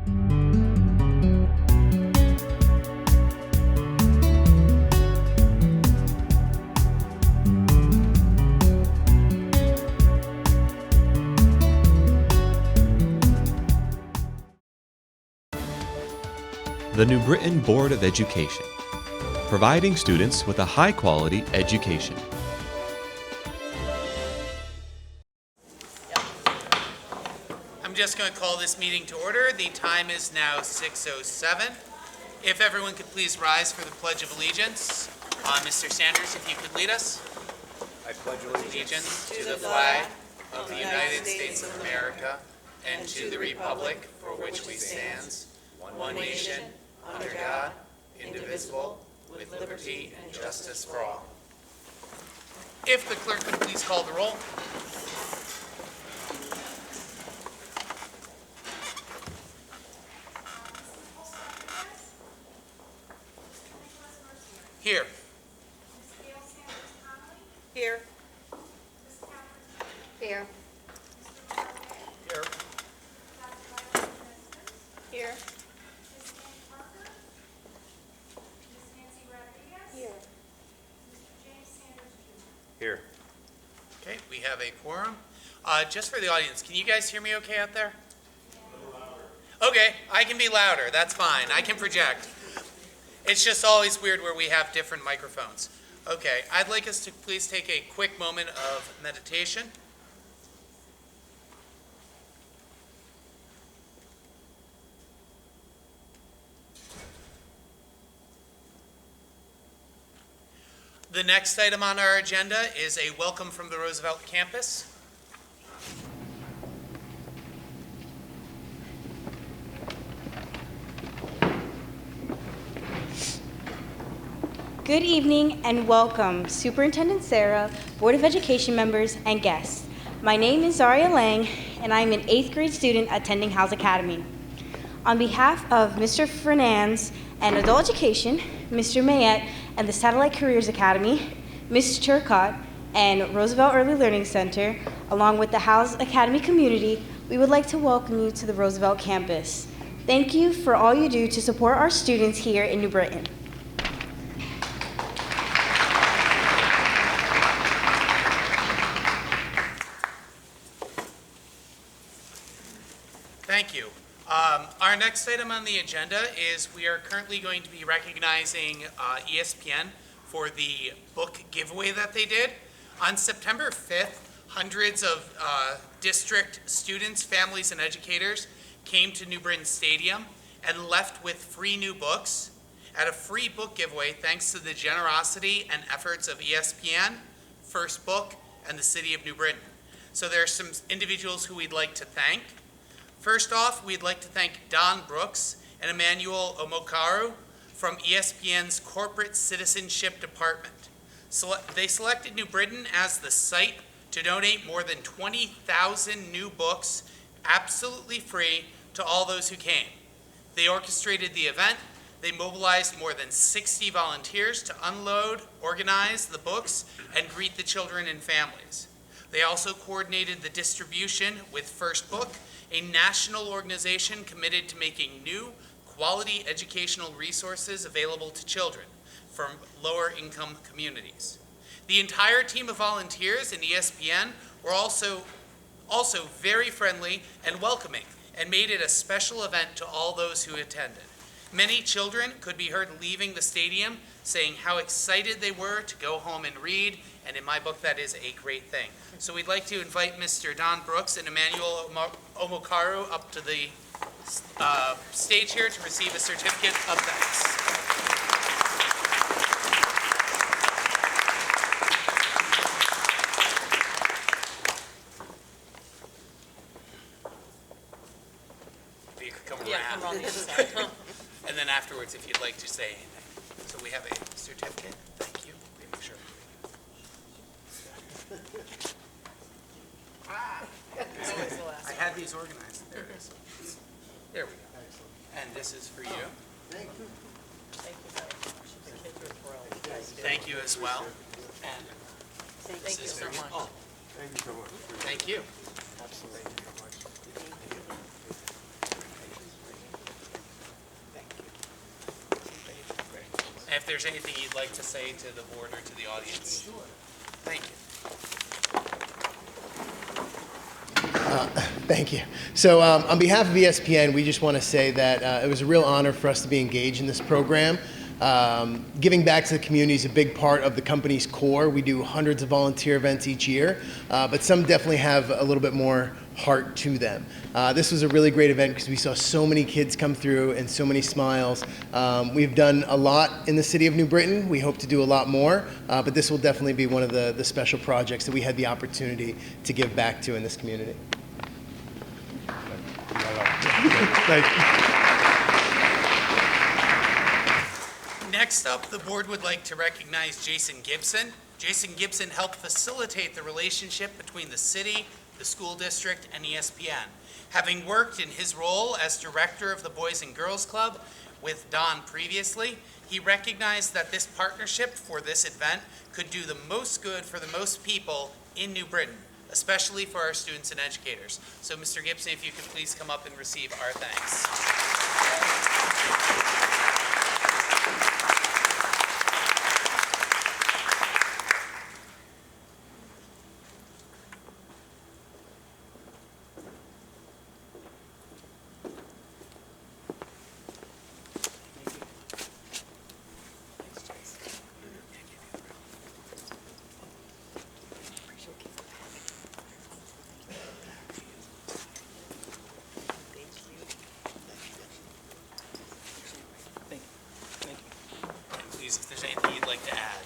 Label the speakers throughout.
Speaker 1: The New Britain Board of Education, providing students with a high-quality education.
Speaker 2: I'm just going to call this meeting to order. The time is now 6:07. If everyone could please rise for the Pledge of Allegiance. Mr. Sanders, if you could lead us.
Speaker 3: I pledge
Speaker 2: Allegiance to the flag of the United States of America and to the republic for which we stand, one nation, under God, indivisible, with liberty and justice for all. If the clerk could please call the roll. Here.
Speaker 4: Here.
Speaker 5: Here.
Speaker 2: Here.
Speaker 4: Here.
Speaker 3: Here.
Speaker 2: Okay, we have a quorum. Just for the audience, can you guys hear me okay out there? Okay, I can be louder. That's fine. I can project. It's just always weird where we have different microphones. Okay, I'd like us to please take a quick moment of meditation. The next item on our agenda is a welcome from the Roosevelt campus.
Speaker 6: Good evening and welcome, Superintendent Sarah, Board of Education members, and guests. My name is Zaria Lang, and I'm an 8th grade student attending House Academy. On behalf of Mr. Fernandez and Adult Education, Mr. Mayette, and the Satellite Careers Academy, Ms. Turcott, and Roosevelt Early Learning Center, along with the House Academy community, we would like to welcome you to the Roosevelt campus. Thank you for all you do to support our students here in New Britain.
Speaker 2: Thank you. Our next item on the agenda is we are currently going to be recognizing ESPN for the book giveaway that they did. On September 5th, hundreds of district students, families, and educators came to New Britain Stadium and left with free new books at a free book giveaway thanks to the generosity and efforts of ESPN, First Book, and the City of New Britain. So there are some individuals who we'd like to thank. First off, we'd like to thank Don Brooks and Emmanuel Omokaru from ESPN's Corporate Citizenship Department. They selected New Britain as the site to donate more than 20,000 new books absolutely free to all those who came. They orchestrated the event. They mobilized more than 60 volunteers to unload, organize the books, and greet the children and families. They also coordinated the distribution with First Book, a national organization committed to making new, quality educational resources available to children from lower-income communities. The entire team of volunteers in ESPN were also very friendly and welcoming and made it a special event to all those who attended. Many children could be heard leaving the stadium saying how excited they were to go home and read, and in my book, that is a great thing. So we'd like to invite Mr. Don Brooks and Emmanuel Omokaru up to the stage here to receive a certificate of thanks. If you could come around.
Speaker 4: Come on this side.
Speaker 2: And then afterwards, if you'd like to say anything. So we have a certificate. Thank you. Let me make sure. I had these organized. There it is. There we go. And this is for you.
Speaker 4: Thank you very much. The kids are thrilled.
Speaker 2: Thank you as well. And
Speaker 4: Thank you so much.
Speaker 2: oh,
Speaker 3: Thank you so much.
Speaker 2: thank you.
Speaker 3: Absolutely. Thank you so much.
Speaker 2: if there's anything you'd like to say to the board or to the audience. Sure. Thank you.
Speaker 5: Thank you. So on behalf of ESPN, we just want to say that it was a real honor for us to be engaged in this program. Giving back to the community is a big part of the company's core. We do hundreds of volunteer events each year, but some definitely have a little bit more heart to them. This was a really great event because we saw so many kids come through and so many smiles. We've done a lot in the city of New Britain. We hope to do a lot more, but this will definitely be one of the special projects that we had the opportunity to give back to in this community. Thank you.
Speaker 2: Next up, the board would like to recognize Jason Gibson. Jason Gibson helped facilitate the relationship between the city, the school district, and ESPN. Having worked in his role as director of the Boys and Girls Club with Don previously, he recognized that this partnership for this event could do the most good for the most people in New Britain, especially for our students and educators. So Mr. Gibson, if you could please come up and receive our thanks. Please, if there's anything you'd like to add.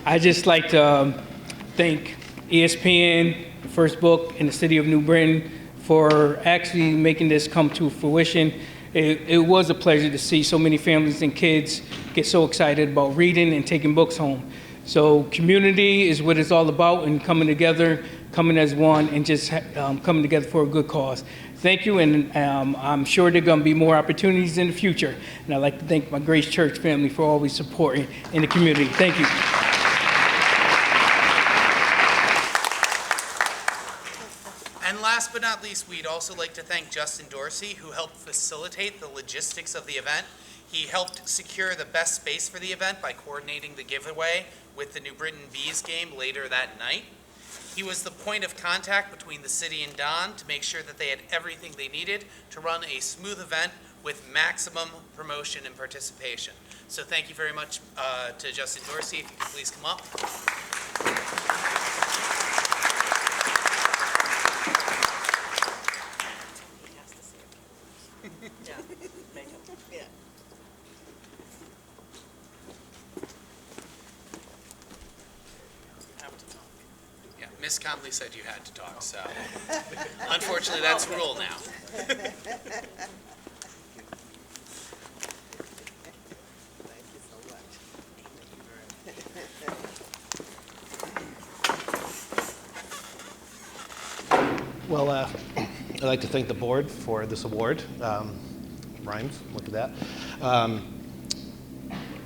Speaker 7: I'd just like to thank ESPN, the First Book, and the City of New Britain for actually making this come to fruition. It was a pleasure to see so many families and kids get so excited about reading and taking books home. So community is what it's all about, and coming together, coming as one, and just coming together for a good cause. Thank you, and I'm sure there are going to be more opportunities in the future. And I'd like to thank my Grace Church family for always supporting in the community. Thank you.
Speaker 2: And last but not least, we'd also like to thank Justin Dorsey, who helped facilitate the logistics of the event. He helped secure the best space for the event by coordinating the giveaway with the New Britain Bees game later that night. He was the point of contact between the city and Don to make sure that they had everything they needed to run a smooth event with maximum promotion and participation. So thank you very much to Justin Dorsey. If you could please come up.
Speaker 4: Yeah, make 'em. Yeah.
Speaker 2: Yeah, Miss Conley said you had to talk, so unfortunately that's rule now.
Speaker 8: Well, I'd like to thank the board for this award. Rhymes, look at that.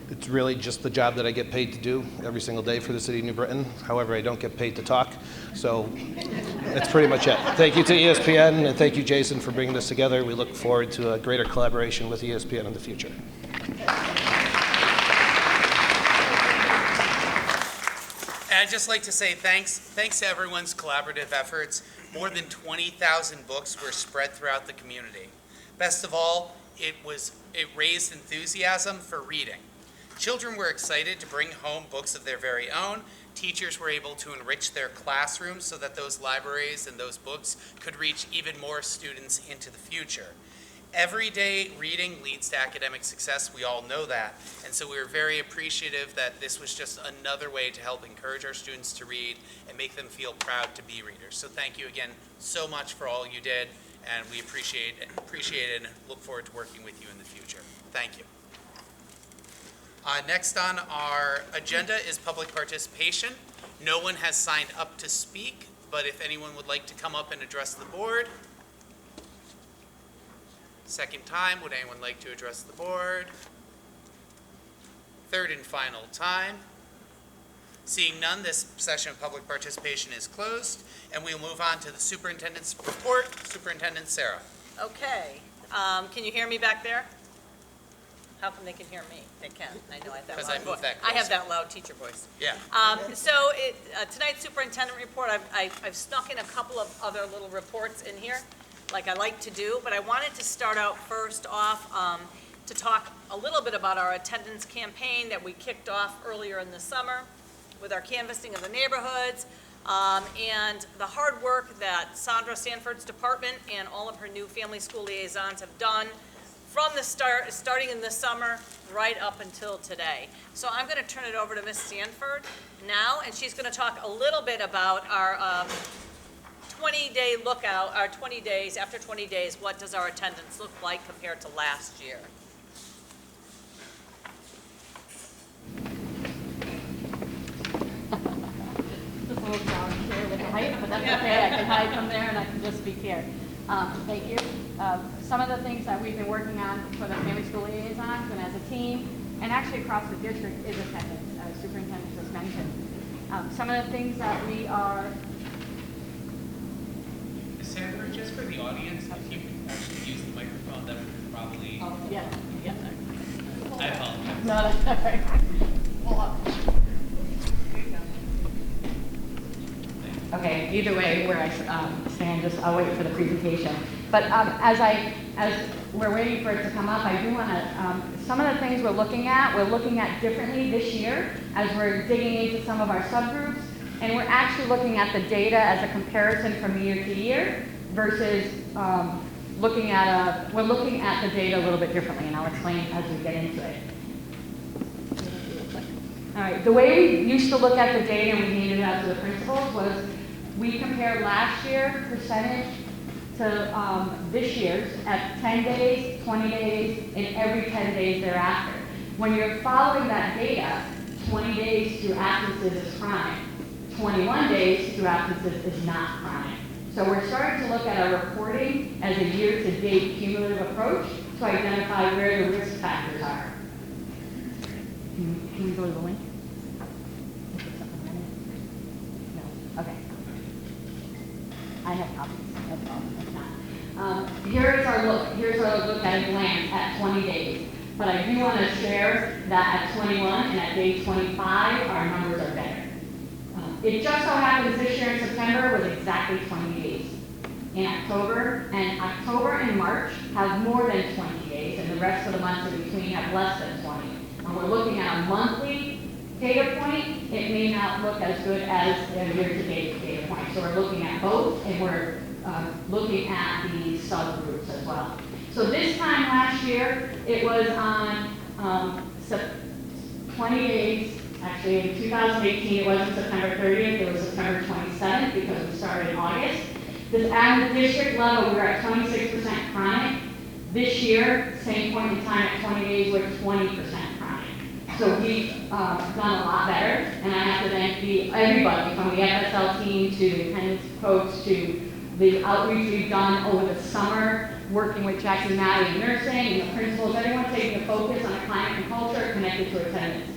Speaker 8: It's really just the job that I get paid to do every single day for the city of New Britain. However, I don't get paid to talk, so that's pretty much it. Thank you to ESPN, and thank you, Jason, for bringing this together. We look forward to a greater collaboration with ESPN in the future.
Speaker 2: And I'd just like to say thanks to everyone's collaborative efforts. More than 20,000 books were spread throughout the community. Best of all, it raised enthusiasm for reading. Children were excited to bring home books of their very own. Teachers were able to enrich their classrooms so that those libraries and those books could reach even more students into the future. Everyday reading leads to academic success. We all know that. And so we were very appreciative that this was just another way to help encourage our students to read and make them feel proud to be readers. So thank you again so much for all you did, and we appreciate it and look forward to working with you in the future. Thank you. Next on our agenda is public participation. No one has signed up to speak, but if anyone would like to come up and address the board. Second time, would anyone like to address the board? Third and final time. Seeing none, this session of public participation is closed, and we'll move on to the Superintendent's Report. Superintendent Sarah.
Speaker 4: Okay, can you hear me back there? How come they can hear me? They can. I know I have that
Speaker 2: 'Cause
Speaker 4: loud
Speaker 2: I moved
Speaker 4: voice.
Speaker 2: that
Speaker 4: I have
Speaker 2: closer.
Speaker 4: that loud teacher voice.
Speaker 2: Yeah.
Speaker 4: So tonight's superintendent report, I've snuck in a couple of other little reports in here, like I like to do, but I wanted to start out first off to talk a little bit about our attendance campaign that we kicked off earlier in the summer with our canvassing of the neighborhoods, and the hard work that Sandra Sanford's department and all of her new family school liaisons have done from the starting in the summer right up until today. So I'm going to turn it over to Ms. Sanford now, and she's going to talk a little bit about our 20-day lookout, our 20 days, after 20 days, what does our attendance look like compared to last year?
Speaker 9: Just a little down here with the height, but that's okay. I can hide from there and I can just speak here. Thank you. Some of the things that we've been working on for the family school liaisons and as a team, and actually across the district, is attendance, as superintendent just mentioned. Some of the things that we are.
Speaker 10: Sandra, just for the audience, if you could actually use the microphone, that would probably.
Speaker 9: Oh, yeah.
Speaker 10: I apologize.
Speaker 9: No, that's all right. Okay, either way, where I stand, I'll wait for the presentation. But as we're waiting for it to come up, I do want to, some of the things we're looking at differently this year as we're digging into some of our subgroups, and we're actually looking at the data as a comparison from year to year versus looking at the data a little bit differently, and I'll explain as we get into it. All right, the way we used to look at the data and we handed it out to the principals was we compared last year percentage to this year's at 10 days, 20 days, and every 10 days thereafter. When you're following that data, 20 days to absences is chronic. 21 days to absences is not chronic. So we're starting to look at our reporting as a year-to-date cumulative approach to identify where the risk factors are. Can we go to the link? No. Okay. I have copies. That's all. That's not. Here's our look. Here's our look at a glance at 20 days. But I do want to share that at 21 and at day 25, our numbers are better. It just so happens this year in September was exactly 20 days. In October and March have more than 20 days, and the rest of the months in between have less than 20. When we're looking at a monthly data point, it may not look as good as a year-to-date data point. So we're looking at both, and we're looking at the subgroups as well. So this time last year, it was on 20 days. Actually, in 2018, it wasn't September 30th, it was September 27th because we started in August. At the district level, we were at 26% chronic. This year, same point in time at 20 days, we're 20% chronic. So we've done a lot better, and I have to thank everybody from the FSL team to the attendance folks to the outreach we've done over the summer, working with Jackie, Maddie, and nursing, and the principals, everyone taking a focus on climate and culture connected to attendance.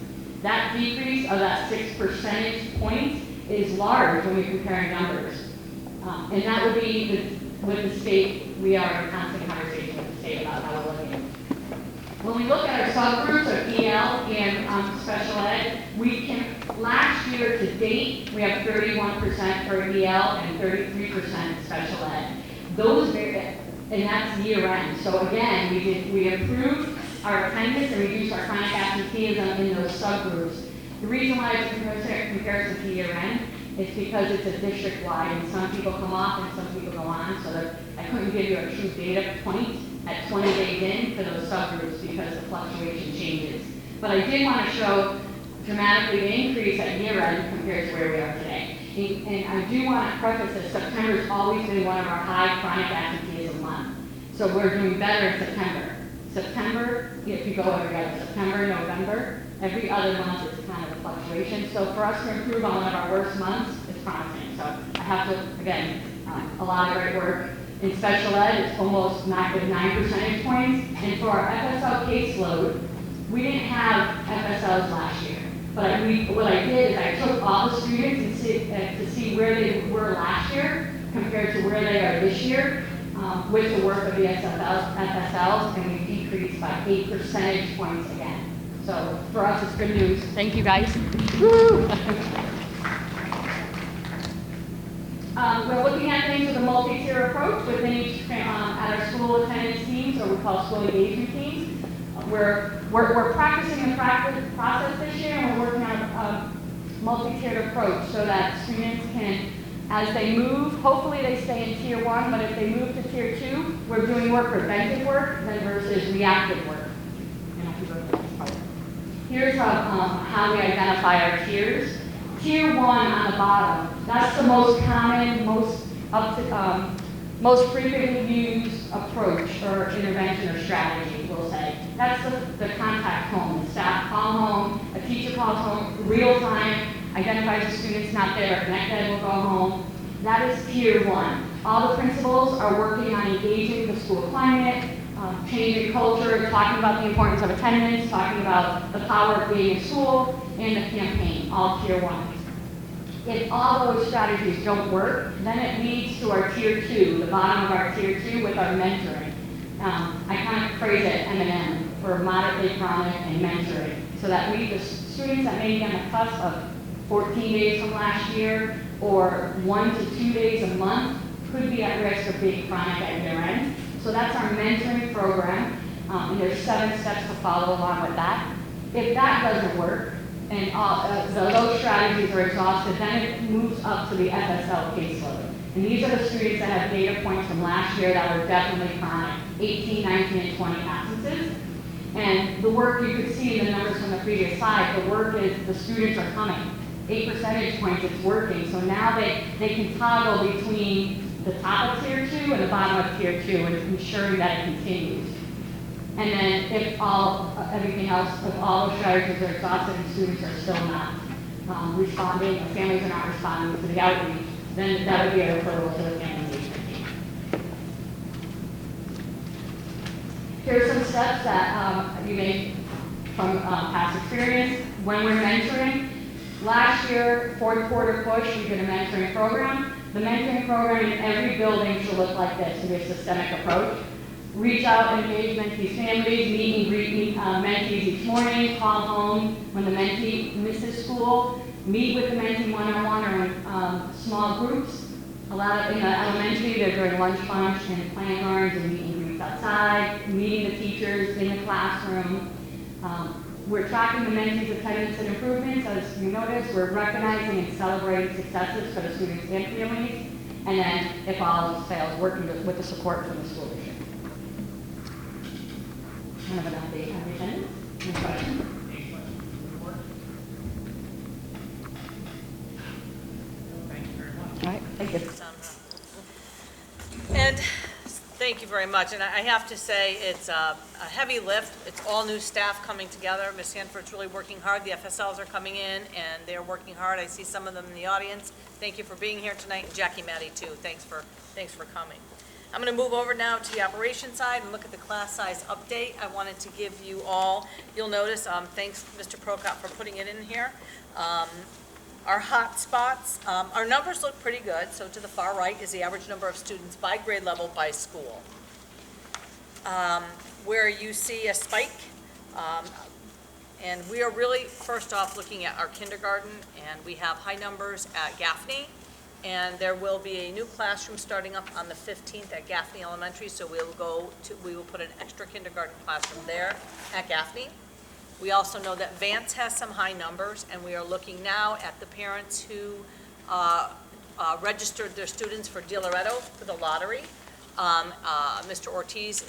Speaker 9: That decrease of that 6 percentage points is large when you're comparing numbers. And that would be with the state, we are in constant conversation with the state about how we're looking. When we look at our subgroups of EL and special ed, we can, last year to date, we have 31% for EL and 33% special ed. Those vary, and that's year end. So again, we improved our attendance and reduced our chronic absenteeism in those subgroups. The reason why it's a comparison to year end is because it's a district-wide, and some people come off and some people go on, so that I couldn't give you a true data point at 20 days in for those subgroups because the fluctuation changes. But I did want to show dramatically the increase at year end compared to where we are today. And I do want to preface this, September has always been one of our high chronic absenteeism months. So we're doing better in September. September, if you go every other September, November, every other month is kind of a fluctuation. So for us to improve on one of our worst months is promising. So I have to, again, a lot of great work. In special ed, it's almost 9 percentage points. And for our FSL caseload, we didn't have FSLs last year. But what I did is I took all the students and to see where they were last year compared to where they are this year. with the work of the FSLs, and we decreased by 8 percentage points again. So for us, it's good news. Thank you, guys. Woo! We're looking at things with a multi-tier approach within each, at our school attendance teams, or we call school engagement teams. We're practicing the process this year, and we're working on a multi-tiered approach so that students can, as they move, hopefully they stay in tier 1, but if they move to tier 2, we're doing more preventive work than versus reactive work. Here's how we identify our tiers. Tier 1 on the bottom, that's the most common, most frequently used approach or intervention or strategy, we'll say. That's the contact home. The staff call home, a teacher calls home, real time, identifies the student's not there, connected will go home. That is tier 1. All the principals are working on engaging the school climate, changing culture, talking about the importance of attendance, talking about the power of being in school, and the campaign, all tier 1. If all those strategies don't work, then it leads to our tier 2, the bottom of our tier 2 with our mentoring. I kind of phrase it M&M, for moderately chronic and mentoring, so that the students that may be on the cusp of 14 days from last year or 1 to 2 days a month could be at risk of being chronic at year end. So that's our mentoring program, and there's 7 steps to follow along with that. If that doesn't work, and those strategies are exhausted, then it moves up to the FSL caseload. And these are the students that have data points from last year that were definitely chronic, 18, 19, and 20 absences. And the work, you could see in the numbers from the previous slide, the work is the students are coming. 8 percentage points, it's working. So now they can toggle between the top of tier 2 and the bottom of tier 2 and ensuring that it continues. And then if everything else, if all the strategies are exhausted and students are still not responding, or families are not responding to the outreach, then that would be a referral to the family engagement team. Here are some steps that you may, from past experience, when we're mentoring. Last year, 4th quarter push, we did a mentoring program. The mentoring program in every building should look like this, to be a systemic approach. Reach out, engage mentees' families, meet and greet mentees each morning, call home when the mentee misses school, meet with the mentee one-on-one or in small groups. A lot of, in the elementary, they're doing lunch bunch and plan learns and meet and greets outside, meeting the teachers in the classroom. We're tracking the mentees' attendance and improvements. As you notice, we're recognizing and celebrating successes for the students and families. And then, if all else fails, working with the support from the school district. Kind of an update on the attendance. Any questions?
Speaker 10: Thank you very much.
Speaker 9: All right, thank you.
Speaker 4: And thank you very much. And I have to say, it's a heavy lift. It's all new staff coming together. Ms. Sanford's really working hard. The FSLs are coming in, and they're working hard. I see some of them in the audience. Thank you for being here tonight. And Jackie Maddie, too. Thanks for coming. I'm going to move over now to the operations side and look at the class size update. I wanted to give you all, you'll notice, thanks Mr. Prokop for putting it in here. Our hot spots, our numbers look pretty good. So to the far right is the average number of students by grade level by school. Where you see a spike, and we are really first off looking at our kindergarten, and we have high numbers at Gaffney, and there will be a new classroom starting up on the 15th at Gaffney Elementary, so we will put an extra kindergarten classroom there at Gaffney. We also know that Vance has some high numbers, and we are looking now at the parents who registered their students for De Loretto for the lottery. Mr. Ortiz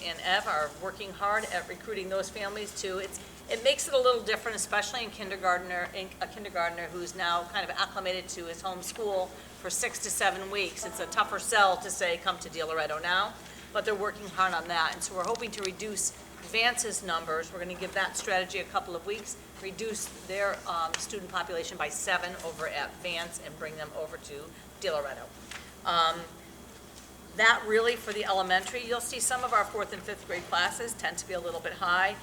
Speaker 4: and Ev are working hard at recruiting those families too. It makes it a little different, especially in a kindergartner who's now kind of acclimated to his home school for 6 to 7 weeks. It's a tougher sell to say, come to De Loretto now, but they're working hard on that. And so we're hoping to reduce Vance's numbers. We're going to give that strategy a couple of weeks, reduce their student population by 7 over at Vance and bring them over to De Loretto. That really for the elementary, you'll see some of our 4th and 5th grade classes tend to be a little bit high.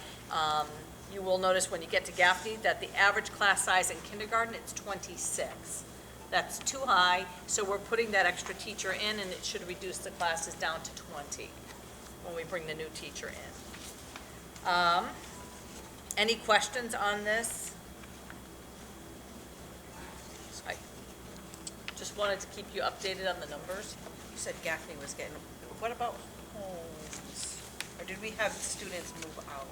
Speaker 4: You will notice when you get to Gaffney that the average class size in kindergarten, it's 26. That's too high, so we're putting that extra teacher in, and it should reduce the classes down to 20 when we bring the new teacher in. Any questions on this? I just wanted to keep you updated on the numbers.
Speaker 11: You said Gaffney was getting, what about Holmes? Or did we have students move out?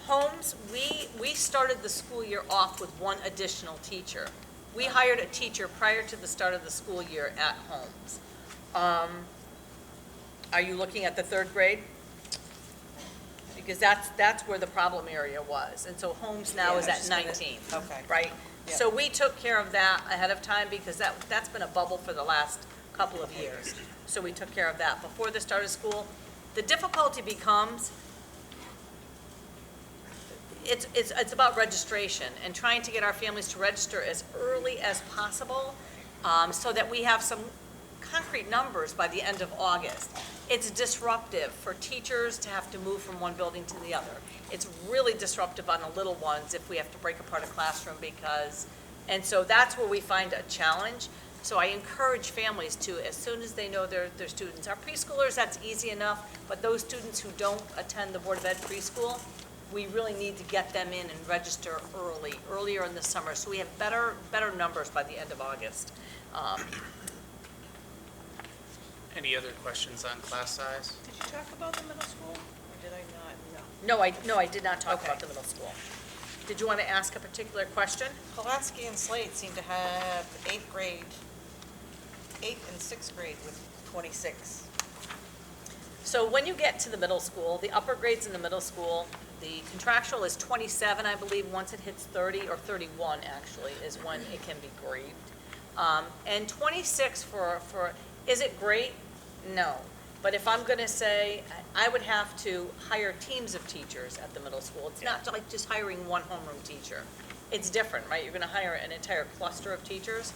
Speaker 4: Homes, we started the school year off with one additional teacher. We hired a teacher prior to the start of the school year at Homes. Are you looking at the third grade? Because that's where the problem area was. And so Homes now
Speaker 11: Yeah,
Speaker 4: is
Speaker 11: I was
Speaker 4: at
Speaker 11: just gonna-
Speaker 4: 19.
Speaker 11: okay.
Speaker 4: Right?
Speaker 11: Yeah.
Speaker 4: So we took care of that ahead of time because that's been a bubble for the last couple of years. So we took care of that before the start of school. The difficulty becomes, it's about registration and trying to get our families to register as early as possible, so that we have some concrete numbers by the end of August. It's disruptive for teachers to have to move from one building to the other. It's really disruptive on the little ones if we have to break apart a classroom and so that's where we find a challenge. So I encourage families to, as soon as they know their students. Our preschoolers, that's easy enough, but those students who don't attend the Board of Ed preschool, we really need to get them in and register earlier in the summer, so we have better numbers by the end of August.
Speaker 2: Any other questions on class size?
Speaker 11: Did you talk about the middle school, or did I not?
Speaker 4: No, I did not talk
Speaker 11: Okay.
Speaker 4: about the middle school. Did you want to ask a particular question?
Speaker 11: Pulaski and Slade seem to have 8th and 6th grade with 26.
Speaker 4: So when you get to the middle school, the upper grades in the middle school, the contractual is 27, I believe. Once it hits 30, or 31 actually, is when it can be grieved. And 26 is it great? No. But if I'm going to say, I would have to hire teams of teachers at the middle school. It's not like just hiring one homeroom teacher. It's different, right? You're going to hire an entire cluster of teachers.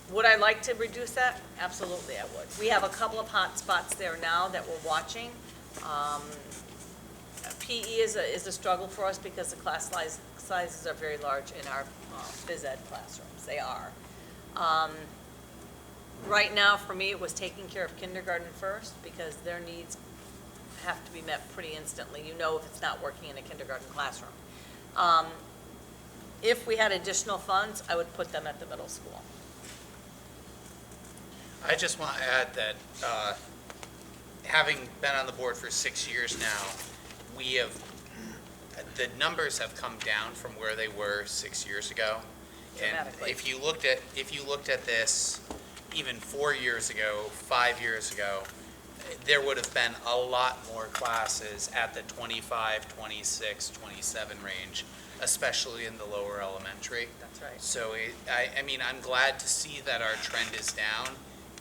Speaker 4: Would I like to reduce that? Absolutely, I would. We have a couple of hot spots there now that we're watching. PE is a struggle for us because the class sizes are very large in our phys ed classrooms. They are. Right now, for me, it was taking care of kindergarten first because their needs have to be met pretty instantly. You know if it's not working in a kindergarten classroom. If we had additional funds, I would put them at the middle school.
Speaker 2: I just want to add that, having been on the board for 6 years now, the numbers have come down from where they were 6 years ago. And
Speaker 4: Dramatically.
Speaker 2: if you looked at this even 4 years ago, 5 years ago, there would have been a lot more classes at the 25, 26, 27 range, especially in the lower elementary.
Speaker 4: That's right.
Speaker 2: So I mean, I'm glad to see that our trend is down,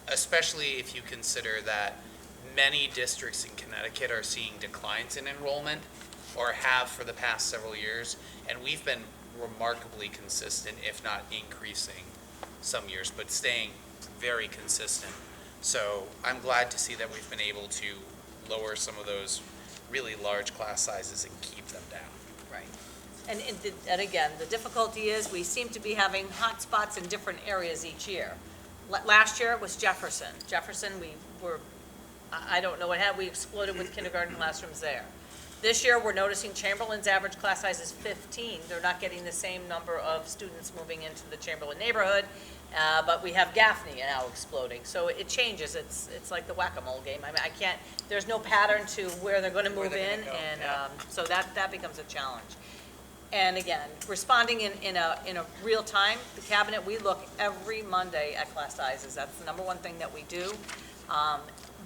Speaker 2: especially if you consider that many districts in Connecticut are seeing declines in enrollment, or have for the past several years, and we've been remarkably consistent, if not increasing some years, but staying very consistent. So I'm glad to see that we've been able to lower some of those really large class sizes and keep them down.
Speaker 4: Right. And again, the difficulty is we seem to be having hot spots in different areas each year. Last year it was Jefferson. Jefferson, I don't know what happened, we exploded with kindergarten classrooms there. This year, we're noticing Chamberlain's average class size is 15. They're not getting the same number of students moving into the Chamberlain neighborhood, but we have Gaffney now exploding. So it changes. It's like the whack-a-mole game. I mean, there's no pattern to where they're going to move in, and so that becomes a challenge. And again, responding in a real time, the cabinet, we look every Monday at class sizes. That's the number one thing that we do.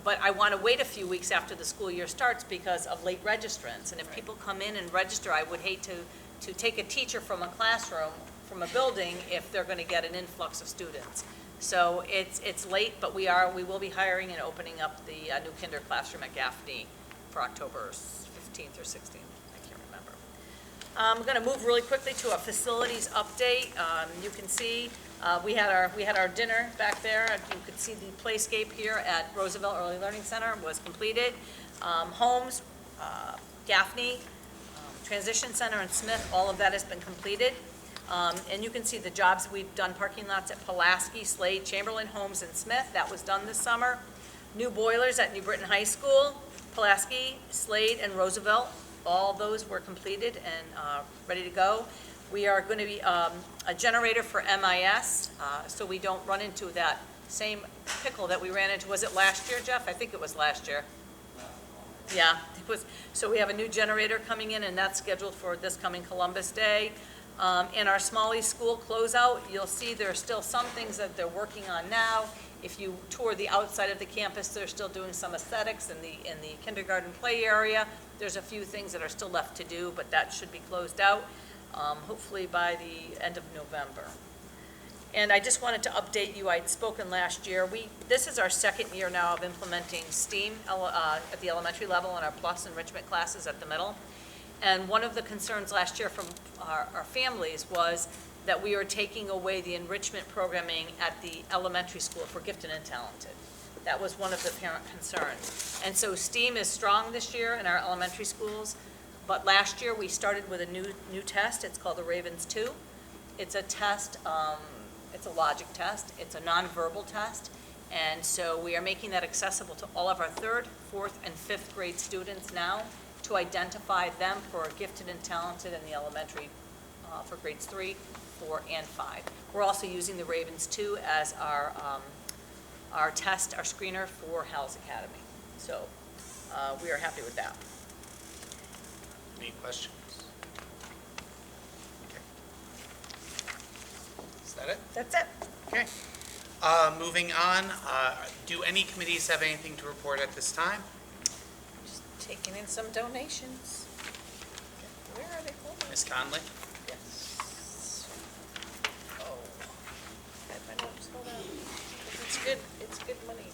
Speaker 4: But I want to wait a few weeks after the school year starts because of late registrants. And if people come in and register, I would hate to take a teacher from a classroom, from a building, if they're going to get an influx of students. So it's late, but we will be hiring and opening up the new kinder classroom at Gaffney for October 15th or 16th. I can't remember. I'm going to move really quickly to a facilities update. You can see we had our dinner back there. You could see the playscape here at Roosevelt Early Learning Center was completed. Homes, Gaffney, Transition Center, and Smith, all of that has been completed. And you can see the jobs we've done, parking lots at Pulaski, Slade, Chamberlain, Holmes, and Smith. That was done this summer. New boilers at New Britain High School, Pulaski, Slade, and Roosevelt. All those were completed and ready to go. We are going to be a generator for MIS, so we don't run into that same pickle that we ran into. Was it last year, Jeff? I think it was last year. Yeah, it was. So we have a new generator coming in, and that's scheduled for this coming Columbus Day. In our Smalley School closeout, you'll see there are still some things that they're working on now. If you tour the outside of the campus, they're still doing some aesthetics in the kindergarten play area. There's a few things that are still left to do, but that should be closed out, hopefully by the end of November. And I just wanted to update you, I'd spoken last year. This is our second year now of implementing STEAM at the elementary level and our plus enrichment classes at the middle. And one of the concerns last year from our families was that we are taking away the enrichment programming at the elementary school for gifted and talented. That was one of the parent concerns. And so STEAM is strong this year in our elementary schools, but last year we started with a new test. It's called the Ravens 2. It's a test, it's a logic test, it's a nonverbal test, and so we are making that accessible to all of our 3rd, 4th, and 5th grade students now to identify them for gifted and talented in the elementary for grades 3, 4, and 5. We're also using the Ravens 2 as our test, our screener for Howell's Academy. So we are happy with that.
Speaker 2: Any questions? Okay. Is that it?
Speaker 4: That's it.
Speaker 2: Okay. Moving on, do any committees have anything to report at this time?
Speaker 11: Just taking in some donations. Where are they going?
Speaker 2: Ms. Conley?
Speaker 11: Yes. Oh, I have my notes, hold on. It's good money.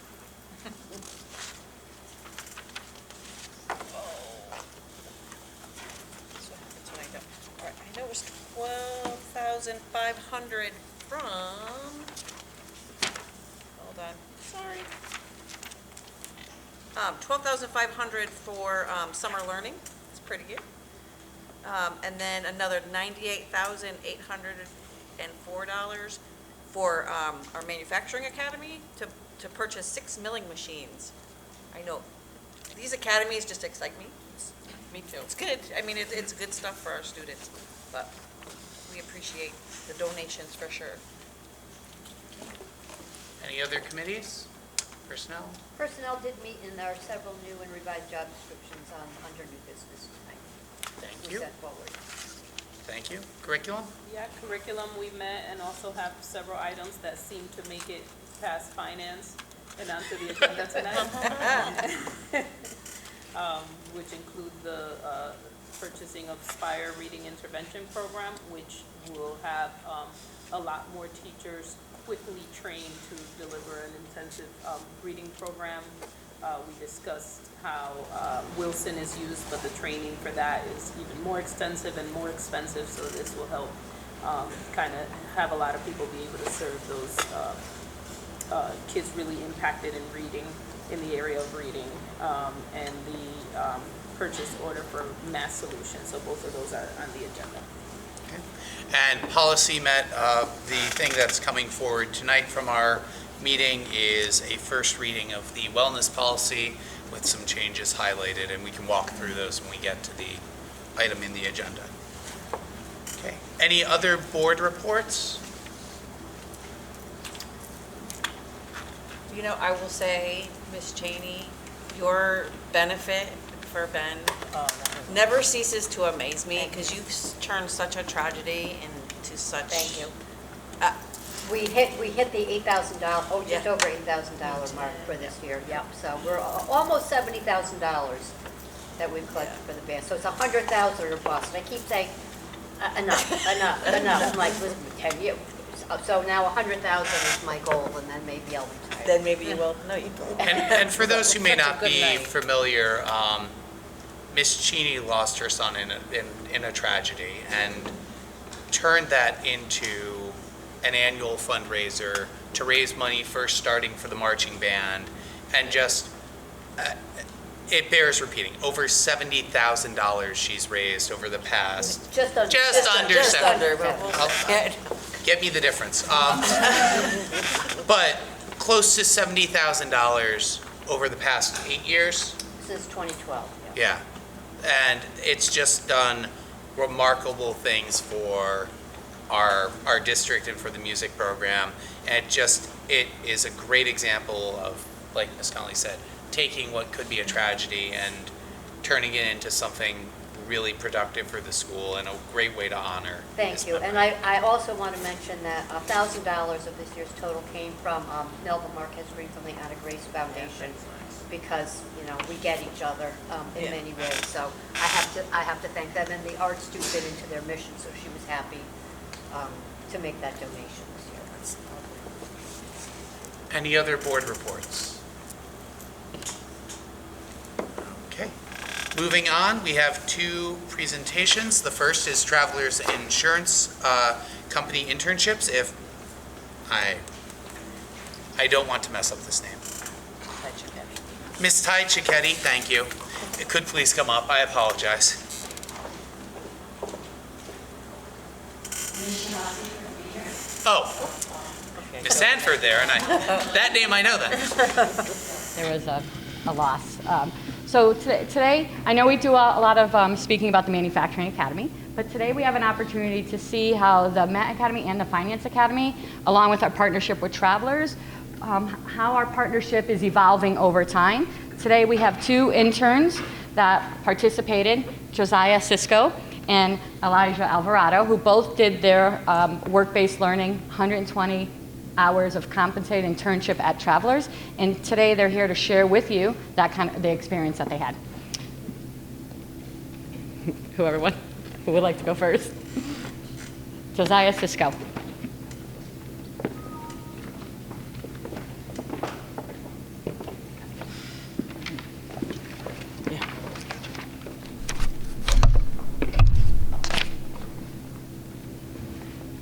Speaker 11: So happens when I don't. All right, I know it was 12,500 from, hold on, sorry. 12,500 for summer learning, it's pretty good. And then another $98,804 for our manufacturing academy to purchase 6 milling machines. I know, these academies just excite me. Me too. It's good, I mean, it's good stuff for our students, but we appreciate the donations for sure.
Speaker 2: Any other committees? Personnel?
Speaker 12: Personnel did meet, and there are several new and revised job descriptions under new business tonight.
Speaker 2: Thank you.
Speaker 12: We sent forward.
Speaker 2: Thank you. Curriculum?
Speaker 13: Yeah, curriculum, we met and also have several items that seem to make it past finance and onto the agenda tonight. Which include the purchasing of Spire Reading Intervention Program, which will have a lot more teachers quickly trained to deliver an intensive reading program. We discussed how Wilson is used, but the training for that is even more extensive and more expensive, so this will help kind of have a lot of people be able to serve those kids really impacted in reading, in the area of reading, and the purchase order for Math Solutions. So both of those are on the agenda.
Speaker 2: Okay. And policy met, the thing that's coming forward tonight from our meeting is a first reading of the wellness policy with some changes highlighted, and we can walk through those when we get to the item in the agenda. Okay. Any other board reports?
Speaker 11: You know, I will say, Ms. Cheney, your benefit for Ben never ceases to amaze me, because you've turned such a tragedy into such.
Speaker 12: Thank you. We hit the $8,000, just over $8,000 mark for this year, yep. So we're almost $70,000 that we've collected for the band. So it's 100,000 or bust. And I keep saying, enough. I'm like, listen, 10 years. So now 100,000 is my goal, and then maybe I'll retire.
Speaker 11: Then maybe you will. No, you won't.
Speaker 2: And for those who may
Speaker 11: Such a
Speaker 2: not
Speaker 11: good
Speaker 2: be
Speaker 11: night.
Speaker 2: familiar, Miss Cheney lost her son in a tragedy and turned that into an annual fundraiser to raise money, first starting for the marching band, and just it bears repeating, over $70,000 she's raised over the past.
Speaker 12: Just under.
Speaker 11: Just under, but we'll
Speaker 2: Get me the difference. But close to $70,000 over the past 8 years.
Speaker 12: Since 2012.
Speaker 2: Yeah. And it's just done remarkable things for our district and for the music program. And it is a great example of, like Ms. Connolly said, taking what could be a tragedy and turning it into something really productive for the school and a great way to honor.
Speaker 12: Thank you. And I also want to mention that $1,000 of this year's total came from Melvin Marquez Green from the Anna Grace Foundation, because, you know, we get each other in many ways. So I have to thank them, and the arts do fit into their mission, so she was happy to make that donation this year.
Speaker 2: Any other board reports? Okay. Moving on, we have 2 presentations. The first is Travelers Insurance Company internships. If I don't want to mess up this name. Ms. Ty Cicchetti, thank you. It could please come up. I apologize. Oh, Ms. Sanford there, and that name I know then.
Speaker 9: There was a loss. So today, I know we do a lot of speaking about the Manufacturing Academy, but today we have an opportunity to see how the Met Academy and the Finance Academy, along with our partnership with Travelers, how our partnership is evolving over time. Today we have 2 interns that participated, Josiah Cisco and Elijah Alvarado, who both did their work-based learning, 120 hours of compensated internship at Travelers, and today they're here to share with you the experience that they had. Who would like to go first? Josiah Cisco.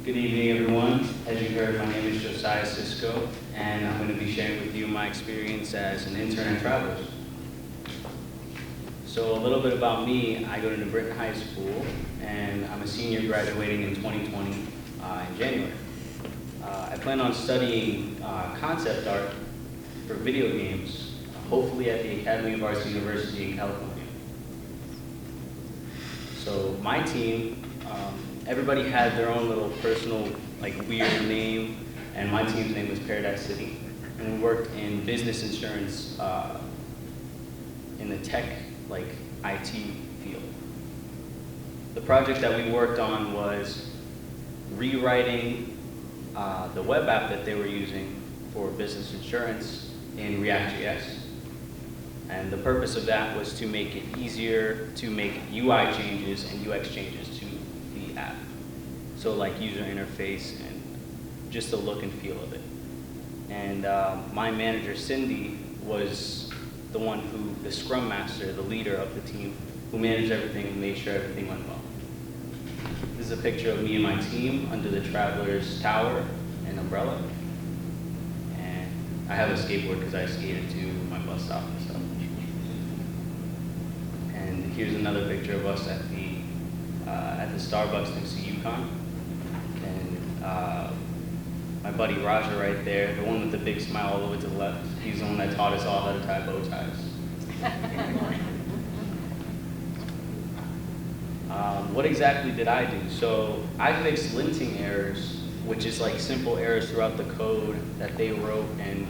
Speaker 14: Good evening, everyone. As you heard, my name is Josiah Cisco, and I'm going to be sharing with you my experience as an intern at Travelers. So a little bit about me: I go to New Britain High School, and I'm a senior graduating in 2020 in January. I plan on studying concept art for video games, hopefully at the Academy of Arts University in California. So my team, everybody had their own little personal, weird name, and my team's name was Paradise City. And we worked in business insurance in the tech, IT field. The project that we worked on was rewriting the web app that they were using for business insurance in React.js. And the purpose of that was to make it easier to make UI changes and UX changes to the app. So user interface and just the look and feel of it. And my manager, Cindy, was the one the Scrum Master, the leader of the team, who managed everything and made sure everything went well. This is a picture of me and my team under the Travelers Tower and umbrella. And I have a skateboard because I skated to my bus stop and stuff. And here's another picture of us at the Starbucks next to UConn. And my buddy Raja right there, the one with the big smile all the way to the left, he's the one that taught us all how to tie bow ties. What exactly did I do? So I fixed linting errors, which is simple errors throughout the code that they wrote, and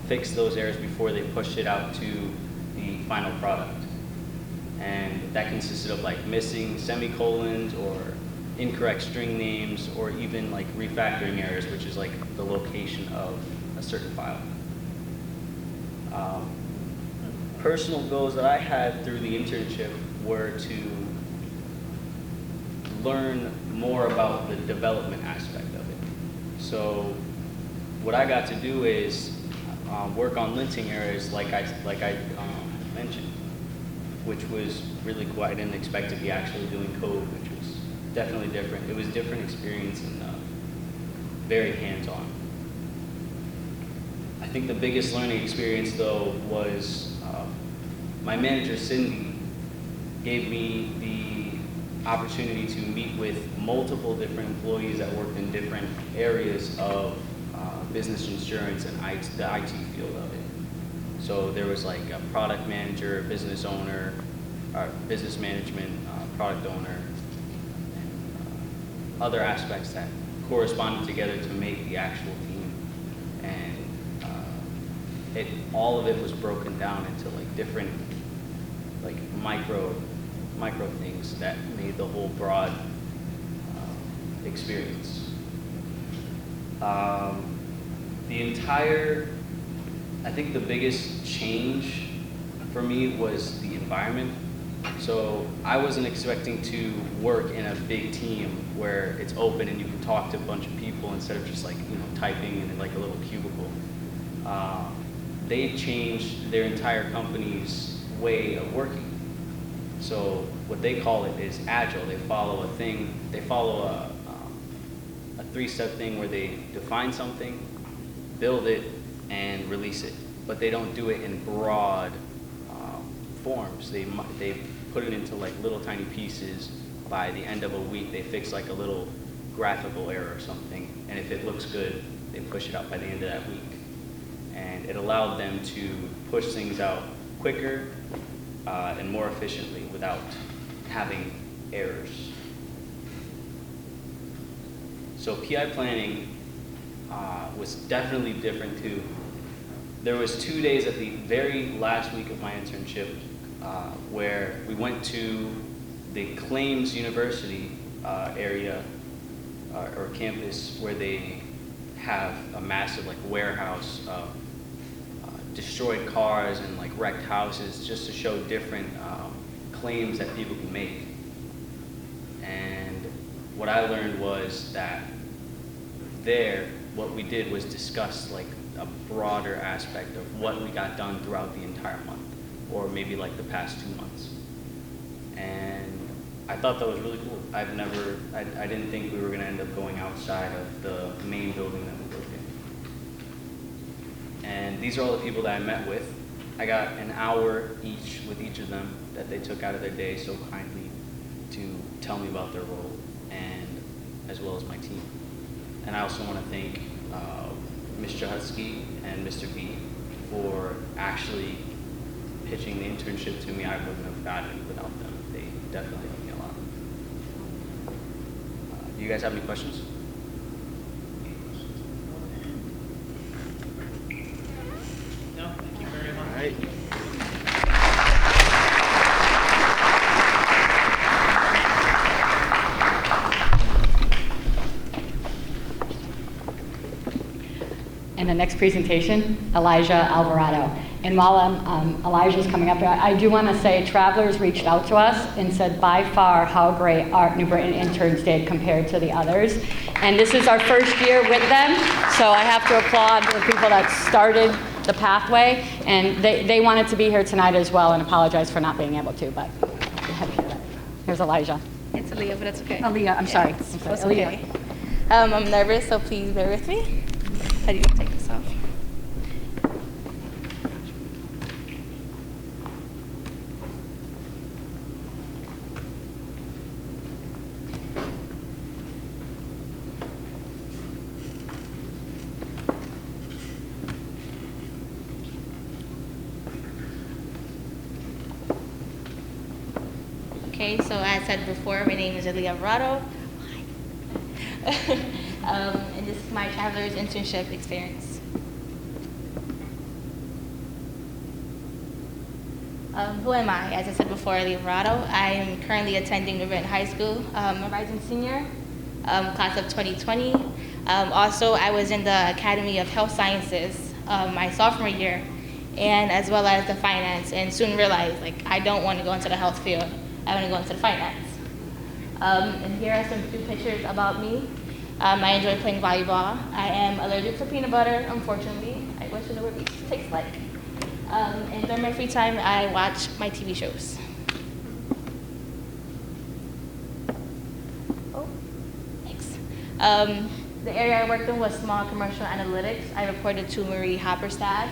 Speaker 14: fixed those errors before they pushed it out to the final product. And that consisted of missing semicolons or incorrect string names, or even refactoring errors, which is the location of a certain file. Personal goals that I had through the internship were to learn more about the development aspect of it. So what I got to do is work on linting errors like I mentioned, which was really cool. I didn't expect to be actually doing code, which was definitely different. It was a different experience and very hands-on. I think the biggest learning experience, though, was my manager, Cindy, gave me the opportunity to meet with multiple different employees that worked in different areas of business insurance and the IT field of it. So there was like a product manager, business owner, or business management, product owner, and other aspects that corresponded together to make the actual team. And all of it was broken down into like different, like micro things that made the whole broad experience. I think the biggest change for me was the environment. So I wasn't expecting to work in a big team where it's open and you can talk to a bunch of people instead of just like, typing in like a little cubicle. They changed their entire company's way of working. So what they call it is agile. They follow a 3-step thing where they define something, build it, and release it. But they don't do it in broad forms. They put it into like little tiny pieces. By the end of a week, they fix like a little graphical error or something. And if it looks good, they push it out by the end of that week. And it allowed them to push things out quicker and more efficiently without having errors. So PI planning was definitely different too. There was 2 days at the very last week of my internship where we went to the Claims University area or campus where they have a massive like warehouse of destroyed cars and like wrecked houses just to show different claims that people can make. And what I learned was that what we did was discuss like a broader aspect of what we got done throughout the entire month, or maybe like the past 2 months. And I thought that was really cool. I didn't think we were gonna end up going outside of the main building that we worked in. And these are all the people that I met with. I got an hour each with each of them that they took out of their day so kindly to tell me about their role, and as well as my team. And I also want to thank Ms. Jahutsky and Mr. B for actually pitching the internship to me. I wouldn't have gotten it without them. They definitely helped me a lot. Do you guys have any questions?
Speaker 10: No, thank you very much.
Speaker 14: All right.
Speaker 9: And the next presentation, Elijah Alvarado. And while Elijah's coming up here, I do want to say Travelers reached out to us and said by far how great our New Britain interns did compared to the others. And this is our first year with them, so I have to applaud the people that started the pathway. And they wanted to be here tonight as well, and apologize for not being able to, but here's Elijah.
Speaker 15: It's Aaliyah, but it's okay.
Speaker 9: Aaliyah, I'm sorry.
Speaker 15: It's
Speaker 9: Aaliyah.
Speaker 15: okay. I'm nervous, so please bear with me. How do you take this off? Okay, so as I said before, my name is Aaliyah Alvarado. And this is my Travelers internship experience. Who am I? As I said before, Aaliyah Alvarado. I am currently attending New Britain High School. I'm a rising senior, class of 2020. Also, I was in the Academy of Health Sciences my sophomore year, and as well as the finance, and soon realized I don't want to go into the health field. I want to go into the finance. And here are some few pictures about me. I enjoy playing volleyball. I am allergic to peanut butter, unfortunately. I wish I knew what it tastes like. And during my free time, I watch my TV shows. Oh, thanks. The area I worked in was small commercial analytics. I reported to Marie Hopperstad.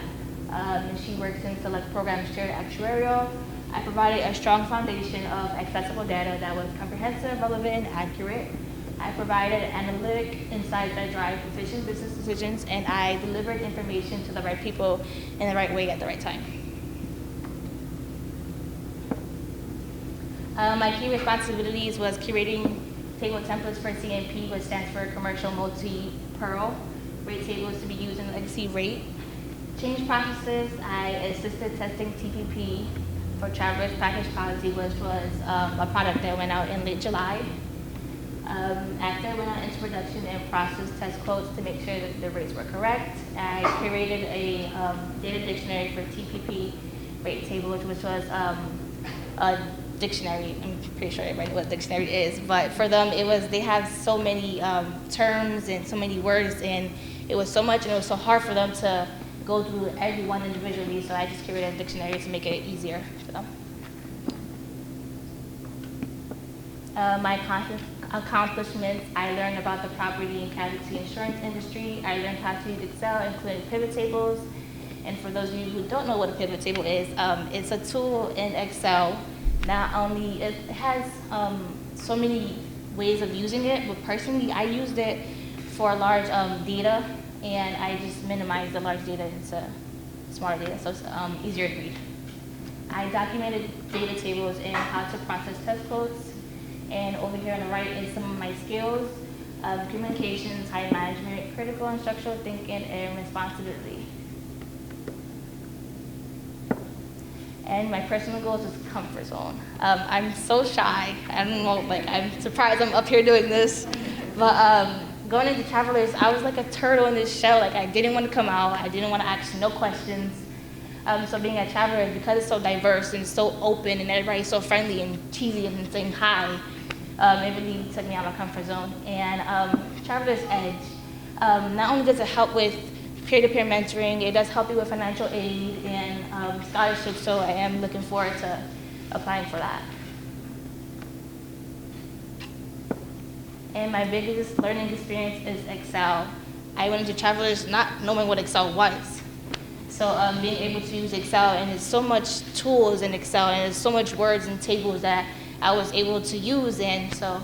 Speaker 15: and she works in select programs shared actuarial. I provided a strong foundation of accessible data that was comprehensive, relevant, and accurate. I provided analytic insights that drive efficient business decisions, and I delivered information to the right people in the right way at the right time. My key responsibilities was curating table templates for CMP, which stands for Commercial Multi-Pearl, rate tables to be used in legacy rate. Change processes, I assisted testing TPP for Travelers Package Policy, which was a product that went out in late July. After I went out into production and processed test quotes to make sure that the rates were correct, I created a data dictionary for TPP rate tables, which was a dictionary. I'm pretty sure everybody knows what a dictionary is, but for them, they have so many terms and so many words, and it was so much, and it was so hard for them to go through every one individually, so I just created a dictionary to make it easier for them. My accomplishments, I learned about the property and casualty insurance industry. I learned how to use Excel, including pivot tables. And for those of you who don't know what a pivot table is, it's a tool in Excel. Not only, it has so many ways of using it, but personally, I used it for large data, and I just minimized the large data into smaller data, so it's easier to read. I documented data tables and how to process test quotes. And over here on the right is some of my skills: communications, time management, critical and structural thinking, and responsibility. And my personal goals is comfort zone. I'm so shy. I don't know, like, I'm surprised I'm up here doing this. But going into Travelers, I was like a turtle in this shell. Like, I didn't want to come out. I didn't want to ask no questions. So being at Travelers, because it's so diverse and so open and everybody's so friendly and cheesy and saying hi, it really took me out of my comfort zone. And Travelers Edge, not only does it help with peer-to-peer mentoring, it does help you with financial aid and scholarships, so I am looking forward to applying for that. And my biggest learning experience is Excel. I went into Travelers not knowing what Excel was. So being able to use Excel, and there's so much tools in Excel, and there's so much words and tables that I was able to use. And so,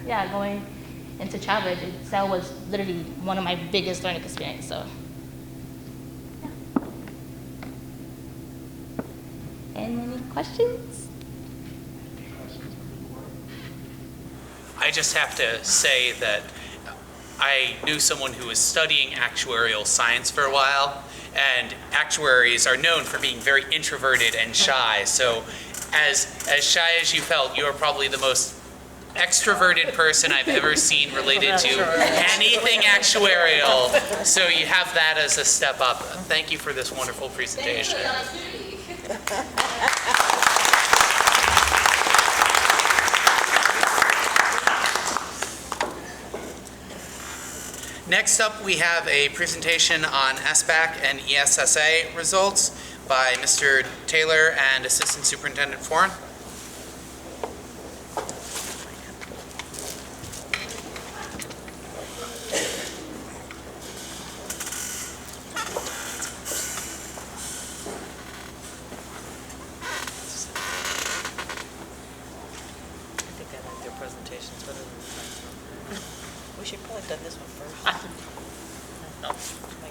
Speaker 15: yeah, going into Travelers, Excel was literally one of my biggest learning experiences. So, yeah. Any questions?
Speaker 2: I just have to say that I knew someone who was studying actuarial science for a while, and actuaries are known for being very introverted and shy. So as shy as you felt, you are probably the most extroverted person I've ever seen related to anything actuarial. So you have that as a step up. Thank you for this wonderful presentation. Next up, we have a presentation on SBAC and ESSA results by Mr. Taylor and Assistant Superintendent Foreign.
Speaker 11: We should probably have done this one first.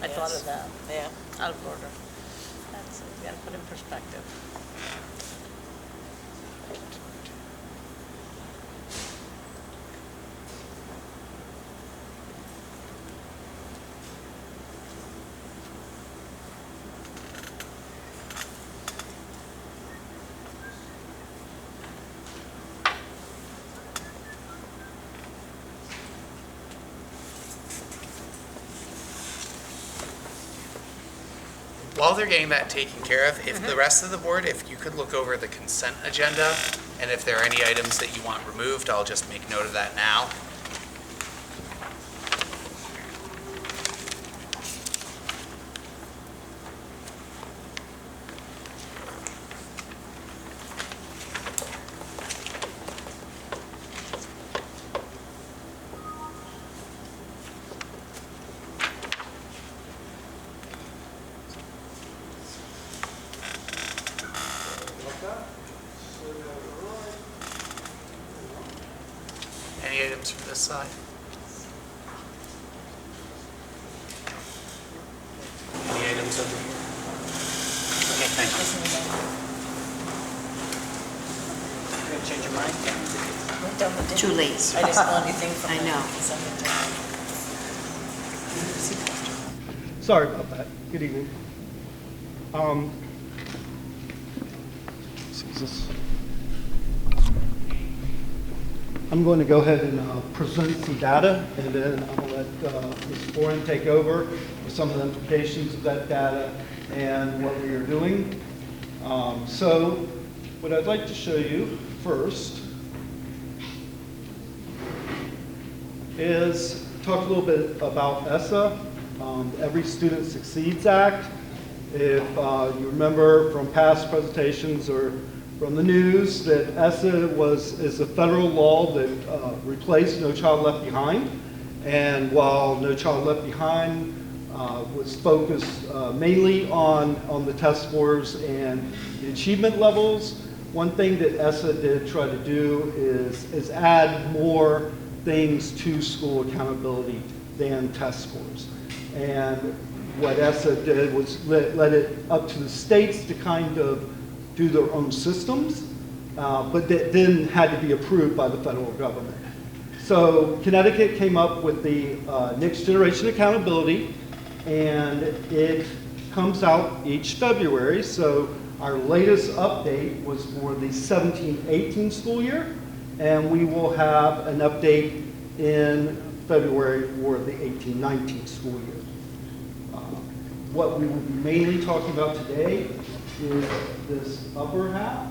Speaker 4: I thought of that.
Speaker 11: Yeah.
Speaker 4: Out of order. That's, we gotta put in perspective.
Speaker 2: While they're getting that taken care of, if the rest of the board, if you could look over the consent agenda, and if there are any items that you want removed, I'll just make note of that now. side. Any items over here? Okay, thank you.
Speaker 16: You're gonna change your mind?
Speaker 12: Too late.
Speaker 16: I just saw anything from
Speaker 12: I know.
Speaker 17: Sorry about that. Good evening. I'm going to go ahead and present some data, and then I'll let Ms. Boren take over with some of the implications of that data and what we are doing. So what I'd like to show you first is talk a little bit about ESSA, Every Student Succeeds Act. If you remember from past presentations or from the news that ESSA is a federal law that replaced No Child Left Behind. And while No Child Left Behind was focused mainly on the test scores and the achievement levels, one thing that ESSA did try to do is add more things to school accountability than test scores. And what ESSA did was let it up to the states to kind of do their own systems, but that then had to be approved by the federal government. So Connecticut came up with the Next Generation Accountability, and it comes out each February. So our latest update was for the 17-18 school year, and we will have an update in February for the 18-19 school year. What we will be mainly talking about today is this upper half,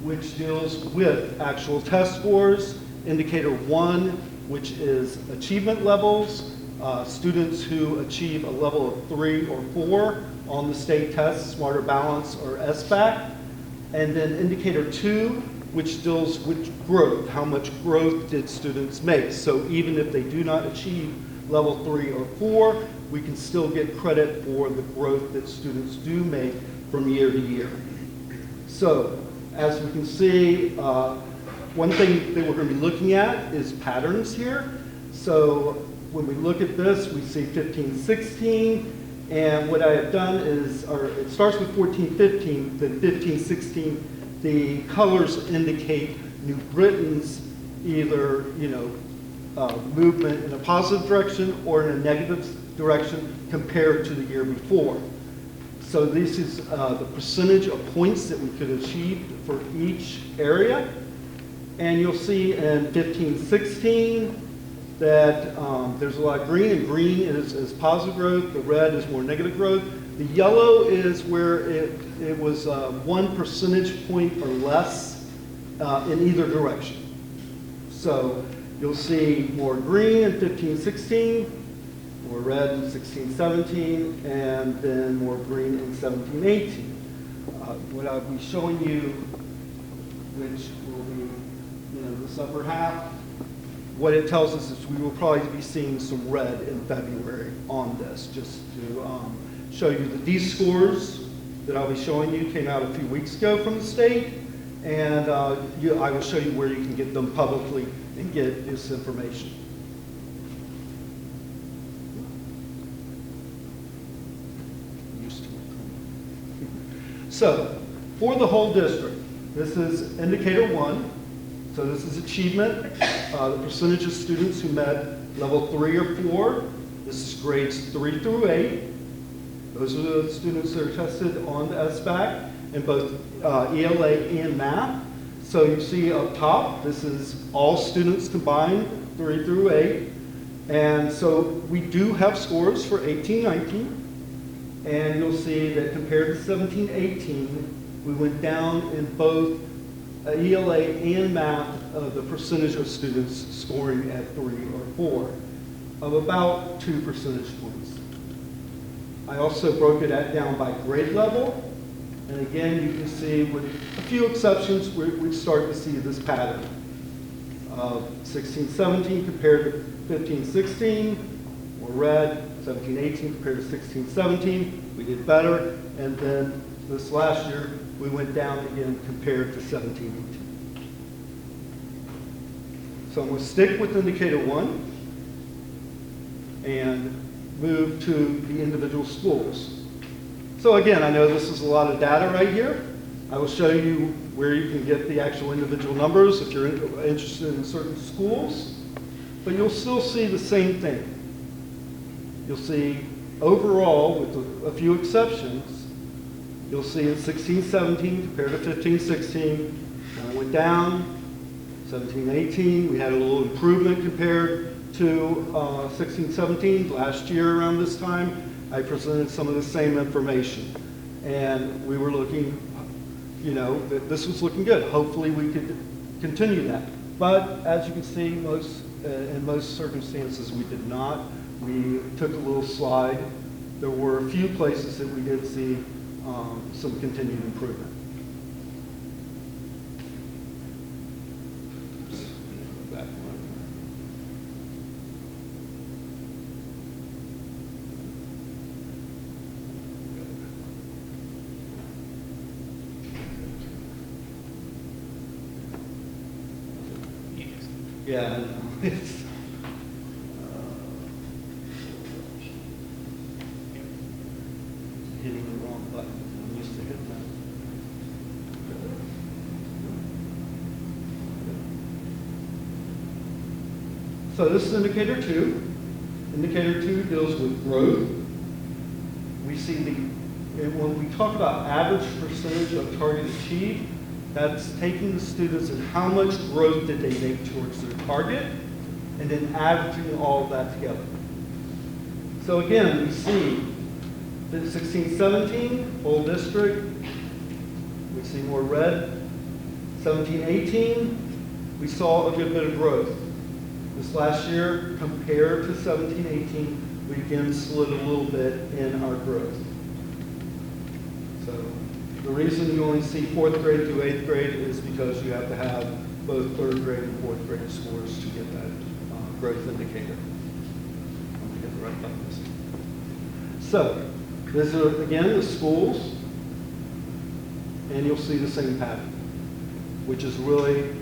Speaker 17: which deals with actual test scores. Indicator 1, which is achievement levels, students who achieve a level of 3 or 4 on the state tests, Smarter Balance or SBAC. And then indicator 2, which deals with growth. How much growth did students make? So even if they do not achieve level 3 or 4, we can still get credit for the growth that students do make from year to year. So as we can see, one thing that we're going to be looking at is patterns here. So when we look at this, we see 15-16, and what I have done is, it starts with 14-15, then 15-16, the colors indicate New Britain's either, movement in a positive direction or in a negative direction compared to the year before. So this is the percentage of points that we could achieve for each area. And you'll see in 15-16 that there's a lot of green, and green is positive growth, the red is more negative growth. The yellow is where it was 1 percentage point or less in either direction. So you'll see more green in 15-16, more red in 16-17, and then more green in 17-18. What I'll be showing you, which will be this upper half, what it tells us is we will probably be seeing some red in February on this, just to show you the D scores that I'll be showing you came out a few weeks ago from the state, and I will show you where you can get them publicly and get this information. So, for the whole district, this is indicator 1. So this is achievement, the percentage of students who met level 3 or 4. This is grades 3 through 8. Those are the students that are tested on the SBAC in both ELA and math. So you see up top, this is all students combined, 3 through 8. And so we do have scores for 18-19. And you'll see that compared to 17-18, we went down in both ELA and math, the percentage of students scoring at 3 or 4 of about 2 percentage points. I also broke it down by grade level. And again, you can see with a few exceptions, we start to see this pattern of 16-17 compared to 15-16, more red, 17-18 compared to 16-17, we did better. And then this last year, we went down again compared to 17-18. So I'm going to stick with indicator 1 and move to the individual schools. So again, I know this is a lot of data right here. I will show you where you can get the actual individual numbers if you're interested in certain schools, but you'll still see the same thing. You'll see overall, with a few exceptions, you'll see in 16-17 compared to 15-16, kind of went down. 17-18, we had a little improvement compared to 16-17. Last year around this time, I presented some of the same information. And we were looking, you know, that this was looking good. Hopefully we could continue that. But as you can see, in most circumstances we did not. We took a little slide. There were a few places that we did see some continued improvement. Yeah, I know. It's hitting the wrong button. I'm used to hitting that. So this is indicator 2. Indicator 2 deals with growth. We see when we talk about average percentage of target achieved, that's taking the students and how much growth did they make towards their target, and then averaging all of that together. So again, we see that 16-17, whole district, we see more red. 17-18, we saw a good bit of growth. This last year, compared to 17-18, we again slid a little bit in our growth. So the reason you only see 4th grade through 8th grade is because you have to have both 3rd grade and 4th grade scores to get that growth indicator. I'm going to get the right buttons. So these are, again, the schools, and you'll see the same pattern, which is really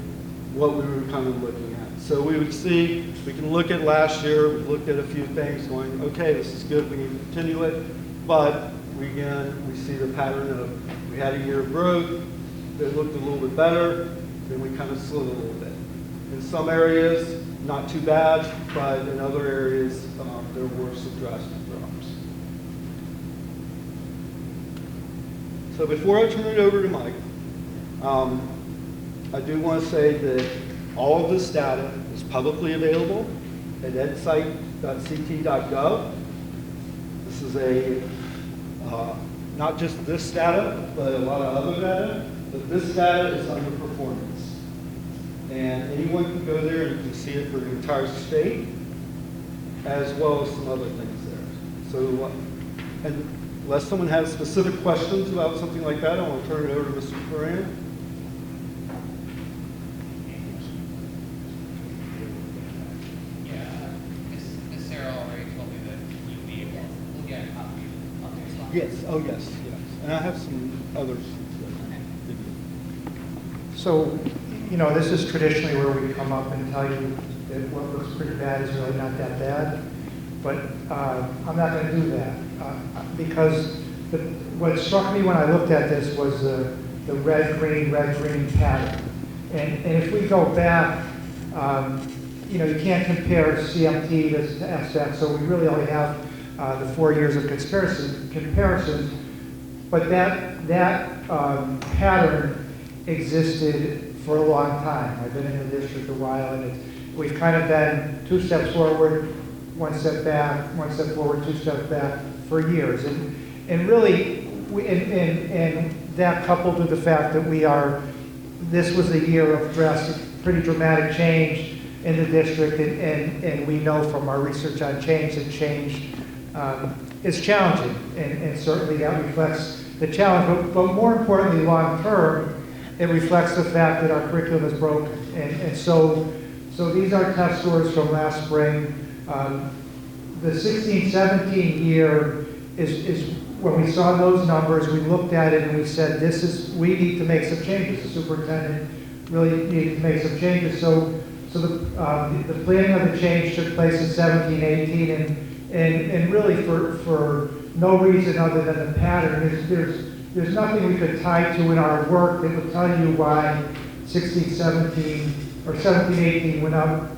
Speaker 17: what we were kind of looking at. So we would see, we can look at last year, we looked at a few things going, okay, this is good, we need to continue it, but we see the pattern of, we had a year of growth that looked a little bit better, then we kind of slid a little bit. In some areas, not too bad, but in other areas, there were some drastic drops. So before I turn it over to Mike, I do want to say that all of this data is publicly available at edsite.ct.gov. This is not just this data, but a lot of other data, but this data is under performance. And anyone can go there and you can see it for the entire state, as well as some other things there. So, and unless someone has specific questions about something like that, I want to turn it over to Mr. OBrien. Yes, oh yes, yes. And I have some others.
Speaker 18: So, you know, this is traditionally where we come up and tell you that what looks pretty bad is really not that bad. But I'm not going to do that because what struck me when I looked at this was the red-green pattern. And if we go back, you know, you can't compare CMT to ESSA, so we really only have the 4 years of comparisons, but that pattern existed for a long time. I've been in the district a while, and we've kind of been 2 steps forward, 1 step back, 1 step forward, 2 steps back for years. And really, and that coupled with the fact that this was a year of pretty dramatic change in the district, and we know from our research on change that change is challenging, and certainly that reflects the challenge, but more importantly, long term, it reflects the fact that our curriculum is broken. And so these are test scores from last spring. The 16-17 year is when we saw those numbers, we looked at it and we said, we need to make some changes. The superintendent really needed to make some changes. So So the planning of the change took place in 17, 18, and really for no reason other than the pattern. There's nothing we could tie to in our work that would tell you why 16, 17, or 17, 18 went up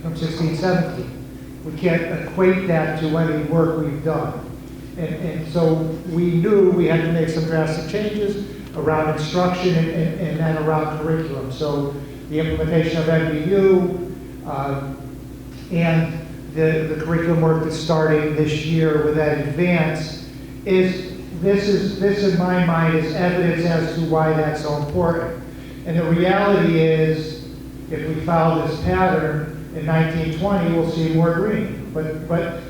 Speaker 18: from 16, 17. We can't equate that to any work we've done. And so we knew we had to make some drastic changes around instruction and then around curriculum. So the implementation of MBU and the curriculum work that's starting this year with that advance this in my mind is evidence as to why that's so important. And the reality is, if we follow this pattern, in 1920 we'll see more green. But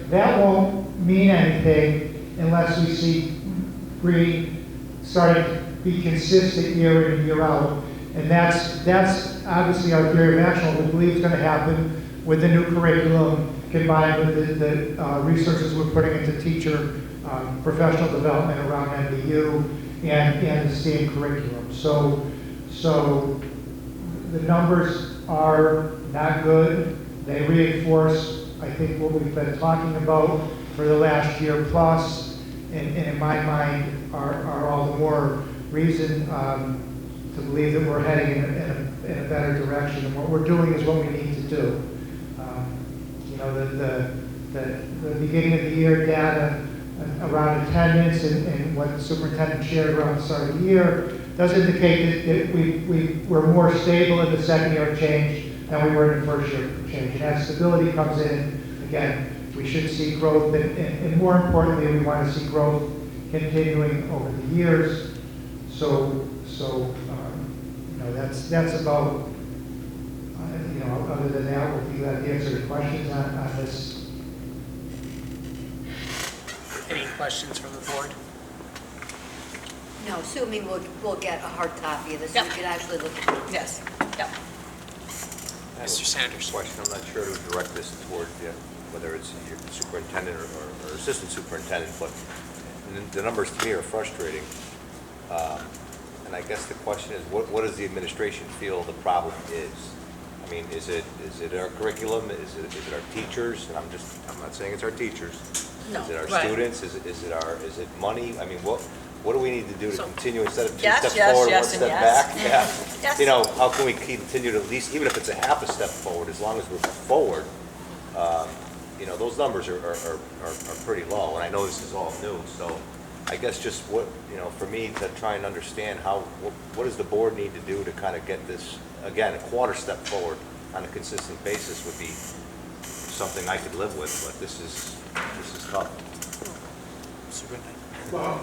Speaker 18: that won't mean anything unless we see green starting to be consistent year in and year out. And that's obviously our theory of action, what we believe is going to happen with the new curriculum combined with the resources we're putting into teacher professional development around MBU and the STEAM curriculum. So the numbers are not good. They reinforce, I think, what we've been talking about for the last year plus, and in my mind are all the more reason to believe that we're heading in a better direction. And what we're doing is what we need to do. The beginning of the year data around attendance and what the superintendent shared around the start of the year does indicate that we're more stable in the second year of change than we were in the first year of change. And as stability comes in, again, we should see growth, and more importantly, we want to see growth continuing over the years. So that's about, other than that, if you have the answer to questions on this.
Speaker 2: Any questions from the board?
Speaker 12: No, assuming we'll get a hard copy of this,
Speaker 4: Yep.
Speaker 12: we can actually look at it.
Speaker 4: Yes, yep.
Speaker 2: Mr. Sanders.
Speaker 3: Question, I'm not sure to direct this toward, whether it's your superintendent or assistant superintendent, but the numbers to me are frustrating. And I guess the question is, what does the administration feel the problem is? I mean, is it our curriculum? Is it our teachers? And I'm not saying it's our teachers.
Speaker 4: No,
Speaker 3: Is it our
Speaker 4: right.
Speaker 3: students? Is it money? I mean, what do we need to do to continue instead of two
Speaker 4: Yes,
Speaker 3: steps
Speaker 4: yes,
Speaker 3: forward,
Speaker 4: yes,
Speaker 3: one
Speaker 4: and
Speaker 3: step
Speaker 4: yes.
Speaker 3: back? Yeah.
Speaker 4: Yes.
Speaker 3: How can we continue to at least, even if it's a half a step forward, as long as we're forward, those numbers are pretty low. And I know this is all new, so I guess just for me to try and understand what does the board need to do to kind of get this, again, a quarter step forward on a consistent basis would be something I could live with, but this is tough.
Speaker 18: Well,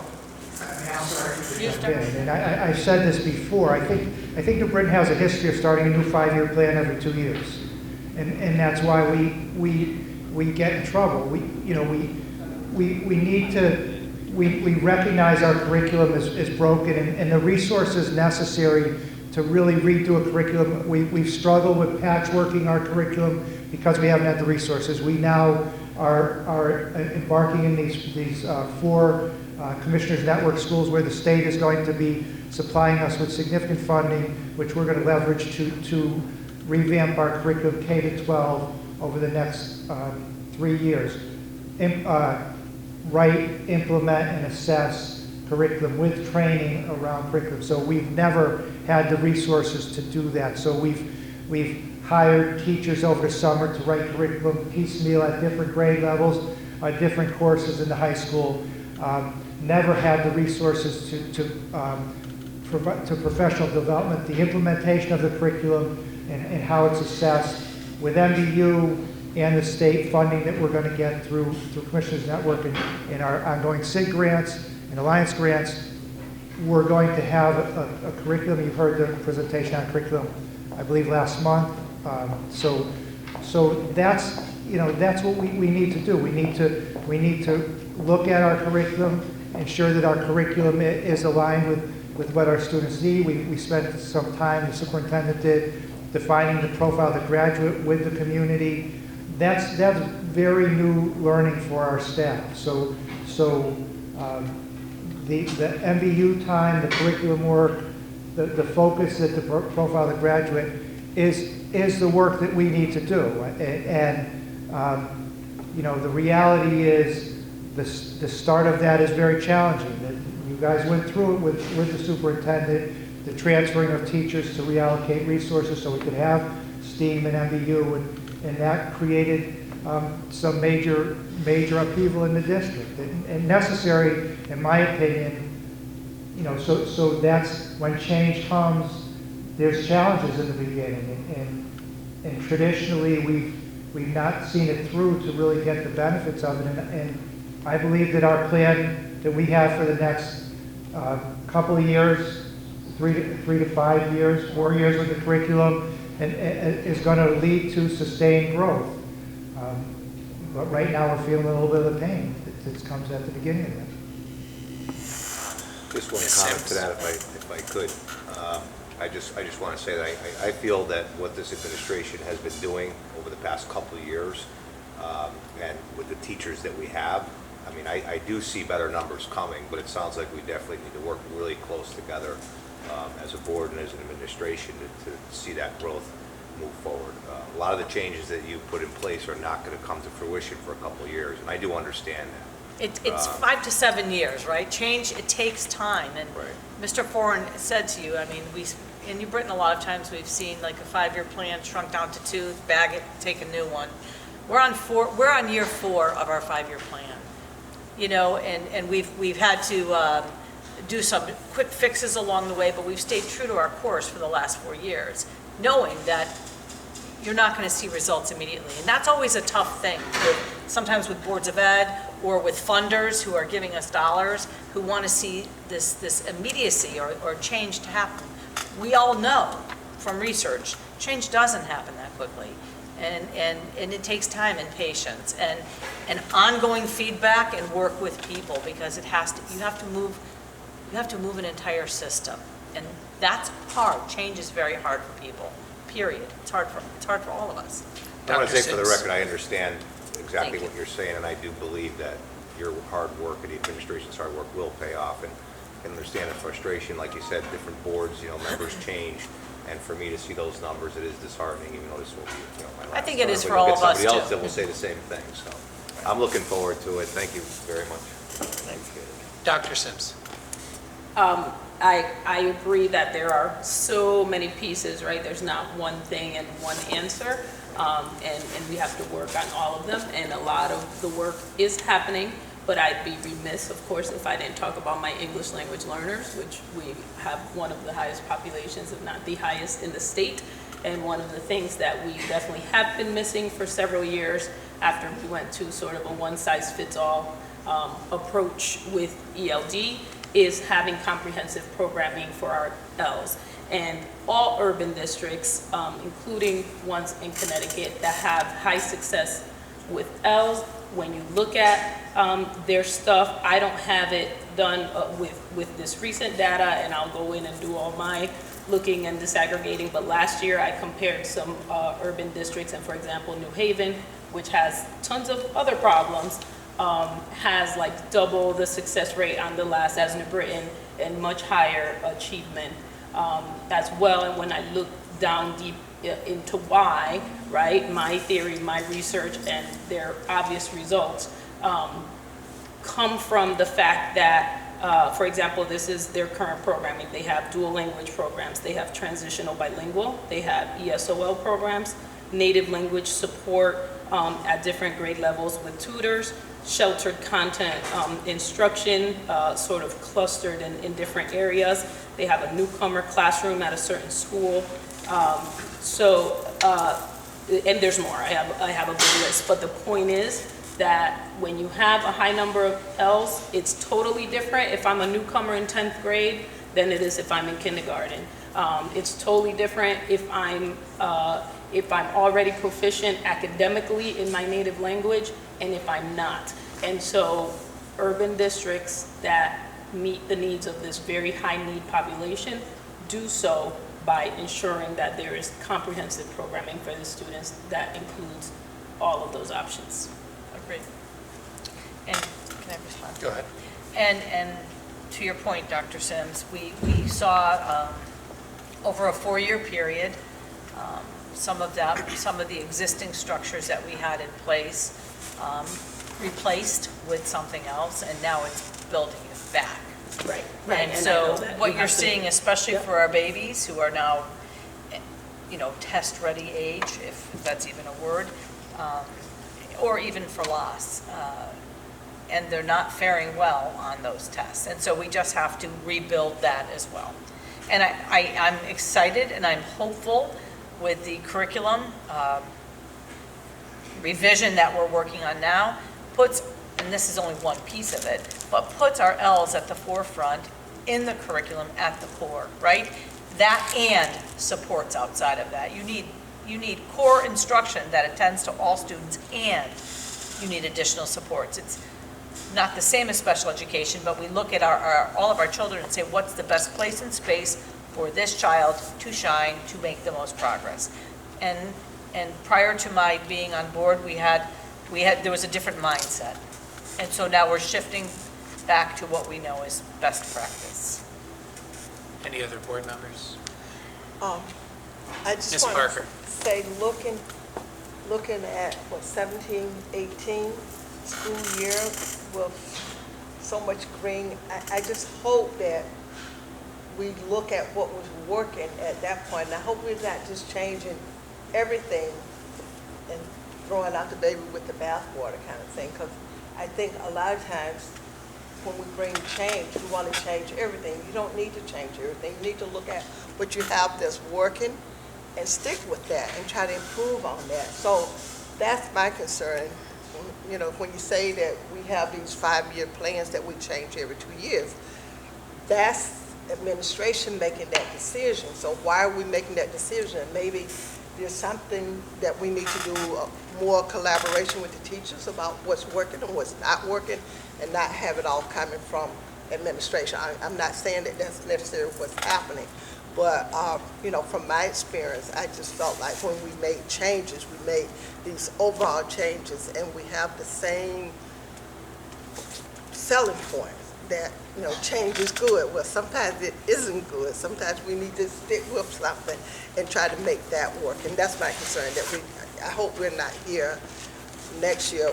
Speaker 18: and I've said this before. I think New Britain has a history of starting a new 5-year plan every 2 years, and that's why we get in trouble. We need to. We recognize our curriculum is broken, and the resources necessary to really redo a curriculum. We've struggled with patchworking our curriculum because we haven't had the resources. We now are embarking in these 4 Commissioners Network schools where the state is going to be supplying us with significant funding, which we're going to leverage to revamp our curriculum K-12 over the next 3 years. Write, implement, and assess curriculum with training around curriculum. So we've never had the resources to do that. So we've hired teachers over the summer to write curriculum piecemeal at different grade levels, different courses in the high school. Never had the resources to professional development, the implementation of the curriculum and how it's assessed. With MBU and the state funding that we're going to get through Commissioners Network and our ongoing SIG grants and Alliance grants, we're going to have a curriculum. You've heard the presentation on curriculum, I believe, last month. So that's what we need to do. We need to look at our curriculum, ensure that our curriculum is aligned with what our students need. We spent some time, the superintendent did, defining the profile of the graduate with the community. That's very new learning for our staff. So the MBU time, the curriculum work, the focus at the profile of the graduate is is the work that we need to do. And you know, the reality is the start of that is very challenging. You guys went through it with the superintendent, the transferring of teachers to reallocate resources so we could have STEAM and MBU, and that created some major upheaval in the district, and necessary, in my opinion. You know, so that's when change comes. There's challenges in the beginning, and traditionally we've not seen it through to really get the benefits of it. And I believe that our plan that we have for the next couple of years, 3 to 5 years, 4 years with the curriculum, and is going to lead to sustained growth. But right now we're feeling a little bit of the pain that comes at the beginning of it.
Speaker 3: Just one comment to that, if I could. I just want to say that I feel that what this administration has been doing over the past couple of years, and with the teachers that we have, I mean, I do see better numbers coming, but it sounds like we definitely need to work really close together as a board and as an administration to see that growth move forward. A lot of the changes that you put in place are not going to come to fruition for a couple of years, and I do understand that.
Speaker 4: It's 5 to 7 years, right? Change, it takes time. And
Speaker 3: right.
Speaker 4: Mr. Foran said to you, I mean, in New Britain, a lot of times we've seen like a 5-year plan shrunk down to 2, bag it, take a new one. We're on year 4 of our 5-year plan. You know, and we've had to do some quick fixes along the way, but we've stayed true to our course for the last 4 years, knowing that you're not going to see results immediately. And that's always a tough thing, sometimes with boards of ed or with funders who are giving us dollars, who want to see this immediacy or change to happen. We all know from research, change doesn't happen that quickly. And it takes time and patience and ongoing feedback and work with people, because you have to move an entire system. And that's hard. Change is very hard for people, period. It's hard for all of us.
Speaker 3: I want to say for the
Speaker 4: Sims.
Speaker 3: record, I understand exactly
Speaker 4: Thank
Speaker 3: what you're saying, and I do believe that your hard work and the administration's hard work will pay off. And I can understand the frustration, like you said, different boards, you know, members change. And for me to see those numbers, it is disheartening, even though this will be, you know, my last
Speaker 4: I think it is
Speaker 3: term.
Speaker 4: for all of us,
Speaker 3: Somebody else
Speaker 4: too.
Speaker 3: that will say the same thing, so I'm looking forward to it. Thank you very much.
Speaker 2: Thanks. Dr. Sims.
Speaker 13: I agree that there are so many pieces, right? There's not one thing and one answer, and we have to work on all of them, and a lot of the work is happening, but I'd be remiss, of course, if I didn't talk about my English language learners, which we have one of the highest populations, if not the highest in the state, and one of the things that we definitely have been missing for several years after we went to sort of a one-size-fits-all approach with ELD is having comprehensive programming for our Ls. And all urban districts, including ones in Connecticut that have high success with Ls, when you look at their stuff, I don't have it done with this recent data, and I'll go in and do all my looking and disaggregating, but last year I compared some urban districts, and for example, New Haven, which has tons of other problems, has like double the success rate on the last as New Britain, and much higher achievement as well. And when I look down deep into why, right, my theory, my research, and their obvious results come from the fact that, for example, this is their current programming. They have dual language programs, they have transitional bilingual, they have ESOL programs, native language support at different grade levels with tutors, sheltered content instruction, sort of clustered in different areas. They have a newcomer classroom at a certain school. And there's more, I have a big list, but the point is that when you have a high number of Ls, it's totally different if I'm a newcomer in 10th grade than it is if I'm in kindergarten. It's totally different if I'm already proficient academically in my native language and if I'm not. And so urban districts that meet the needs of this very high need population do so by ensuring that there is comprehensive programming for the students that includes all of those options.
Speaker 4: Agreed. And can I respond?
Speaker 2: Go ahead.
Speaker 4: And to your point, Dr. Sims, we saw over a 4-year period some of the existing structures that we had in place, replaced with something else, and now it's building it back.
Speaker 19: Right.
Speaker 4: And so what you're seeing, especially for our babies who are now, test-ready age, if that's even a word, or even for loss, and they're not faring well on those tests. And so we just have to rebuild that as well. And I'm excited and I'm hopeful with the curriculum revision that we're working on now, and this is only one piece of it, but puts our L's at the forefront in the curriculum at the core, right? That and supports outside of that. You need core instruction that attends to all students, and you need additional supports. It's not the same as special education, but we look at all of our children and say, what's the best place and space for this child to shine, to make the most progress? And prior to my being on board, there was a different mindset. And so now we're shifting back to what we know is best practice.
Speaker 2: Any other board members?
Speaker 19: I just
Speaker 2: Ms.
Speaker 19: want
Speaker 2: Parker.
Speaker 19: to say, looking at 17, 18 school year with so much green, I just hope that we look at what was working at that point. And I hope we're not just changing everything and throwing out the baby with the bathwater kind of thing. Because I think a lot of times when we bring change, we want to change everything. You don't need to change everything. You need to look at what you have that's working and stick with that and try to improve on that. So that's my concern. When you say that we have these 5-year plans that we change every 2 years, that's administration making that decision. So why are we making that decision? Maybe there's something that we need to do more collaboration with the teachers about what's working and what's not working, and not have it all coming from administration. I'm not saying that that's necessarily what's happening, but from my experience, I just felt like when we made changes, we made these overall changes, and we have the same selling point that change is good. Well, sometimes it isn't good. Sometimes we need to stick with something and try to make that work. And that's my concern. I hope we're not here next year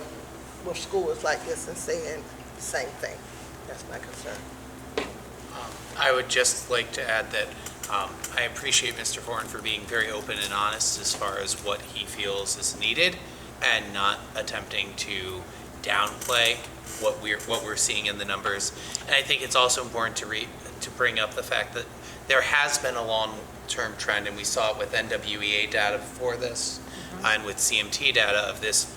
Speaker 19: with schools like this and saying the same thing. That's my concern.
Speaker 2: I would just like to add that I appreciate Mr. Horn for being very open and honest as far as what he feels is needed, and not attempting to downplay what we're seeing in the numbers. And I think it's also important to bring up the fact that there has been a long-term trend, and we saw it with NWEA data before this, and with CMT data of this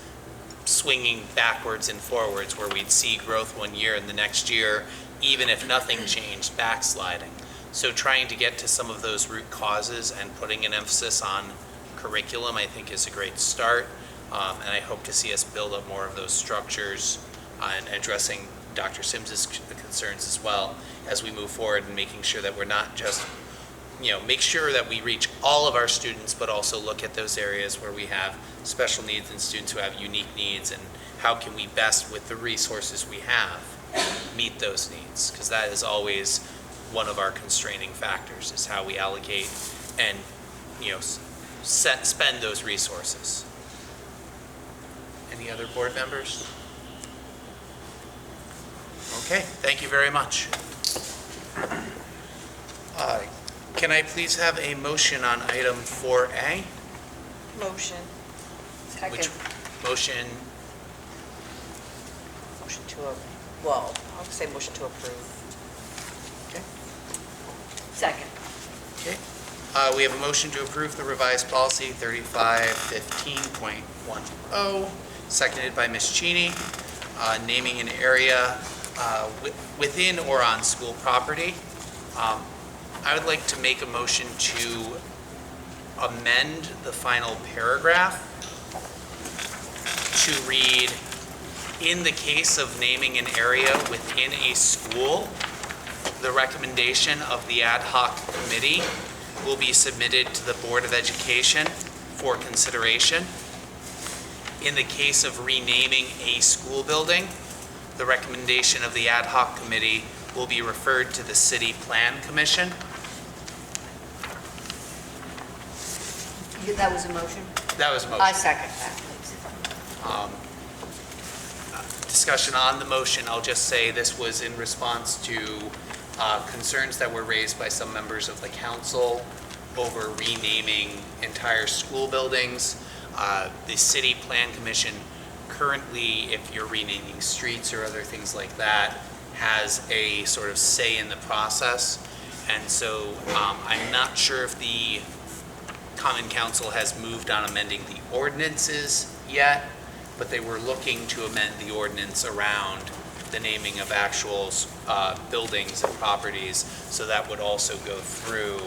Speaker 2: swinging backwards and forwards, where we'd see growth one year and the next year, even if nothing changed, backsliding. So trying to get to some of those root causes and putting an emphasis on curriculum, I think, is a great start. And I hope to see us build up more of those structures and addressing Dr. Sims's concerns as well as we move forward, and making sure that we're not just, make sure that we reach all of our students, but also look at those areas where we have special needs and students who have unique needs, and how can we best, with the resources we have, meet those needs, because that is always one of our constraining factors, is how we allocate and spend those resources. Any other board members? Okay, thank you very much. Can I please have a motion on item 4A?
Speaker 11: Motion.
Speaker 2: Which motion?
Speaker 11: Motion to, I'll say motion to approve.
Speaker 2: Okay.
Speaker 11: Second.
Speaker 2: Okay. We have a motion to approve the revised policy 3515.10, seconded by Ms. Cheney, naming an area within or on school property. I would like to make a motion to amend the final paragraph to read, in the case of naming an area within a school, the recommendation of the ad hoc committee will be submitted to the Board of Education for consideration. In the case of renaming a school building, the recommendation of the ad hoc committee will be referred to the City Plan Commission.
Speaker 12: That was a motion?
Speaker 2: That was a motion.
Speaker 12: I second that, please.
Speaker 2: Discussion on the motion, I'll just say this was in response to concerns that were raised by some members of the council over renaming entire school buildings. The City Plan Commission currently, if you're renaming streets or other things like that, has a sort of say in the process. And so I'm not sure if the Common Council has moved on amending the ordinances yet, but they were looking to amend the ordinance around the naming of actual buildings and properties, so that would also go through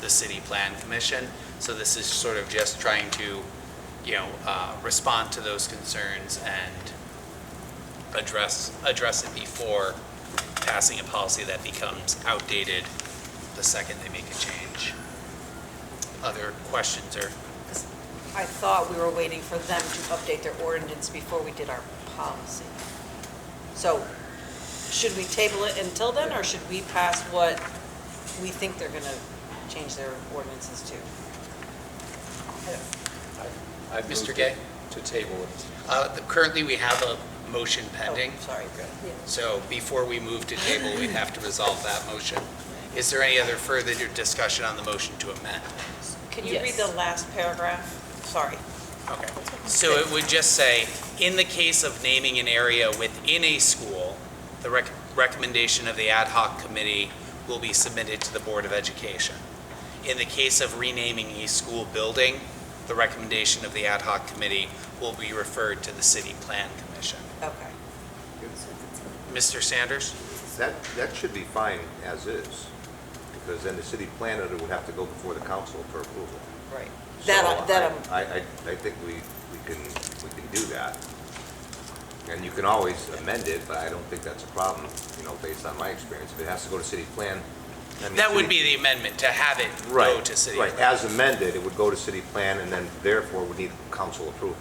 Speaker 2: the City Plan Commission. So this is sort of just trying to, respond to those concerns and address it before passing a policy that becomes outdated the second they make a change. Other questions or?
Speaker 11: I thought we were waiting for them to update their ordinance before we did our policy. So should we table it until then, or should we pass what we think they're gonna change their ordinances to?
Speaker 2: Mr. Gay?
Speaker 3: To table it.
Speaker 2: Currently, we have a motion pending.
Speaker 11: Oh, sorry.
Speaker 2: So before we move to table, we'd have to resolve that motion. Is there any other further discussion on the motion to amend?
Speaker 11: Can you read the last paragraph? Sorry.
Speaker 2: Okay. So it would just say, in the case of naming an area within a school, the recommendation of the ad hoc committee will be submitted to the Board of Education. In the case of renaming a school building, the recommendation of the ad hoc committee will be referred to the City Plan Commission.
Speaker 11: Okay.
Speaker 2: Mr. Sanders?
Speaker 3: That should be fine as is, because then the city planner would have to go before the council for approval.
Speaker 11: Right.
Speaker 3: So I think we can do that. And you can always amend it, but I don't think that's a problem, based on my experience. If it has to go to city plan.
Speaker 2: That would be the amendment, to have it go to city plan.
Speaker 3: Right, as amended, it would go to city plan, and then therefore would need council approval.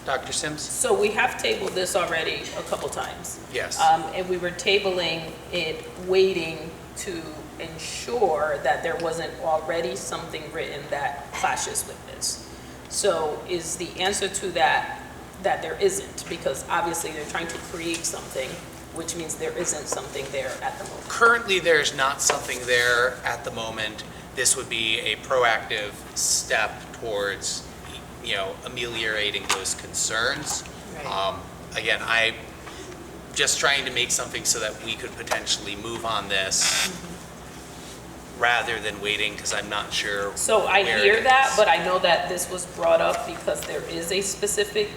Speaker 2: Dr. Sims?
Speaker 13: So we have tabled this already a couple times.
Speaker 2: Yes.
Speaker 13: And we were tabling it, waiting to ensure that there wasn't already something written that clashes with this. So is the answer to that there isn't? Because obviously they're trying to create something, which means there isn't something there at the moment.
Speaker 2: Currently, there's not something there at the moment. This would be a proactive step towards, ameliorating those concerns.
Speaker 13: Right.
Speaker 2: Again, I'm just trying to make something so that we could potentially move on this rather than waiting, because I'm not sure.
Speaker 13: So I
Speaker 2: where
Speaker 13: hear
Speaker 2: it
Speaker 13: that,
Speaker 2: is.
Speaker 13: but I know that this was brought up because there is a specific,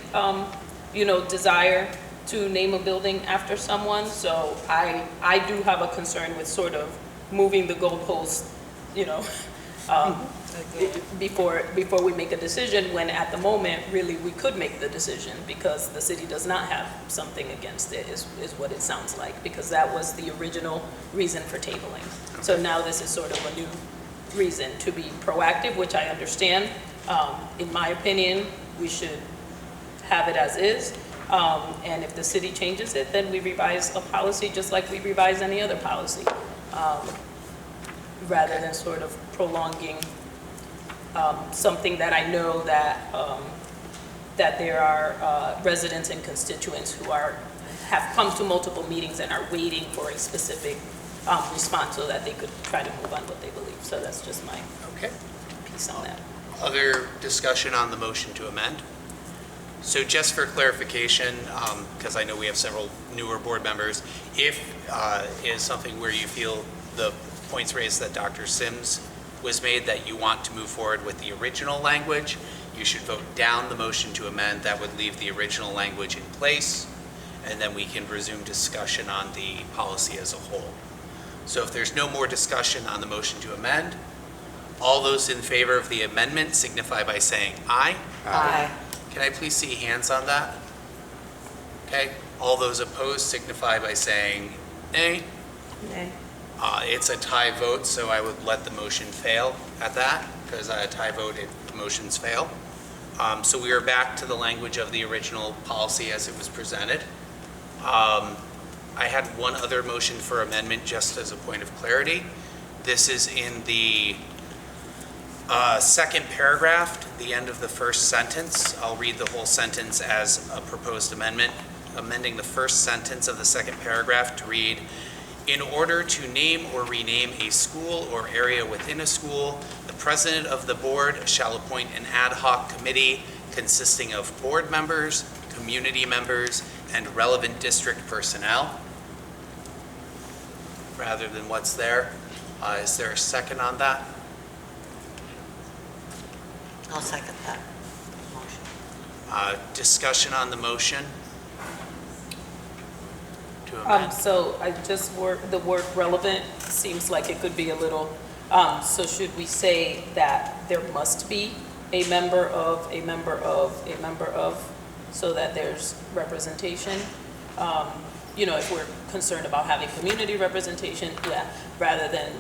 Speaker 13: desire to name a building after someone. So I do have a concern with sort of moving the goalpost, before we make a decision, when at the moment, really, we could make the decision because the city does not have something against it, is what it sounds like, because that was the original reason for tabling. So now this is sort of a new reason to be proactive, which I understand. In my opinion, we should have it as is. And if the city changes it, then we revise a policy just like we revise any other policy, rather than sort of prolonging something that I know that that there are residents and constituents who have come to multiple meetings and are waiting for a specific response so that they could try to move on what they believe. So that's just my piece on that.
Speaker 2: Other discussion on the motion to amend? So just for clarification, because I know we have several newer board members, if is something where you feel the points raised that Dr. Sims was made that you want to move forward with the original language, you should vote down the motion to amend. That would leave the original language in place, and then we can resume discussion on the policy as a whole. So if there's no more discussion on the motion to amend, all those in favor of the amendment signify by saying aye.
Speaker 11: Aye.
Speaker 2: Can I please see hands on that? Okay, all those opposed signify by saying nay.
Speaker 11: Nay.
Speaker 2: It's a tie vote, so I would let the motion fail at that, because a tie vote, the motions fail. So we are back to the language of the original policy as it was presented. I had one other motion for amendment just as a point of clarity. This is in the Second paragraph, the end of the first sentence. I'll read the whole sentence as a proposed amendment, amending the first sentence of the second paragraph to read, in order to name or rename a school or area within a school, the president of the board shall appoint an ad hoc committee consisting of board members, community members, and relevant district personnel, rather than what's there. Is there a second on that?
Speaker 11: I'll second that.
Speaker 2: Discussion on the motion? To amend?
Speaker 13: So I just the word relevant seems like it could be a little, so should we say that there must be a member of, so that there's representation? If we're concerned about having community representation, yeah, rather than,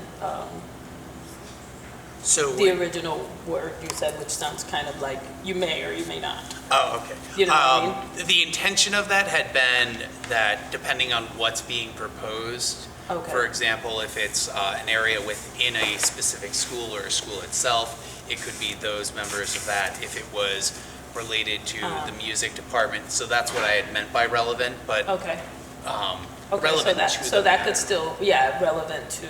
Speaker 2: So
Speaker 13: the original word you said, which sounds kind of like you may or you may not.
Speaker 2: Oh, okay.
Speaker 13: You know what I
Speaker 2: The intention of that had been that depending on what's being proposed,
Speaker 13: Okay.
Speaker 2: for example, if it's an area within a specific school or a school itself, it could be those members of that if it was related to the music department. So that's what I had meant by relevant, but
Speaker 13: Okay. Okay,
Speaker 2: relevant to
Speaker 13: so
Speaker 2: the
Speaker 13: that
Speaker 2: matter.
Speaker 13: could still, yeah, relevant to.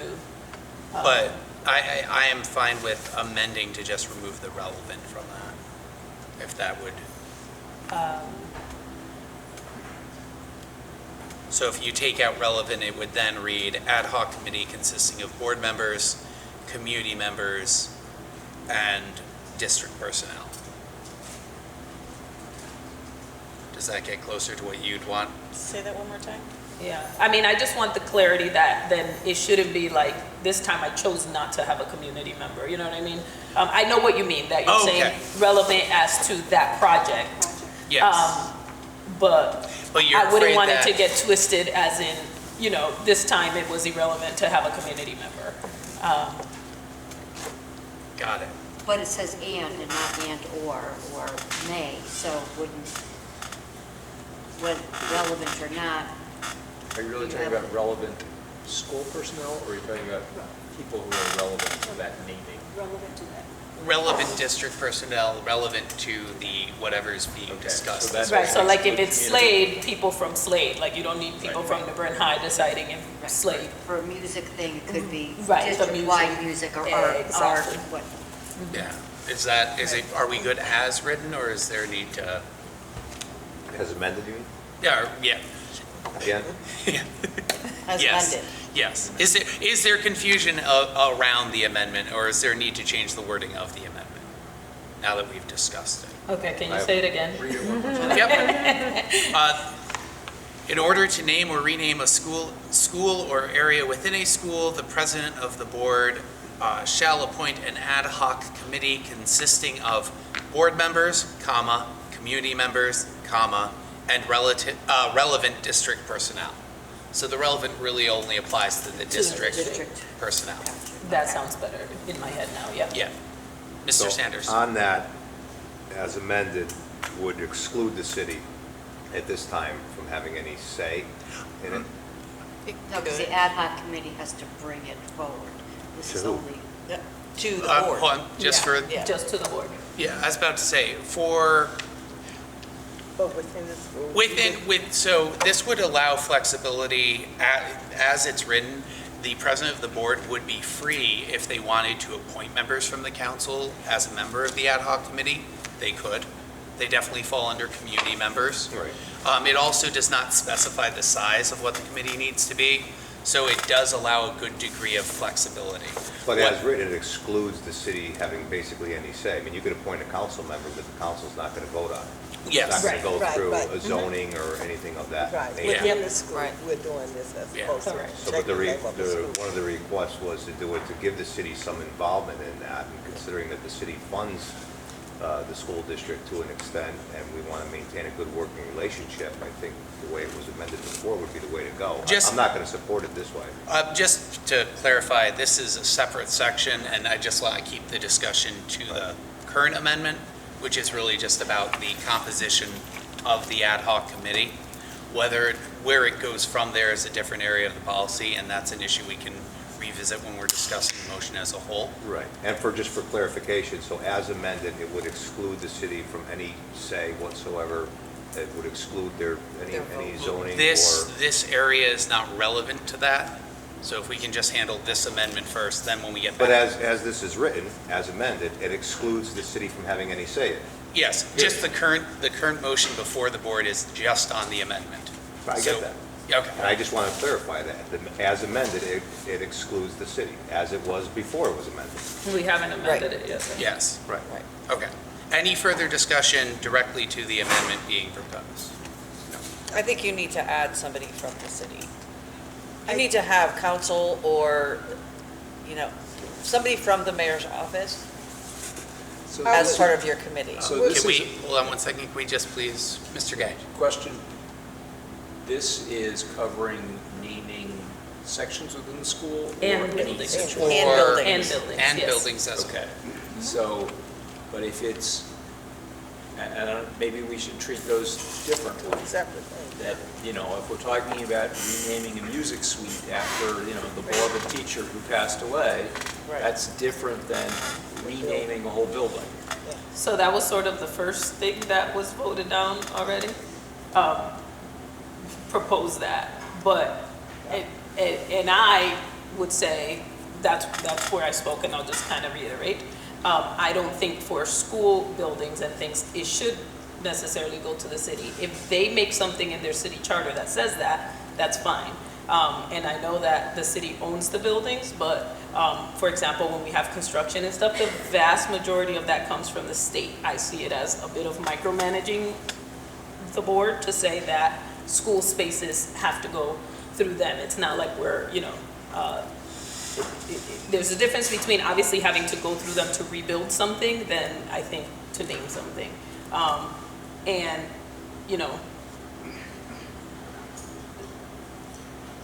Speaker 2: But I am fine with amending to just remove the relevant from that, if that would. So if you take out relevant, it would then read ad hoc committee consisting of board members, community members, and district personnel. Does that get closer to what you'd want?
Speaker 11: Say that one more time?
Speaker 13: Yeah, I mean, I just want the clarity that then it shouldn't be like, this time I chose not to have a community member, you know what I mean? I know what you mean, that you're saying relevant as to that project.
Speaker 2: Yes.
Speaker 13: But
Speaker 2: you're
Speaker 13: I wouldn't
Speaker 2: afraid
Speaker 13: want it
Speaker 2: that-
Speaker 13: to get twisted as in, this time it was irrelevant to have a community member.
Speaker 2: Got it.
Speaker 12: But it says and not and or may, so wouldn't, whether relevant or not.
Speaker 20: Are you really talking about relevant school personnel, or are you talking about people who are relevant to that naming?
Speaker 11: Relevant to that.
Speaker 2: Relevant district personnel, relevant to the whatever's being discussed.
Speaker 13: Right, so like if it's Slade, people from Slade, like you don't need people from New Bern High deciding if Slade.
Speaker 12: For a music thing, it could be
Speaker 13: Right, the
Speaker 12: district-wide music or art,
Speaker 13: exactly.
Speaker 12: what.
Speaker 2: Yeah. Are we good as written, or is there a need to?
Speaker 3: As amended, you mean?
Speaker 2: Yeah.
Speaker 3: Again?
Speaker 12: As
Speaker 2: Yes.
Speaker 12: amended.
Speaker 2: Yes. Is there confusion around the amendment, or is there a need to change the wording of the amendment, now that we've discussed it?
Speaker 13: Okay, can you say it again?
Speaker 2: Yep. In order to name or rename a school or area within a school, the president of the board shall appoint an ad hoc committee consisting of board members, comma, community members, comma, and relevant district personnel. So the relevant really only applies to the district personnel.
Speaker 13: That sounds better in my head now, yeah.
Speaker 2: Yeah. Mr. Sanders.
Speaker 3: On that, as amended, would exclude the city at this time from having any say in it?
Speaker 12: No, because the ad hoc committee has to bring it forward. This is
Speaker 3: To who?
Speaker 12: only.
Speaker 11: To the board.
Speaker 2: Hold on, just for.
Speaker 13: Just to the board.
Speaker 2: Yeah, I was about to say, for.
Speaker 19: But within the school.
Speaker 2: So this would allow flexibility as it's written. The president of the board would be free if they wanted to appoint members from the council as a member of the ad hoc committee. They could. They definitely fall under community members.
Speaker 3: Right.
Speaker 2: It also does not specify the size of what the committee needs to be, so it does allow a good degree of flexibility.
Speaker 3: But as written, it excludes the city having basically any say. I mean, you could appoint a council member, but the council's not going to vote on it.
Speaker 2: Yes.
Speaker 3: It's not going to go
Speaker 19: Right,
Speaker 3: through
Speaker 19: right.
Speaker 3: a zoning or anything of that
Speaker 19: Right,
Speaker 3: nature.
Speaker 19: within the school, we're doing this as opposed to
Speaker 3: So, but
Speaker 19: checking back on the school.
Speaker 3: one of the requests was to do it, to give the city some involvement in that, and considering that the city funds the school district to an extent, and we want to maintain a good working relationship, I think the way it was amended before would be the way to go. I'm not going to support it this way.
Speaker 2: Just to clarify, this is a separate section, and I just want to keep the discussion to the current amendment, which is really just about the composition of the ad hoc committee. Where it goes from there is a different area of the policy, and that's an issue we can revisit when we're discussing the motion as a whole.
Speaker 3: Right, and just for clarification, so as amended, it would exclude the city from any say whatsoever. It would exclude any zoning or...
Speaker 2: This area is not relevant to that, so if we can just handle this amendment first, then when we get back.
Speaker 3: But as this is written, as amended, it excludes the city from having any say in it.
Speaker 2: Yes, just the current motion before the board is just on the amendment.
Speaker 3: I get that.
Speaker 2: Okay.
Speaker 3: And I just want to clarify that. As amended, it excludes the city, as it was before it was amended.
Speaker 13: We haven't amended it yet.
Speaker 2: Yes.
Speaker 3: Right.
Speaker 2: Okay. Any further discussion directly to the amendment being proposed?
Speaker 11: I think you need to add somebody from the city. You need to have council or, somebody from the mayor's office as part of your committee.
Speaker 20: So
Speaker 2: hold on one second, can we just please, Mr. Gage?
Speaker 20: Question. This is covering naming sections within the school?
Speaker 13: And
Speaker 20: or any
Speaker 13: buildings.
Speaker 20: section?
Speaker 2: And buildings as well.
Speaker 20: Okay. So, but if it's, and maybe we should treat those differently.
Speaker 11: Separately.
Speaker 20: That, if we're talking about renaming a music suite after, the beloved teacher who passed away, that's different than renaming a whole building.
Speaker 13: So that was sort of the first thing that was voted down already. Proposed that, but and I would say that's where I spoke, and I'll just kind of reiterate. I don't think for school buildings and things it should necessarily go to the city. If they make something in their city charter that says that, that's fine. And I know that the city owns the buildings, but for example, when we have construction and stuff, the vast majority of that comes from the state. I see it as a bit of micromanaging the board to say that school spaces have to go through them. It's not like we're, there's a difference between obviously having to go through them to rebuild something than I think to name something. And,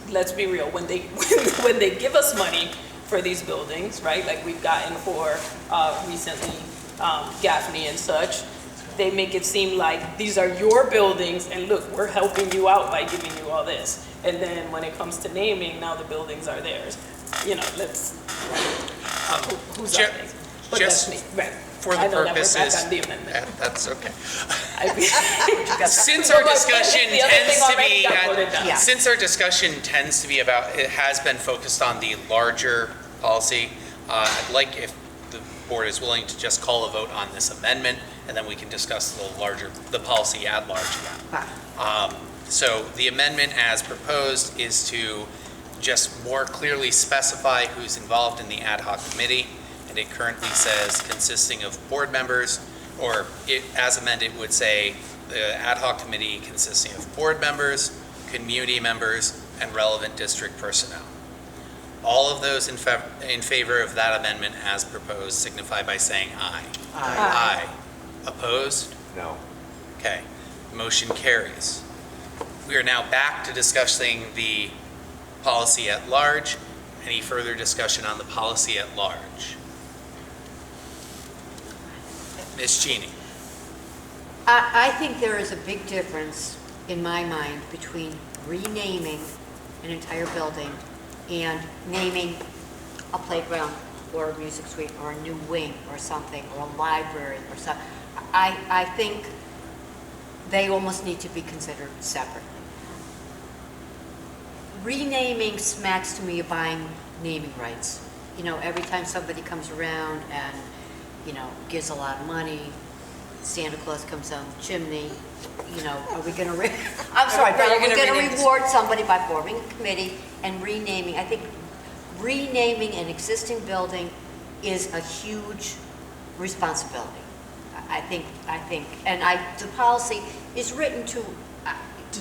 Speaker 13: let's be real, when they give us money for these buildings, right, like we've gotten for recently Gaffney and such, they make it seem like these are your buildings and look, we're helping you out by giving you all this. And then when it comes to naming, now the buildings are theirs. Let's, who's on it? But
Speaker 2: just
Speaker 13: that's me, right.
Speaker 2: for the
Speaker 13: I know
Speaker 2: purposes,
Speaker 13: that we're back on the amendment.
Speaker 2: That's okay.
Speaker 13: Since
Speaker 2: Since our discussion tends to be about, it has been focused on the larger policy, I'd like if the board is willing to just call a vote on this amendment, and then we can discuss the policy at large again. So the amendment as proposed is to just more clearly specify who's involved in the ad hoc committee, and it currently says consisting of board members, or it, as amended, would say the ad hoc committee consisting of board members, community members, and relevant district personnel. All of those in favor of that amendment as proposed signify by saying aye. Aye. Opposed?
Speaker 3: No.
Speaker 2: Okay. Motion carries. We are now back to discussing the policy at large. Any further discussion on the policy at large? Ms. Cheney.
Speaker 12: I think there is a big difference in my mind between renaming an entire building and naming a playground or a music suite or a new wing or something, or a library or something. I think they almost need to be considered separately. Renaming smacks to me of buying naming rights. Every time somebody comes around and, gives a lot of money, Santa Claus comes down the chimney, are we going to, I'm sorry, but are we going to reward somebody by forming a committee and renaming? I think renaming an existing building is a huge responsibility. I think, and the policy is written to,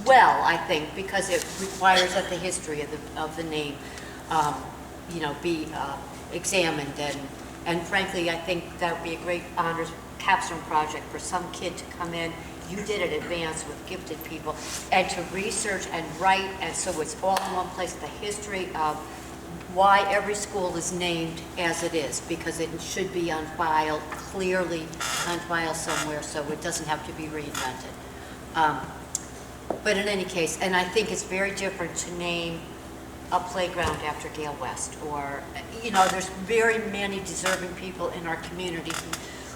Speaker 12: well, I think, because it requires that the history of the name, be examined, and frankly, I think that would be a great honors capstone project for some kid to come in. You did it advanced with gifted people, and to research and write, and so it's all in one place, the history of why every school is named as it is, because it should be on file, clearly on file somewhere, so it doesn't have to be reinvented. But in any case, and I think it's very different to name a playground after Gale West, or, there's very many deserving people in our community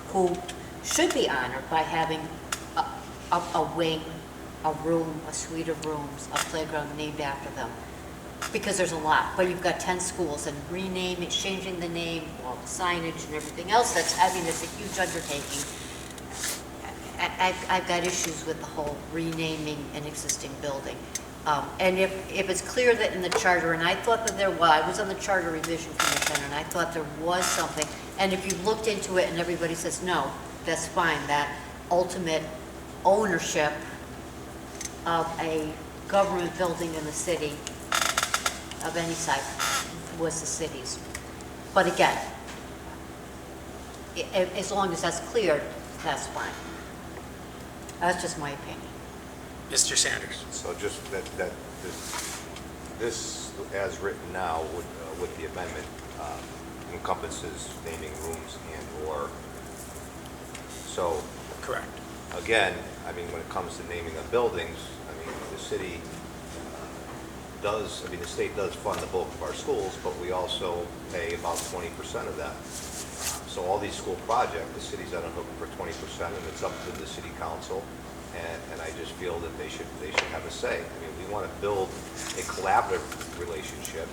Speaker 12: who should be honored by having a wing, a room, a suite of rooms, a playground named after them. Because there's a lot, but you've got 10 schools, and renaming, changing the name, all the signage and everything else, it's a huge undertaking. I've got issues with the whole renaming an existing building. And if it's clear that in the charter, and I thought that there was, I was on the Charter Revision Commission, and I thought there was something, and if you looked into it and everybody says, no, that's fine, that ultimate ownership of a government building in the city of any site was the city's. But again, as long as that's clear, that's fine. That's just my opinion.
Speaker 2: Mr. Sanders.
Speaker 3: So just that this as written now with the amendment encompasses naming rooms and/or. So.
Speaker 2: Correct.
Speaker 3: Again, when it comes to naming of buildings, the city the state does fund the bulk of our schools, but we also pay about 20% of that. So all these school projects, the city's on a hook for 20%, and it's up to the city council. And I just feel that they should have a say. We want to build a collaborative relationship,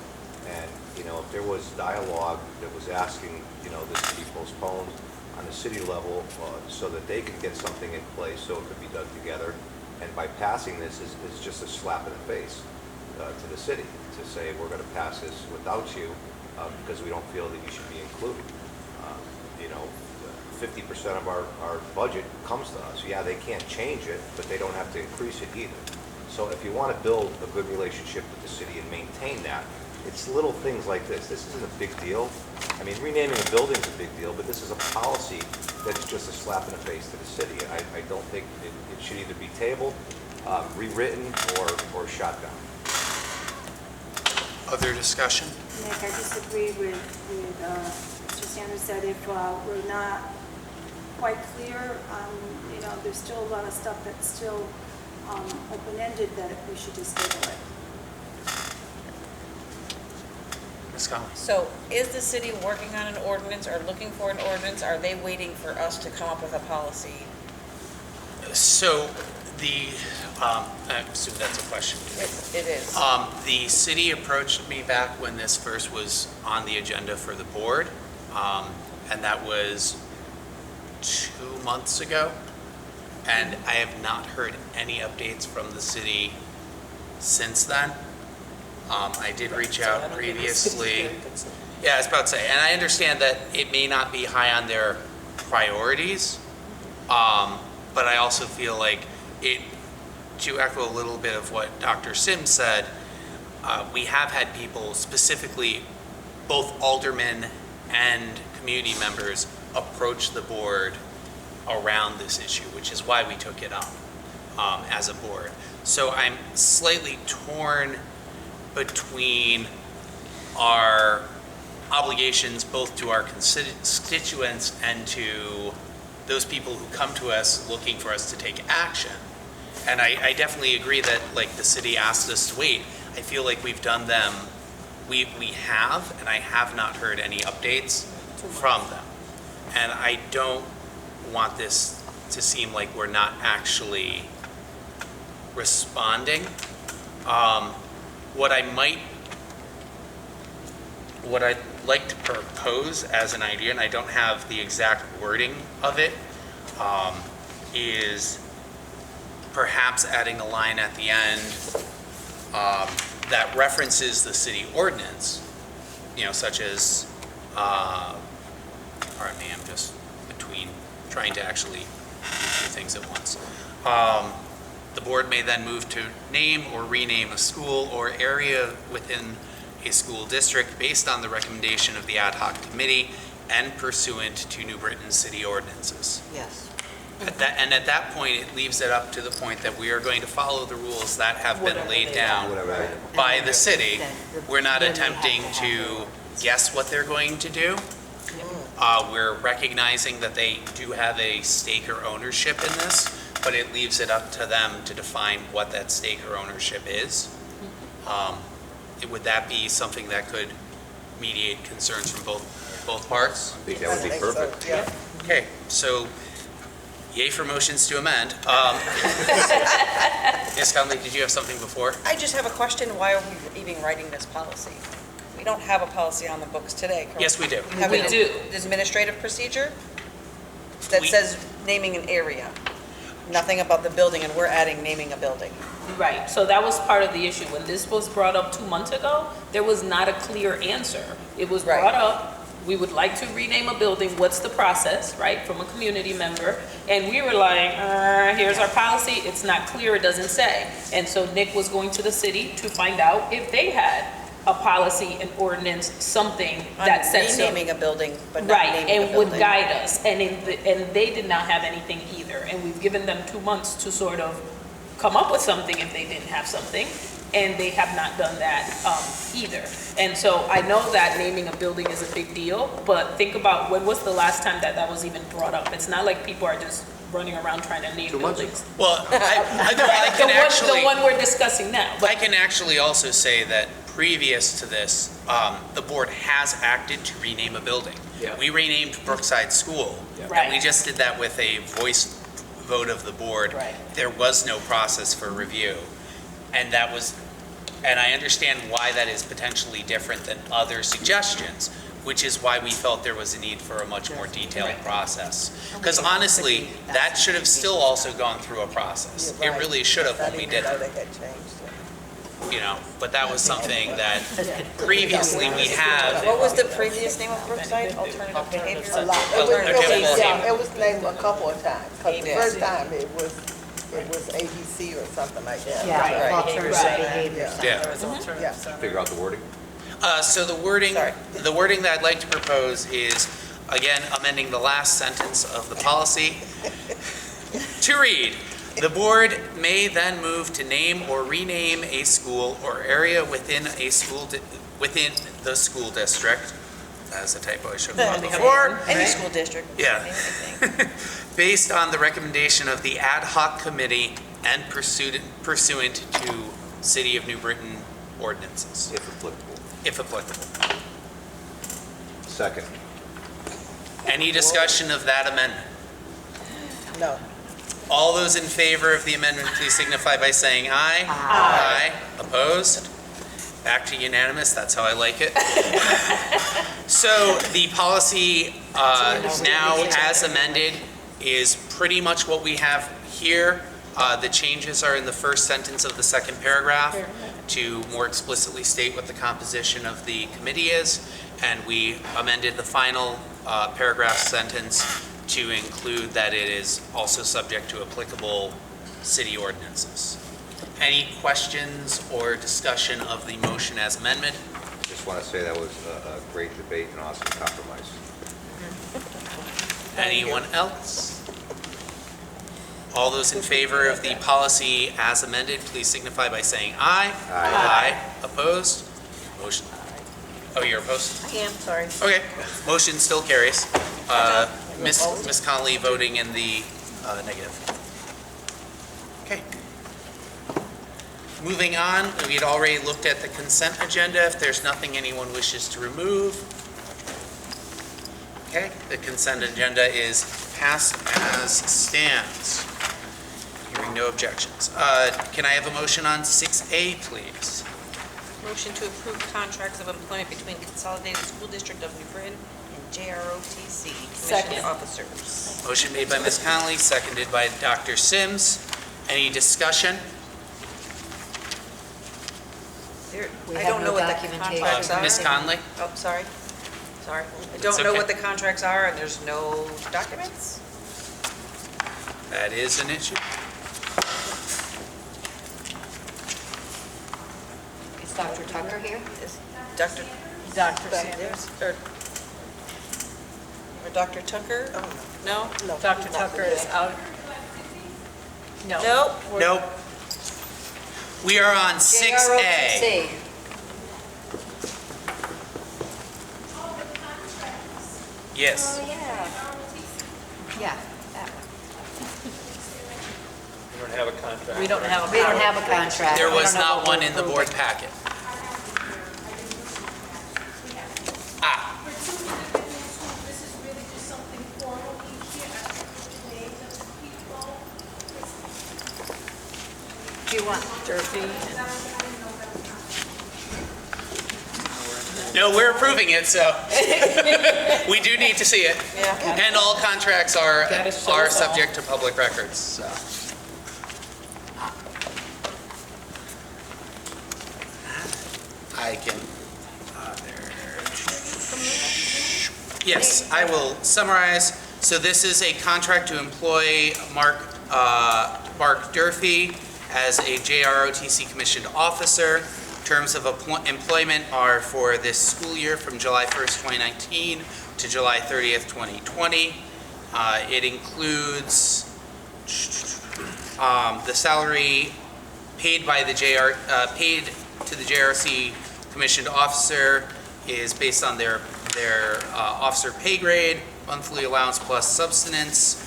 Speaker 3: and if there was dialogue that was asking this to be postponed on the city level so that they could get something in place so it could be done together, and by passing this is just a slap in the face to the city to say we're going to pass this without you because we don't feel that you should be included. 50% of our budget comes to us. Yeah, they can't change it, but they don't have to increase it either. So if you want to build a good relationship with the city and maintain that, it's little things like this. This isn't a big deal. Renaming a building is a big deal, but this is a policy that's just a slap in the face to the city. I don't think it should either be tabled, rewritten, or shot down.
Speaker 2: Other discussion?
Speaker 21: Nick, I disagree with Mr. Sanders that if we're not quite clear, there's still a lot of stuff that's still open-ended that we should just table it.
Speaker 2: Ms. Conley.
Speaker 11: So is the city working on an ordinance or looking for an ordinance? Are they waiting for us to come up with a policy?
Speaker 2: So I assume that's a question.
Speaker 11: It is.
Speaker 2: The city approached me back when this first was on the agenda for the board, and that was 2 months ago, and I have not heard any updates from the city since then. I did reach out previously. Yeah, I was about to say, and I understand that it may not be high on their priorities, but I also feel like to echo a little bit of what Dr. Sims said, we have had people, specifically both aldermen and community members, approach the board around this issue, which is why we took it up as a board. So I'm slightly torn between our obligations both to our constituents and to those people who come to us looking for us to take action. And I definitely agree that, like, the city asked us to wait. I feel like we've done them, we have, and I have not heard any updates from them. And I don't want this to seem like we're not actually responding. What I'd like to propose as an idea, and I don't have the exact wording of it, is perhaps adding a line at the end that references the city ordinance, such as, pardon me, I'm just between trying to actually do two things at once. The board may then move to name or rename a school or area within a school district based on the recommendation of the ad hoc committee and pursuant to New Britain city ordinances.
Speaker 12: Yes.
Speaker 2: At that point, it leaves it up to the point that we are going to follow the rules that have been laid down by the city. We're not attempting to guess what they're going to do. We're recognizing that they do have a stake or ownership in this, but it leaves it up to them to define what that stake or ownership is. would that be something that could mediate concerns from both parts?
Speaker 3: I think that would be perfect.
Speaker 19: Yeah.
Speaker 2: Okay, so yay for motions to amend. Ms. Conley, did you have something before?
Speaker 11: I just have a question, why are we even writing this policy? We don't have a policy on the books today, correct?
Speaker 2: Yes, we do.
Speaker 11: Have
Speaker 13: We
Speaker 11: an
Speaker 13: do.
Speaker 11: Administrative procedure that
Speaker 2: We-
Speaker 11: says naming an area. Nothing about the building, and we're adding naming a building.
Speaker 13: Right, so that was part of the issue. When this was brought up 2 months ago, there was not a clear answer. It was
Speaker 11: Right.
Speaker 13: brought up, we would like to rename a building, what's the process, right, from a community member? And we were like, here's our policy, it's not clear, it doesn't say. And so Nick was going to the city to find out if they had a policy, an ordinance, something that said so.
Speaker 11: Renaming a building, but not
Speaker 13: Right,
Speaker 11: naming a
Speaker 13: and
Speaker 11: building.
Speaker 13: would guide us, and and they did not have anything either, and we've given them 2 months to sort of come up with something if they didn't have something, and they have not done that either. And so I know that naming a building is a big deal, but think about when was the last time that was even brought up? It's not like people are just running around trying to name buildings.
Speaker 2: Well, I can actually,
Speaker 13: The one we're discussing now.
Speaker 2: I can actually also say that previous to this, the board has acted to rename a building.
Speaker 20: Yeah.
Speaker 2: We renamed Brookside School,
Speaker 13: Right.
Speaker 2: and we just did that with a voice vote of the board.
Speaker 13: Right.
Speaker 2: There was no process for review, and that was, and I understand why that is potentially different than other suggestions, which is why we felt there was a need for a much more detailed process. Because honestly, that should have still also gone through a process. It really should have when we did
Speaker 19: I
Speaker 2: it.
Speaker 19: didn't know they had changed it.
Speaker 2: You know, but that was something that previously we have.
Speaker 11: What was the previous name of Brookside? Alternative behavior?
Speaker 19: A lot. It was named a couple of times, because the first time it was ABC or something like that.
Speaker 12: Yeah,
Speaker 11: Right.
Speaker 12: alternative
Speaker 13: Right.
Speaker 12: behavior.
Speaker 2: Yeah.
Speaker 19: Yeah.
Speaker 3: Figure out the wording?
Speaker 2: So the wording that I'd like to propose is, again, amending the last sentence of the policy to read, "The board may then move to name or rename a school or area within a school, within the school district." That's a typo I should have caught before.
Speaker 11: Any school district.
Speaker 2: Yeah.
Speaker 11: Anything.
Speaker 2: Based on the recommendation of the ad hoc committee and pursuant to City of New Britain ordinances,
Speaker 3: If applicable.
Speaker 2: if applicable.
Speaker 3: Second.
Speaker 2: Any discussion of that amendment?
Speaker 19: No.
Speaker 2: All those in favor of the amendment, please signify by saying aye. Aye. Opposed? Back to unanimous, that's how I like it. So the policy now as amended is pretty much what we have here. The changes are in the first sentence of the second paragraph to more explicitly state what the composition of the committee is. And we amended the final paragraph sentence to include that it is also subject to applicable city ordinances. Any questions or discussion of the motion as amendment?
Speaker 3: Just want to say that was a great debate and awesome compromise.
Speaker 2: Anyone else? All those in favor of the policy as amended, please signify by saying aye. Aye. Opposed? Motion. Oh, you're opposed?
Speaker 11: I am, sorry.
Speaker 2: Okay, motion still carries. Ms. Conley voting in the negative. Okay. Moving on, we had already looked at the consent agenda. If there's nothing anyone wishes to remove. Okay, the consent agenda is passed as stands. Hearing no objections. Can I have a motion on 6A, please?
Speaker 11: Motion to approve contracts of employment between Consolidated School District of New Britain and JROTC
Speaker 13: Second.
Speaker 11: Commissioned Officers.
Speaker 2: Motion made by Ms. Conley, seconded by Dr. Sims. Any discussion?
Speaker 12: We
Speaker 11: I
Speaker 12: have
Speaker 11: don't
Speaker 12: no
Speaker 11: know what the
Speaker 12: documentation.
Speaker 11: contracts are.
Speaker 2: Ms. Conley?
Speaker 11: Oh, sorry. Sorry. I
Speaker 2: That's
Speaker 11: don't know
Speaker 2: okay.
Speaker 11: what the contracts are, and there's no documents?
Speaker 2: That is an issue.
Speaker 12: Is Dr. Tucker here?
Speaker 11: Is Dr.
Speaker 4: Sanders.
Speaker 11: Or Dr. Tucker? No?
Speaker 19: No.
Speaker 4: Dr. Tucker is out. No.
Speaker 11: Nope.
Speaker 2: Nope. We are on 6A.
Speaker 12: JROTC.
Speaker 2: Yes.
Speaker 12: Oh, yeah. Yeah, that one.
Speaker 20: We don't have a contract.
Speaker 4: We don't have a.
Speaker 12: We don't have a contract.
Speaker 2: There
Speaker 12: We
Speaker 2: was
Speaker 12: don't know
Speaker 2: not
Speaker 12: what
Speaker 2: one
Speaker 12: we're
Speaker 2: in the
Speaker 12: approving.
Speaker 2: board packet.
Speaker 12: do you want?
Speaker 11: Durfee.
Speaker 2: No, we're approving it, so we do need to see it.
Speaker 11: Yeah.
Speaker 2: And all contracts are subject to public records, so. I can, yes, I will summarize. So this is a contract to employ Mark Durfee as a JROTC commissioned officer. Terms of employment are for this school year from July 1st, 2019 to July 30th, 2020. It includes the salary paid by the paid to the JRC commissioned officer is based on their officer pay grade, monthly allowance plus subsistence,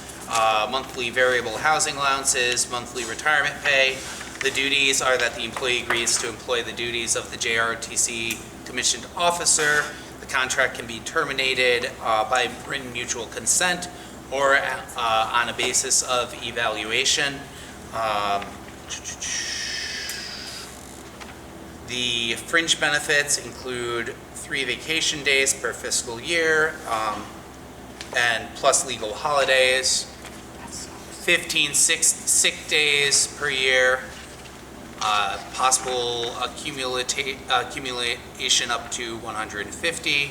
Speaker 2: monthly variable housing allowances, monthly retirement pay. The duties are that the employee agrees to employ the duties of the JROTC commissioned officer. The contract can be terminated by written mutual consent or on a basis of evaluation. The fringe benefits include 3 vacation days per fiscal year, and plus legal holidays, 15 sick days per year, possible accumulation up to 150.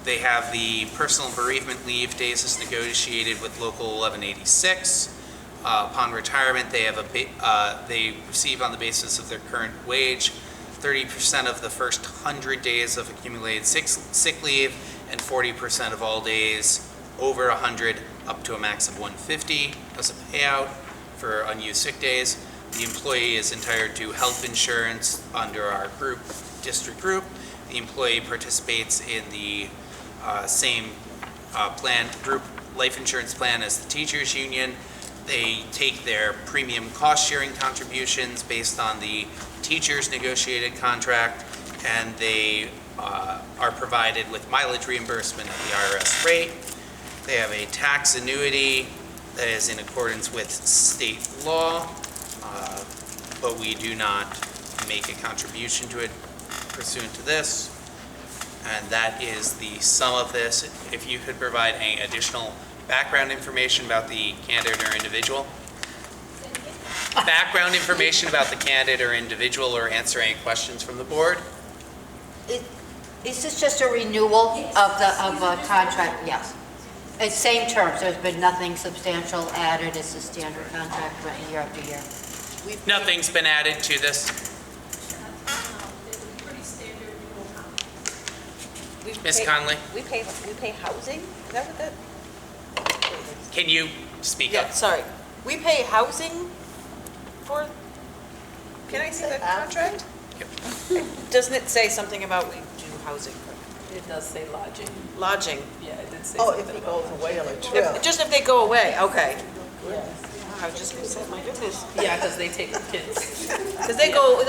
Speaker 2: They have the personal bereavement leave days as negotiated with Local 1186. Upon retirement, they have they receive on the basis of their current wage 30% of the first 100 days of accumulated sick leave and 40% of all days over 100 up to a max of 150 as a payout for unused sick days. The employee is entitled to health insurance under our district group. The employee participates in the same group life insurance plan as the teachers union. They take their premium cost sharing contributions based on the teachers negotiated contract, and they are provided with mileage reimbursement at the IRS rate. They have a tax annuity that is in accordance with state law, but we do not make a contribution to it pursuant to this. And that is the sum of this. If you could provide any additional background information about the candidate or individual. Background information about the candidate or individual, or answer any questions from the board.
Speaker 12: Is this just a renewal of a contract? Yes. It's same terms. There's been nothing substantial added. It's a standard contract written year after year.
Speaker 2: Nothing's been added to this. Ms. Conley?
Speaker 11: We pay housing? Is that what that?
Speaker 2: Can you speak
Speaker 11: Yeah,
Speaker 2: up?
Speaker 11: sorry. We pay housing for, can I see the contract? Doesn't it say something about we do housing?
Speaker 13: It does say lodging.
Speaker 11: Lodging?
Speaker 13: Yeah, it did say
Speaker 19: Oh,
Speaker 13: something
Speaker 19: if he
Speaker 13: about
Speaker 19: goes
Speaker 13: lodging.
Speaker 19: away on a trip.
Speaker 11: Just if they go away, okay.
Speaker 13: Yes.
Speaker 11: I was just gonna say, my goodness.
Speaker 13: Yeah, because they take the kids.
Speaker 11: Because they go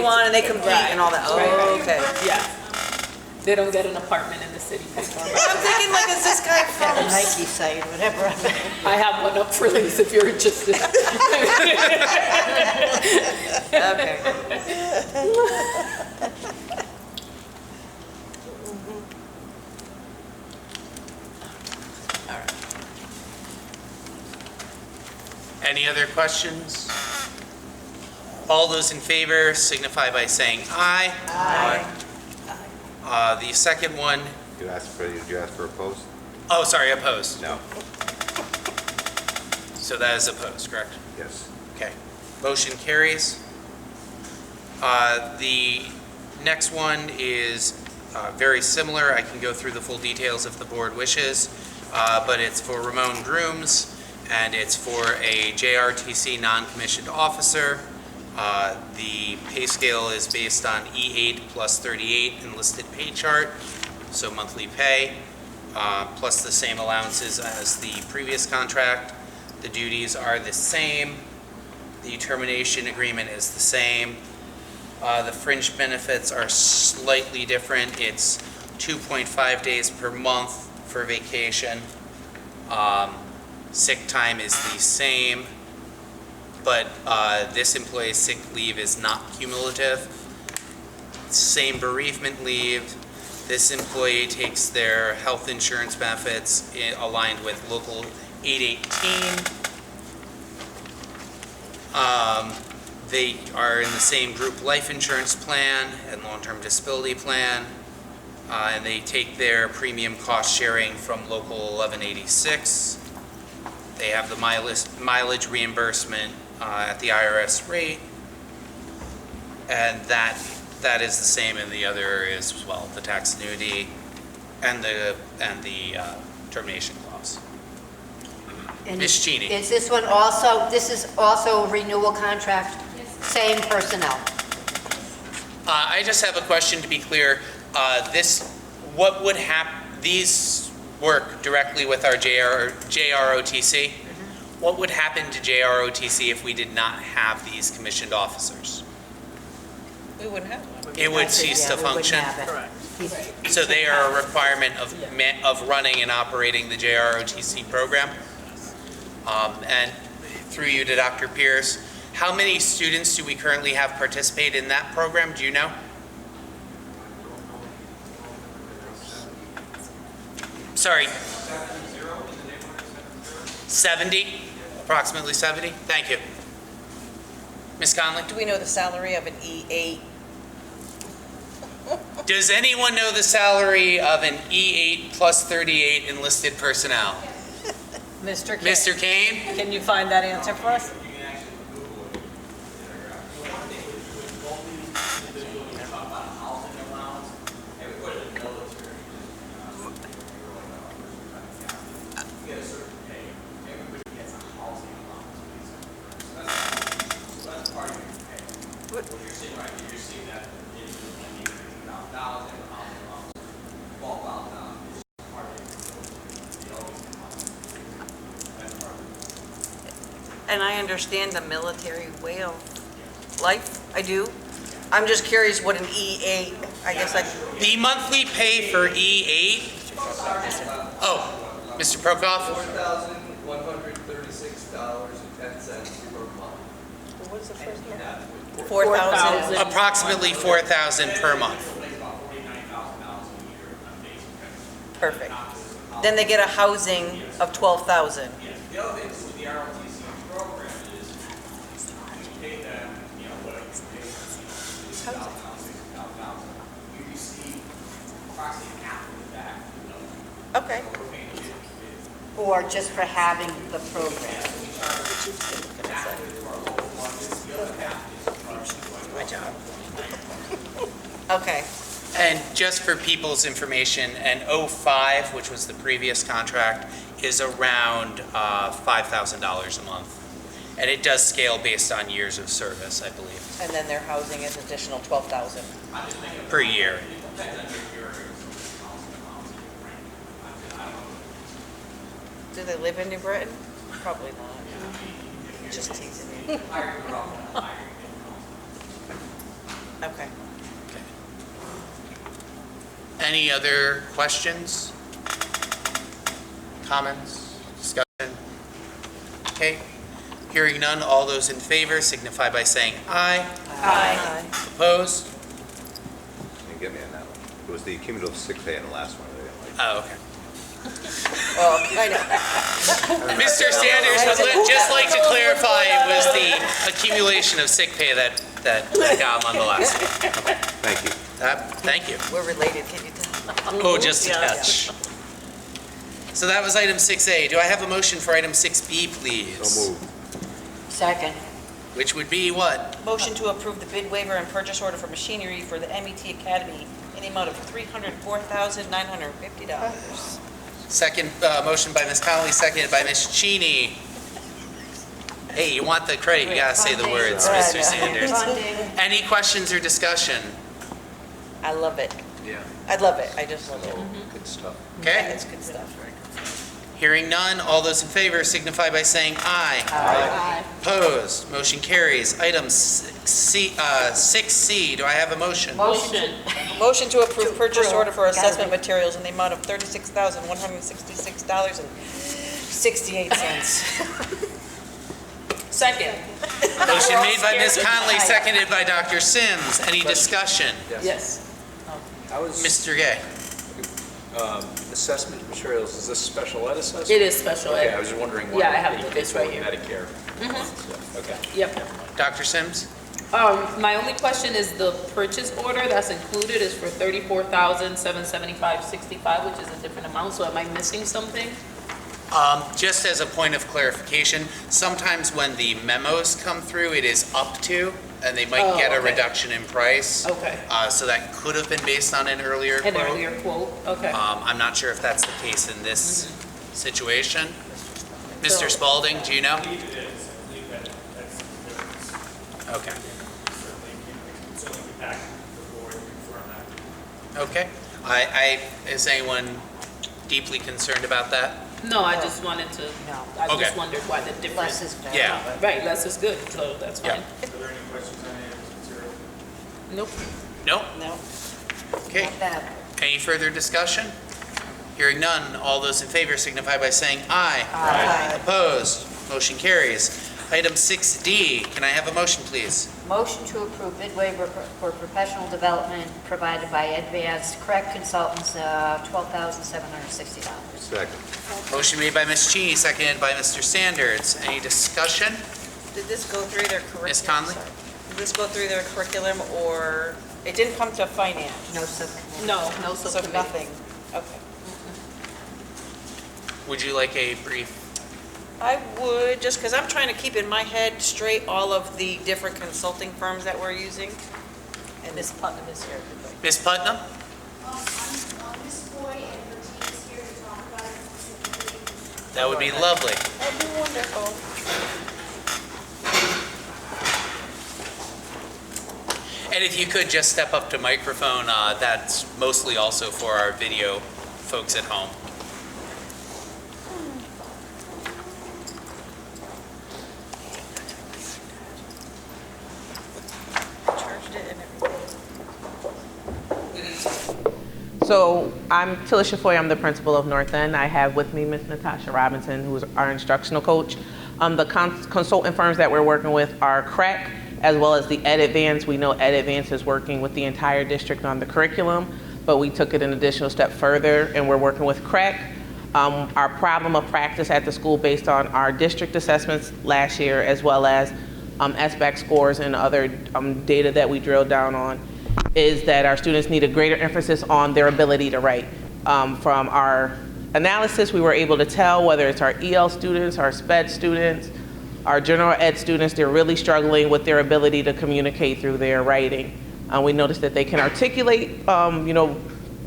Speaker 11: on and they compete and all that. Oh, okay.
Speaker 13: Yeah. They don't get an apartment in the city.
Speaker 11: I'm thinking like, is this guy from
Speaker 12: Nike site, whatever.
Speaker 13: I have one up for lease if you're interested.
Speaker 11: Okay. All right.
Speaker 2: Any other questions? All those in favor signify by saying aye.
Speaker 11: Aye.
Speaker 2: The second one,
Speaker 3: Did you ask for opposed?
Speaker 2: oh, sorry, opposed.
Speaker 3: No.
Speaker 2: So that is opposed, correct?
Speaker 3: Yes.
Speaker 2: Okay. Motion carries. The next one is very similar. I can go through the full details if the board wishes, but it's for Ramon Grooms, and it's for a JRTC non-commissioned officer. The pay scale is based on E8 plus 38 enlisted pay chart, so monthly pay, plus the same allowances as the previous contract. The duties are the same. The termination agreement is the same. The fringe benefits are slightly different. It's 2.5 days per month for vacation. Sick time is the same. but this employee's sick leave is not cumulative. Same bereavement leave. This employee takes their health insurance benefits aligned with Local 818. They are in the same group life insurance plan and long-term disability plan. And they take their premium cost sharing from Local 1186. They have the mileage reimbursement at the IRS rate. And that is the same in the other areas as well, the tax annuity and the termination clause.
Speaker 12: And
Speaker 2: Ms. Cheney.
Speaker 12: Is this one also, this is also a renewal contract? Same personnel?
Speaker 2: I just have a question to be clear. What would happen, these work directly with our JROTC. What would happen to JROTC if we did not have these commissioned officers?
Speaker 11: We wouldn't have one.
Speaker 2: It would cease to function?
Speaker 11: Correct.
Speaker 2: So they are a requirement of running and operating the JROTC program? And through you to Dr. Pierce, how many students do we currently have participate in that program? Do you know? Sorry. 70? Approximately 70? Thank you. Ms. Conley?
Speaker 11: Do we know the salary of an E8?
Speaker 2: Does anyone know the salary of an E8 plus 38 enlisted personnel?
Speaker 4: Mr. Kane.
Speaker 2: Mr. Kane?
Speaker 4: Can you find that answer for us?
Speaker 11: And I understand the military way of life, I do. I'm just curious what an E8, I guess
Speaker 2: The monthly pay for E8? Oh, Mr. Prokoff?
Speaker 1: $4,136.10 per month.
Speaker 11: What's the first one? 4,000.
Speaker 2: Approximately 4,000 per month.
Speaker 11: Perfect. Then they get a housing of 12,000.
Speaker 1: The other thing with the ROTC program is we pay them, what I can pay them, $6,000. You receive approximately half of it back.
Speaker 11: Okay.
Speaker 12: Or just for having the program?
Speaker 11: My job. Okay.
Speaker 2: And just for people's information, an 05, which was the previous contract, is around $5,000 a month. And it does scale based on years of service, I believe,
Speaker 11: And then their housing is additional 12,000.
Speaker 2: per year.
Speaker 11: Do they live in New Britain? Probably not. Just teasing you. Okay.
Speaker 2: Any other questions? Comments? Discussion? Okay. Hearing none, all those in favor signify by saying aye.
Speaker 11: Aye.
Speaker 2: Opposed?
Speaker 3: You didn't get me on that one. It was the cumulative sick pay in the last one. I didn't like.
Speaker 2: Oh, okay.
Speaker 11: Well, I know.
Speaker 2: Mr. Sanders would just like to clarify it was the accumulation of sick pay that got him on the last one.
Speaker 3: Thank you.
Speaker 2: Thank you.
Speaker 11: We're related, can you tell?
Speaker 2: Oh, just a
Speaker 11: Yeah.
Speaker 2: touch. So that was item 6A. Do I have a motion for item 6B, please?
Speaker 3: So moved.
Speaker 12: Second.
Speaker 2: Which would be what?
Speaker 11: Motion to approve the bid waiver and purchase order for machinery for the MET Academy in the amount of $304,950.
Speaker 2: Second, motion by Ms. Connolly, seconded by Ms. Cheney. Hey, you want the credit, you gotta say the words, Mr. Sanders. Any questions or discussion?
Speaker 11: I love it.
Speaker 3: Yeah.
Speaker 11: I love it. I just love it.
Speaker 3: Good stuff.
Speaker 2: Okay?
Speaker 11: It's good stuff.
Speaker 2: Hearing none, all those in favor signify by saying aye.
Speaker 11: Aye.
Speaker 2: Opposed, motion carries. Item 6C, do I have a motion?
Speaker 11: Motion. Motion to approve purchase order for assessment materials in the amount of $36,166.68.
Speaker 13: Second.
Speaker 2: Motion made by Ms. Conley, seconded by Dr. Sims. Any discussion?
Speaker 13: Yes.
Speaker 20: I was,
Speaker 2: Mr. Gay?
Speaker 20: assessment materials, is this special ed assessment?
Speaker 13: It is special ed.
Speaker 20: Okay, I was just wondering why.
Speaker 13: Yeah, I have
Speaker 20: they
Speaker 13: this right here.
Speaker 20: Medicare. Okay.
Speaker 13: Yep.
Speaker 2: Dr. Sims?
Speaker 13: My only question is the purchase order that's included is for $34,775.65, which is a different amount, so am I missing something?
Speaker 2: Just as a point of clarification, sometimes when the memos come through, it is up to, and they might get a reduction in price.
Speaker 13: Okay.
Speaker 2: So that could have been based on an earlier quote.
Speaker 13: An earlier quote, okay.
Speaker 2: I'm not sure if that's the case in this situation. Mr. Spalding, do you know?
Speaker 1: I believe it is. I believe that's
Speaker 2: Okay.
Speaker 1: certainly get back to the board and confirm that.
Speaker 2: Okay. Is anyone deeply concerned about that?
Speaker 13: No, I just wanted to, I
Speaker 2: Okay.
Speaker 13: just wondered why the difference.
Speaker 12: Less is better.
Speaker 2: Yeah.
Speaker 13: Right, less is good, so that's fine.
Speaker 1: Are there any questions on any of this material?
Speaker 13: Nope.
Speaker 2: No?
Speaker 13: No.
Speaker 2: Okay.
Speaker 12: Not bad.
Speaker 2: Any further discussion? Hearing none, all those in favor signify by saying aye.
Speaker 12: Aye.
Speaker 2: Opposed? Motion carries. Item 6D, can I have a motion, please?
Speaker 12: Motion to approve bid waiver for professional development provided by Advanced Correct Consultants, $12,760.
Speaker 3: Second.
Speaker 2: Motion made by Ms. Cheney, seconded by Mr. Sanders. Any discussion?
Speaker 11: Did this go through their curriculum?
Speaker 2: Ms. Conley?
Speaker 11: Sorry. Did this go through their curriculum, or it didn't come to finance?
Speaker 12: No subcommittee.
Speaker 13: No, no
Speaker 11: So
Speaker 13: subcommittee.
Speaker 11: nothing, okay.
Speaker 2: Would you like a brief?
Speaker 11: I would, just because I'm trying to keep in my head straight all of the different consulting firms that we're using. And Ms. Putnam is here.
Speaker 2: Ms. Putnam?
Speaker 6: Ms. Boyd and her team is here to talk about it specifically.
Speaker 2: That would be lovely.
Speaker 11: That'd be wonderful.
Speaker 2: And if you could just step up to microphone, that's mostly also for our video folks at home.
Speaker 11: Charged it and everything.
Speaker 22: So I'm Tilisha Foy, I'm the principal of North End. I have with me Ms. Natasha Robinson, who is our instructional coach. The consultant firms that we're working with are CREC, as well as the Ed Advance. We know Ed Advance is working with the entire district on the curriculum, but we took it an additional step further and we're working with CREC. Our problem of practice at the school based on our district assessments last year, as well as SBAC scores and other data that we drilled down on, is that our students need a greater emphasis on their ability to write. From our analysis, we were able to tell whether it's our EL students, our SPED students, our general ed students, they're really struggling with their ability to communicate through their writing. We noticed that they can articulate,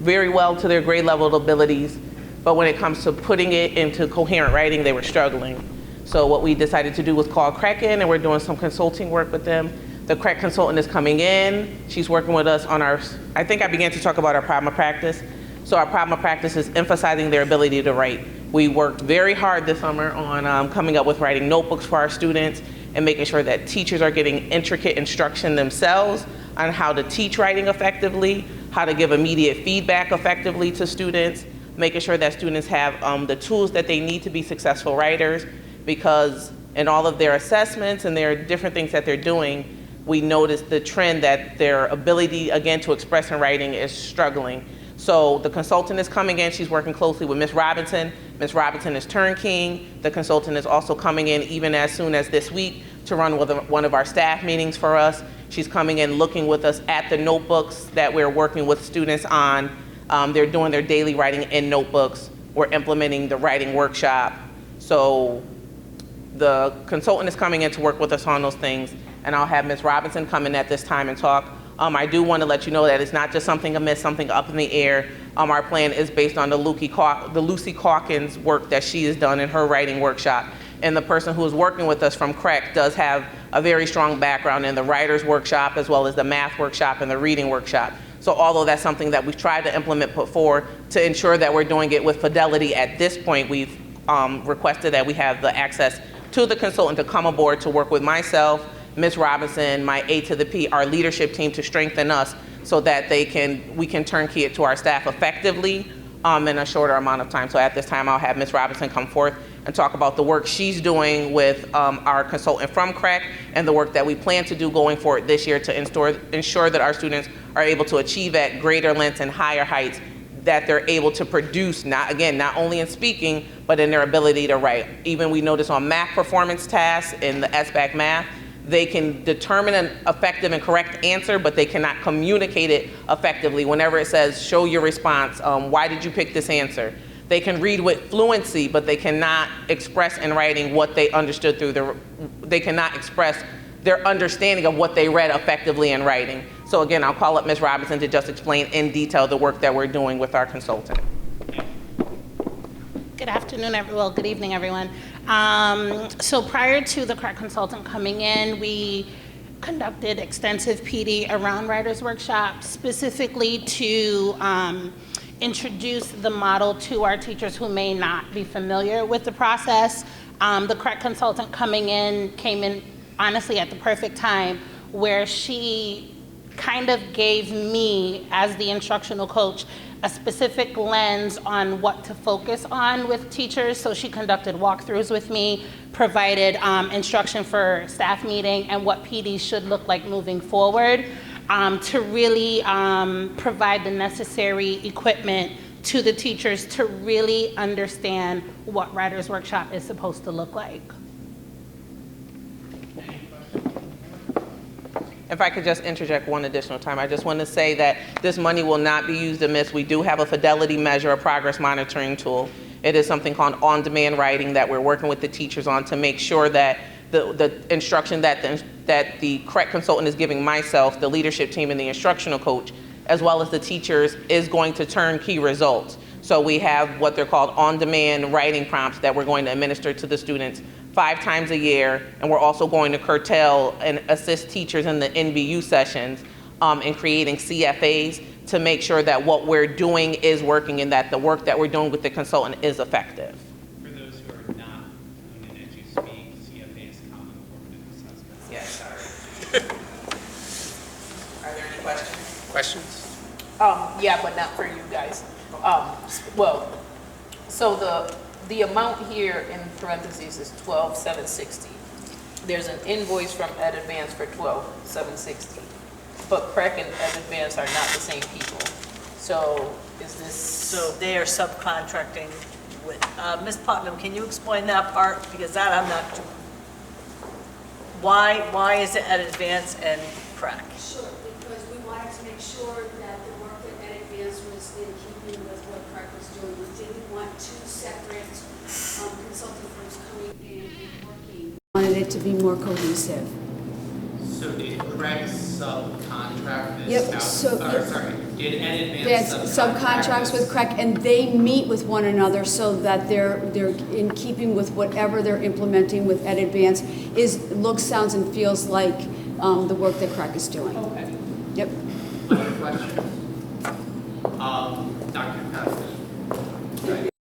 Speaker 22: very well to their grade level abilities, but when it comes to putting it into coherent writing, they were struggling. So what we decided to do was call CREC in, and we're doing some consulting work with them. The CREC consultant is coming in. She's working with us on I think I began to talk about our problem of practice. So our problem of practice is emphasizing their ability to write. We worked very hard this summer on coming up with writing notebooks for our students and making sure that teachers are getting intricate instruction themselves on how to teach writing effectively, how to give immediate feedback effectively to students, making sure that students have the tools that they need to be successful writers, because in all of their assessments and their different things that they're doing, we noticed the trend that their ability, again, to express in writing is struggling. So the consultant is coming in, she's working closely with Ms. Robinson. Ms. Robinson is turnkeying. The consultant is also coming in even as soon as this week to run one of our staff meetings for us. She's coming in looking with us at the notebooks that we're working with students on. They're doing their daily writing in notebooks. We're implementing the writing workshop. So the consultant is coming in to work with us on those things, and I'll have Ms. Robinson come in at this time and talk. I do want to let you know that it's not just something amiss, something up in the air. Our plan is based on the Lucy Calkins work that she has done in her writing workshop. And the person who is working with us from CREC does have a very strong background in the writer's workshop, as well as the math workshop and the reading workshop. So although that's something that we've tried to implement, put forward to ensure that we're doing it with fidelity at this point, we've requested that we have the access to the consultant to come aboard to work with myself, Ms. Robinson, my A to the P, our leadership team, to strengthen us so that we can turnkey it to our staff effectively, in a shorter amount of time. So at this time, I'll have Ms. Robinson come forth and talk about the work she's doing with our consultant from CREC and the work that we plan to do going forward this year to ensure that our students are able to achieve at greater lengths and higher heights that they're able to produce, not only in speaking, but in their ability to write. Even we notice on math performance tasks in the SBAC math, they can determine an effective and correct answer, but they cannot communicate it effectively. Whenever it says, show your response, why did you pick this answer? They can read with fluency, but they cannot express in writing what they understood they cannot express their understanding of what they read effectively in writing. So again, I'll call up Ms. Robinson to just explain in detail the work that we're doing with our consultant.
Speaker 5: Good afternoon, everyone. Good evening, everyone. So prior to the CREC consultant coming in, we conducted extensive PD around writers workshops, specifically to introduce the model to our teachers who may not be familiar with the process. The CREC consultant came in honestly at the perfect time, where she kind of gave me, as the instructional coach, a specific lens on what to focus on with teachers. So she conducted walkthroughs with me, provided instruction for staff meeting and what PD should look like moving forward, to really provide the necessary equipment to the teachers to really understand what Writers Workshop is supposed to look like.
Speaker 22: If I could just interject one additional time, I just want to say that this money will not be used amiss. We do have a fidelity measure, a progress monitoring tool. It is something called on-demand writing that we're working with the teachers on to make sure that the instruction that the CREC consultant is giving myself, the leadership team, and the instructional coach, as well as the teachers, is going to turn key results. So we have what they're called on-demand writing prompts that we're going to administer to the students 5 times a year, and we're also going to curtail and assist teachers in the NBU sessions in creating CFAs to make sure that what we're doing is working and that the work that we're doing with the consultant is effective.
Speaker 10: For those who are not doing it as you speak, CFA is common formative assessment.
Speaker 22: Yes, sorry. Are there any questions?
Speaker 2: Questions?
Speaker 13: Yeah, but not for you guys. So the amount here in parentheses is 12,760. There's an invoice from Ed Advance for 12,760, but CREC and Ed Advance are not the same people. So is this?
Speaker 4: So they are subcontracting with, Ms. Putnam, can you explain that part? Because that I'm not, why is it Ed Advance and CREC?
Speaker 6: Sure, because we wanted to make sure that the work that Ed Advance was in keeping with what CREC was doing. We didn't want 2 separate consulting firms coming in and working. We wanted it to be more cohesive.
Speaker 10: So did CREC subcontract this
Speaker 6: Yep,
Speaker 10: out?
Speaker 6: so
Speaker 10: Did Ed Advance
Speaker 6: subcontracts with CREC, and they meet with one another so that they're in keeping with whatever they're implementing with Ed Advance looks, sounds, and feels like the work that CREC is doing.
Speaker 10: Okay.
Speaker 6: Yep.
Speaker 10: Other questions? Dr. Costa.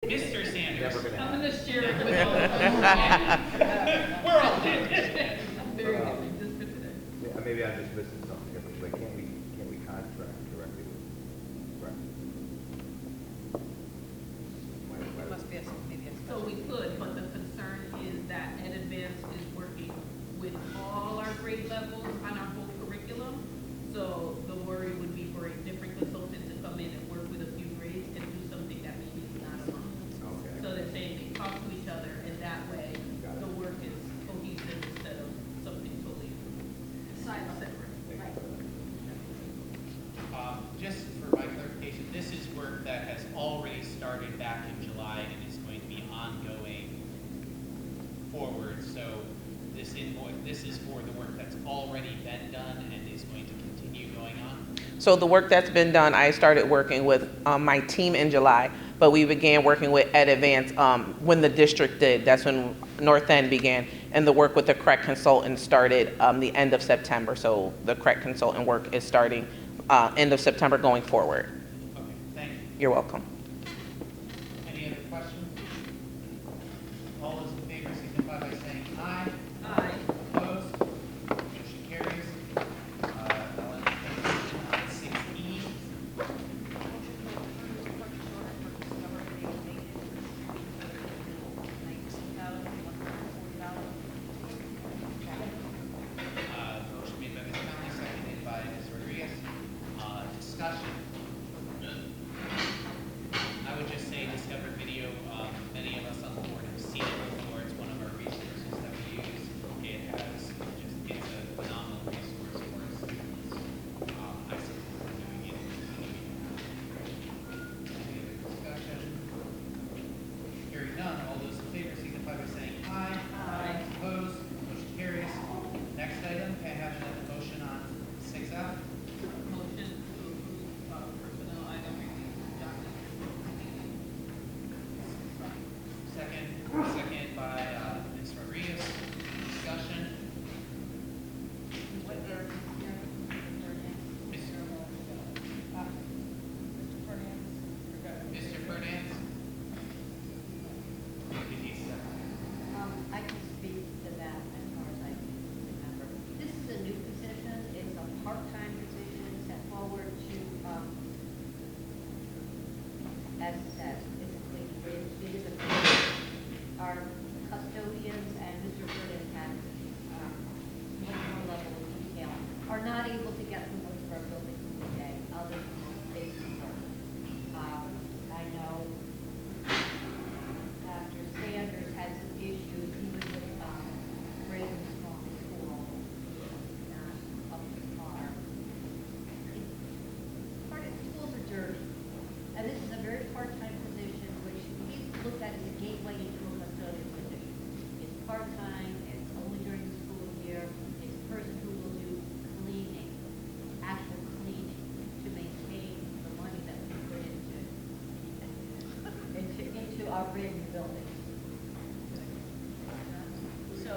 Speaker 10: Mr. Sanders. I'm in this chair. We're all dead. Very good. Just for today.
Speaker 3: Yeah, maybe I'm just missing something, but can't we contract directly with CREC?
Speaker 13: So we could, but the concern is that Ed Advance is working with all our grade levels on our whole curriculum. So the worry would be for a different consultant to come in and work with a few grades and do something that maybe is not among them.
Speaker 3: Okay.
Speaker 13: So they're saying they talk to each other, and that way the work is cohesive instead of something totally separate.
Speaker 10: Just for my clarification, this is work that has already started back in July and is going to be ongoing forward. So this invoice, this is for the work that's already been done and is going to continue going on?
Speaker 22: So the work that's been done, I started working with my team in July, but we began working with Ed Advance when the district did. That's when North End began, and the work with the CREC consultant started the end of September. So the CREC consultant work is starting end of September going forward.
Speaker 10: Okay, thank you.
Speaker 22: You're welcome.
Speaker 10: Any other questions? All those in favor signify by saying aye.
Speaker 13: Aye.
Speaker 10: Opposed? Motion carries. I'll entertain a motion on 6E. Hearing none, all those in favor signify by saying aye. Aye. Opposed, motion carries. Next item, can I have a motion on 6F?
Speaker 13: Motion to approve personnel item.
Speaker 10: Second by Ms. Rodriguez. Discussion. Mr. Fernandez?
Speaker 12: I can speak to that as far as I can remember. This is a new position, it's a part-time position, set forward to, as it says, it's a clean bridge, it is a bridge. Our custodians and Mr. Fernandez had, much more level of detail, are not able to get from most of our buildings today, other than basic work. I know Dr. Sanders had some issues, even with great and small school, not up to par. Part of schools are dirty, and this is a very part-time position, which he's looked at as a gateway into a custodial position. It's part-time, it's only during the school year, it's a person who will do cleaning, actual cleaning, to maintain the money that we put into our written buildings.
Speaker 13: So,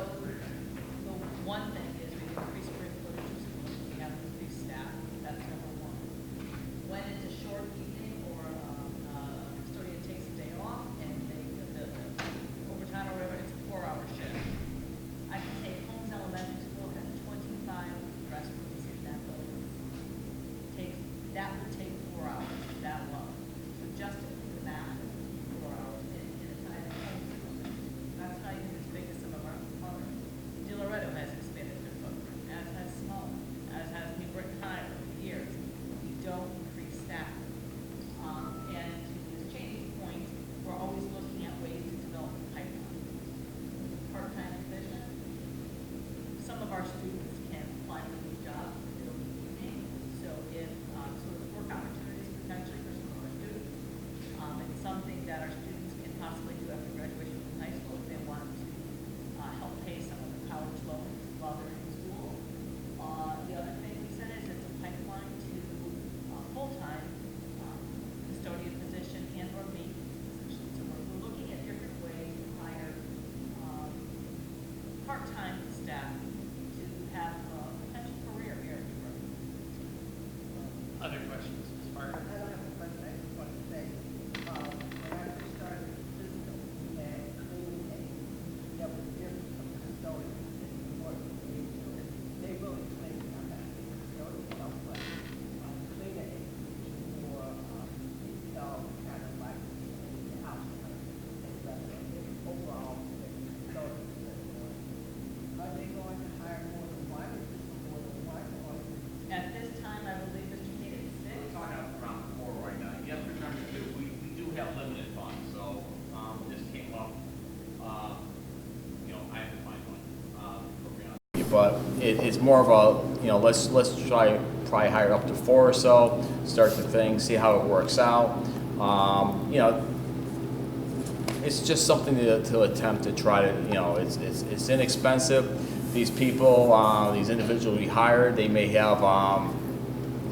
Speaker 13: the one thing is we increase square footage of schools, we have increased staff, that's number one. When it's a short evening or custodian takes a day off and they, the overtime or whatever, it's a 4-hour shift. I can say Holmes Elementary School has 25 restrooms in that building. That would take 4 hours, that alone. So just to do the math, 4 hours in a time at home. That's not even as big as some of our others. De Loretto has expanded their footprint, as has Small, as has New Britain High over the years. We don't increase staff. And to Ms. Cheney's point, we're always looking at ways to develop a pipeline. Part-time position. Some of our students can apply for new jobs, they don't need to pay. So if, so there's work opportunities potentially for some of our students. It's something that our students can possibly do after graduation from high school if they want to help pay some of the college loans while they're in school. The other thing we said is it's a pipeline to full-time custodian position and or maintenance position. So we're looking at different ways to hire part-time staff to have a potential career here.
Speaker 10: Other questions, Ms. Parker?
Speaker 7: I don't have a question, I just want to say, when I first started in Cisco, we had cleaning aides that was different from the custodians that we worked with. They really explained how that custodian stuff, but cleaning aides for dog kind of like the house, things like that. Overall, are they going to hire more than one? Is this more than one? Or
Speaker 13: At this time, I believe Mr. Kate is six.
Speaker 1: We're talking around 4 right now. You have to remember too, we do have limited funds, so, this came up, I have to find one.
Speaker 14: But it's more of a, let's try probably hire up to 4 or so, start the thing, see how it works out. It's just something to attempt to try to, it's inexpensive. These people, these individuals we hired, they may have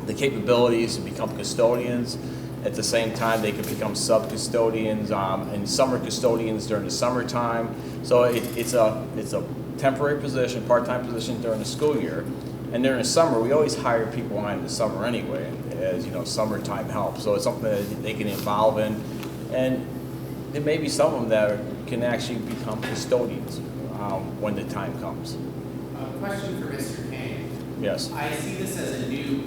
Speaker 14: the capabilities to become custodians. At the same time, they can become sub-custodians and summer custodians during the summertime. So it's a temporary position, part-time position during the school year. And during the summer, we always hire people on in the summer anyway, as summertime help. So it's something that they can involve in. And there may be some of them that can actually become custodians when the time comes.
Speaker 8: Question for Mr. Kane.
Speaker 14: Yes.
Speaker 8: I see this as a new,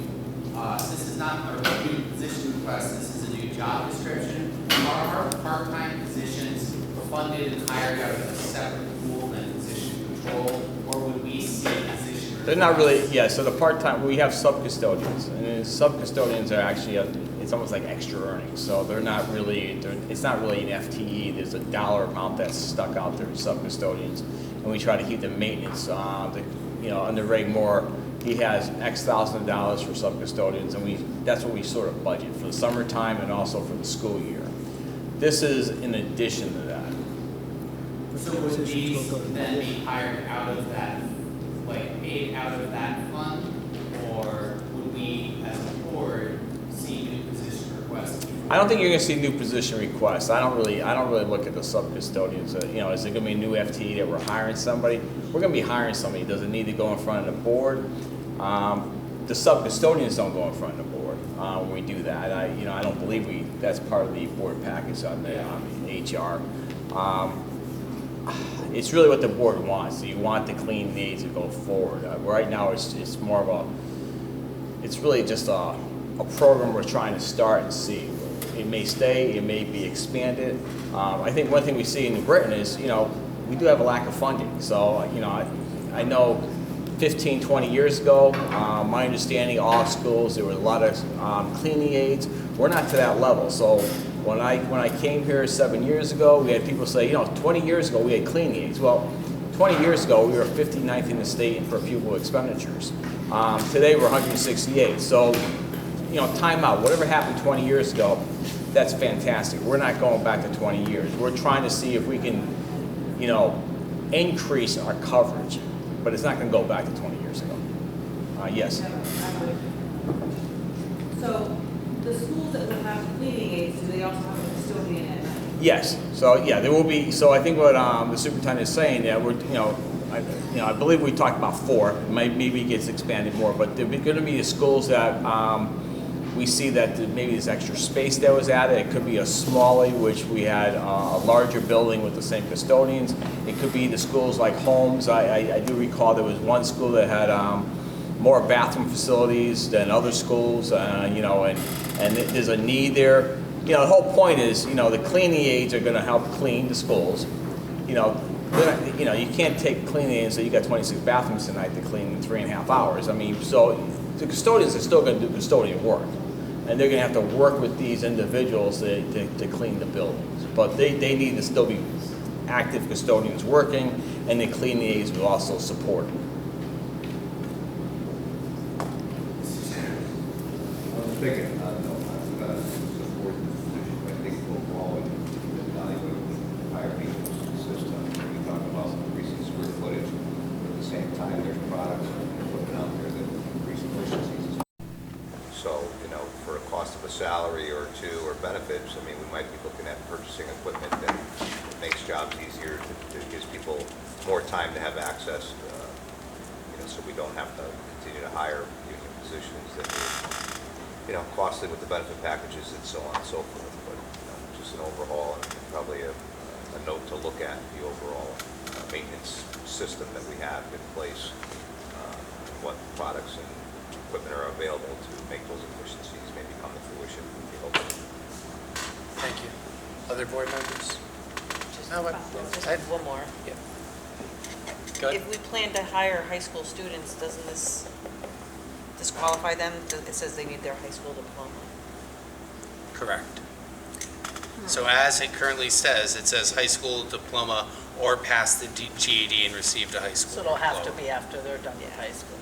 Speaker 8: this is not a new position request, this is a new job description. Are our part-time positions funded and hired out of a separate pool than position control, or would we see position?
Speaker 14: They're not really, yeah, so the part-time, we have sub-custodians, and then sub-custodians are actually, it's almost like extra earnings, so they're not really, it's not really an FTE, there's a dollar amount that's stuck out there, sub-custodians, and we try to keep the maintenance, under Ray Moore, he has X thousand of dollars for sub-custodians, and that's what we sort of budget for the summertime and also for the school year.
Speaker 9: This is in addition to that.
Speaker 8: So would these then be hired out of that, like paid out of that fund? Or would we, as a board, see new position requests?
Speaker 9: I don't think you're gonna see new position requests. I don't really look at the sub-custodians. You know, is it gonna be a new FTE that we're hiring somebody? We're gonna be hiring somebody. Does it need to go in front of the board? The sub-custodians don't go in front of the board when we do that. I don't believe that's part of the board package on the HR. It's really what the board wants. You want the clean aids to go forward. Right now, it's more of it's really just a program we're trying to start and see. It may stay, it may be expanded. I think one thing we see in New Britain is, we do have a lack of funding. So, I know 15, 20 years ago, my understanding, all schools, there were a lot of cleaning aids. We're not to that level. So when I came here 7 years ago, we had people say, 20 years ago we had cleaning aids. Well, 20 years ago we were 59th in the state for pupil expenditures. Today we're 168. So, time out. Whatever happened 20 years ago, that's fantastic. We're not going back to 20 years. We're trying to see if we can, increase our coverage, but it's not going to go back to 20 years ago. Yes.
Speaker 11: So the schools that will have cleaning aids, do they also have a custodian at night?
Speaker 9: Yes. So yeah, there will be. So I think what the superintendent is saying, we're, I believe we talked about 4. Maybe it gets expanded more, but there's going to be the schools that we see that maybe there's extra space that was added. It could be a smaller, which we had a larger building with the same custodians. It could be the schools like Holmes. I do recall there was one school that had more bathroom facilities than other schools, and there's a need there. The whole point is, the cleaning aides are going to help clean the schools. You can't take cleaning aides and say you got 26 bathrooms tonight to clean in 3.5 hours. I mean, so the custodians are still going to do custodian work, and they're going to have to work with these individuals to clean the buildings. But they need to still be active custodians working, and the cleaning aides will also support them.
Speaker 3: I was thinking, support the position, but I think overall, evaluate the higher people's system. We talk about increasing square footage, but at the same time, there's products and equipment out there that increase efficiencies. So, for a cost of a salary or two or benefits, we might be looking at purchasing equipment that makes jobs easier, that gives people more time to have access, so we don't have to continue to hire union positions that are, costly with the benefit packages and so on and so forth. But just an overhaul and probably a note to look at the overall maintenance system that we have in place, what products and equipment are available to make those efficiencies maybe come to fruition.
Speaker 2: Thank you. Other board members?
Speaker 11: Just one more.
Speaker 2: Yeah. Go ahead.
Speaker 11: If we plan to hire high school students, doesn't this disqualify them? It says they need their high school diploma.
Speaker 2: Correct. So as it currently says, it says high school diploma or passed the GED and received a high school
Speaker 4: So it'll have to
Speaker 2: diploma.
Speaker 4: be after they're done with high school.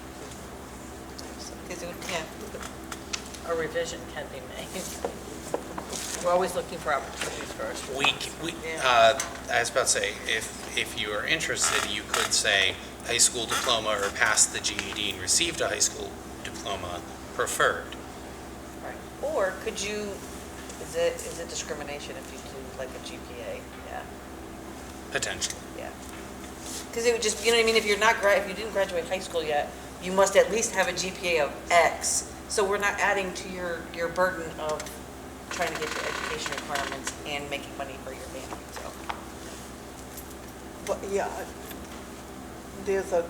Speaker 4: A revision can be made. We're always looking for opportunities for our students.
Speaker 2: I was about to say, if you are interested, you could say high school diploma or passed the GED and received a high school diploma preferred.
Speaker 11: Right. Or could you, is it discrimination if you do like a GPA? Yeah.
Speaker 2: Potentially.
Speaker 11: Yeah. Because it would just, if you didn't graduate high school yet, you must at least have a GPA of X. So we're not adding to your burden of trying to get your education requirements and making money for your family, so.
Speaker 19: But yeah, there's a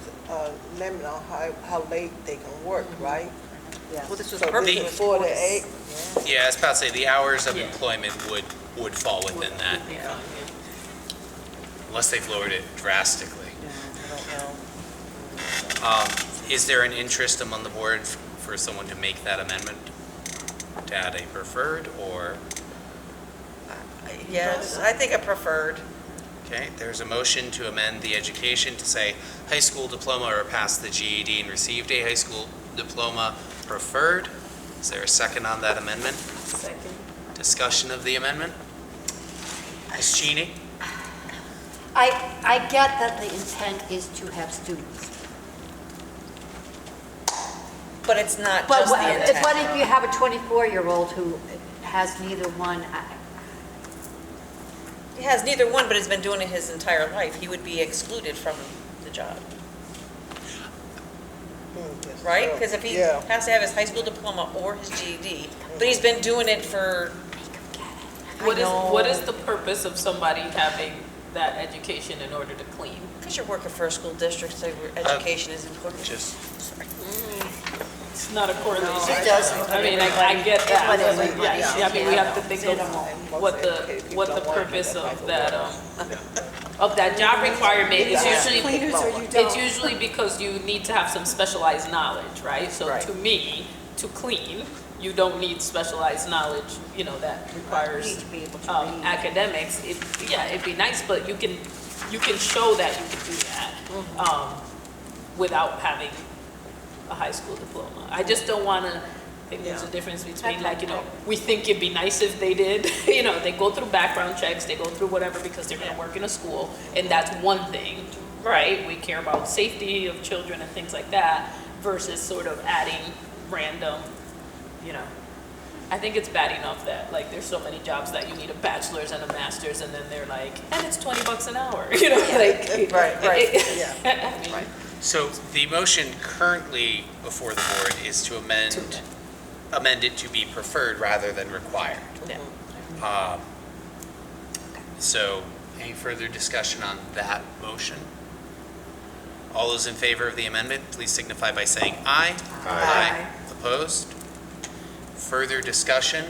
Speaker 19: limit on how late they can work, right?
Speaker 11: Yeah. Well, this was
Speaker 19: So
Speaker 11: perfect.
Speaker 19: this is 4 to 8.
Speaker 2: Yeah, I was about to say, the hours of employment would fall within that.
Speaker 11: Yeah.
Speaker 2: Unless they've lowered it drastically.
Speaker 11: I don't know.
Speaker 2: Is there an interest among the board for someone to make that amendment? To add a preferred, or?
Speaker 11: Yes, I think a preferred.
Speaker 2: Okay, there's a motion to amend the education to say high school diploma or passed the GED and received a high school diploma preferred. Is there a second on that amendment?
Speaker 11: Second.
Speaker 2: Discussion of the amendment? Ms. Cheney?
Speaker 12: I get that the intent is to have students.
Speaker 11: But it's not
Speaker 12: But
Speaker 11: just
Speaker 12: what
Speaker 11: the intent.
Speaker 12: what if you have a 24-year-old who has neither one?
Speaker 11: He has neither one, but has been doing it his entire life. He would be excluded from the job. Right? Because if he has to have his high school diploma or his GED, but he's been doing it for,
Speaker 13: What is the purpose of somebody having that education in order to clean?
Speaker 11: because you're working for a school district, so your education is important.
Speaker 13: It's not a correlation.
Speaker 11: It doesn't.
Speaker 13: I mean, I get that.
Speaker 11: But
Speaker 13: Yeah,
Speaker 11: everybody
Speaker 13: I mean, we have to think of what the purpose of that job requirement is usually.
Speaker 21: Cleaners or you
Speaker 13: It's
Speaker 21: don't.
Speaker 13: usually because you need to have some specialized knowledge, right? So to me, to clean, you don't need specialized knowledge, you know, that requires academics. It'd be nice, but you can show that you can do that without having a high school diploma. I just don't want to. I think there's a difference between, like, you know, we think it'd be nice if they did, you know, they go through background checks, they go through whatever because they're going to work in a school, and that's one thing, right? We care about safety of children and things like that versus sort of adding random, you know. I think it's bad enough that, like, there's so many jobs that you need a bachelor's and a master's, and then they're like, and it's $20 an hour, you know, like.
Speaker 11: Right.
Speaker 13: I mean,
Speaker 2: So the motion currently before the board is to amend it to be preferred rather than required. So any further discussion on that motion? All those in favor of the amendment, please signify by saying aye. Aye. Opposed? Further discussion?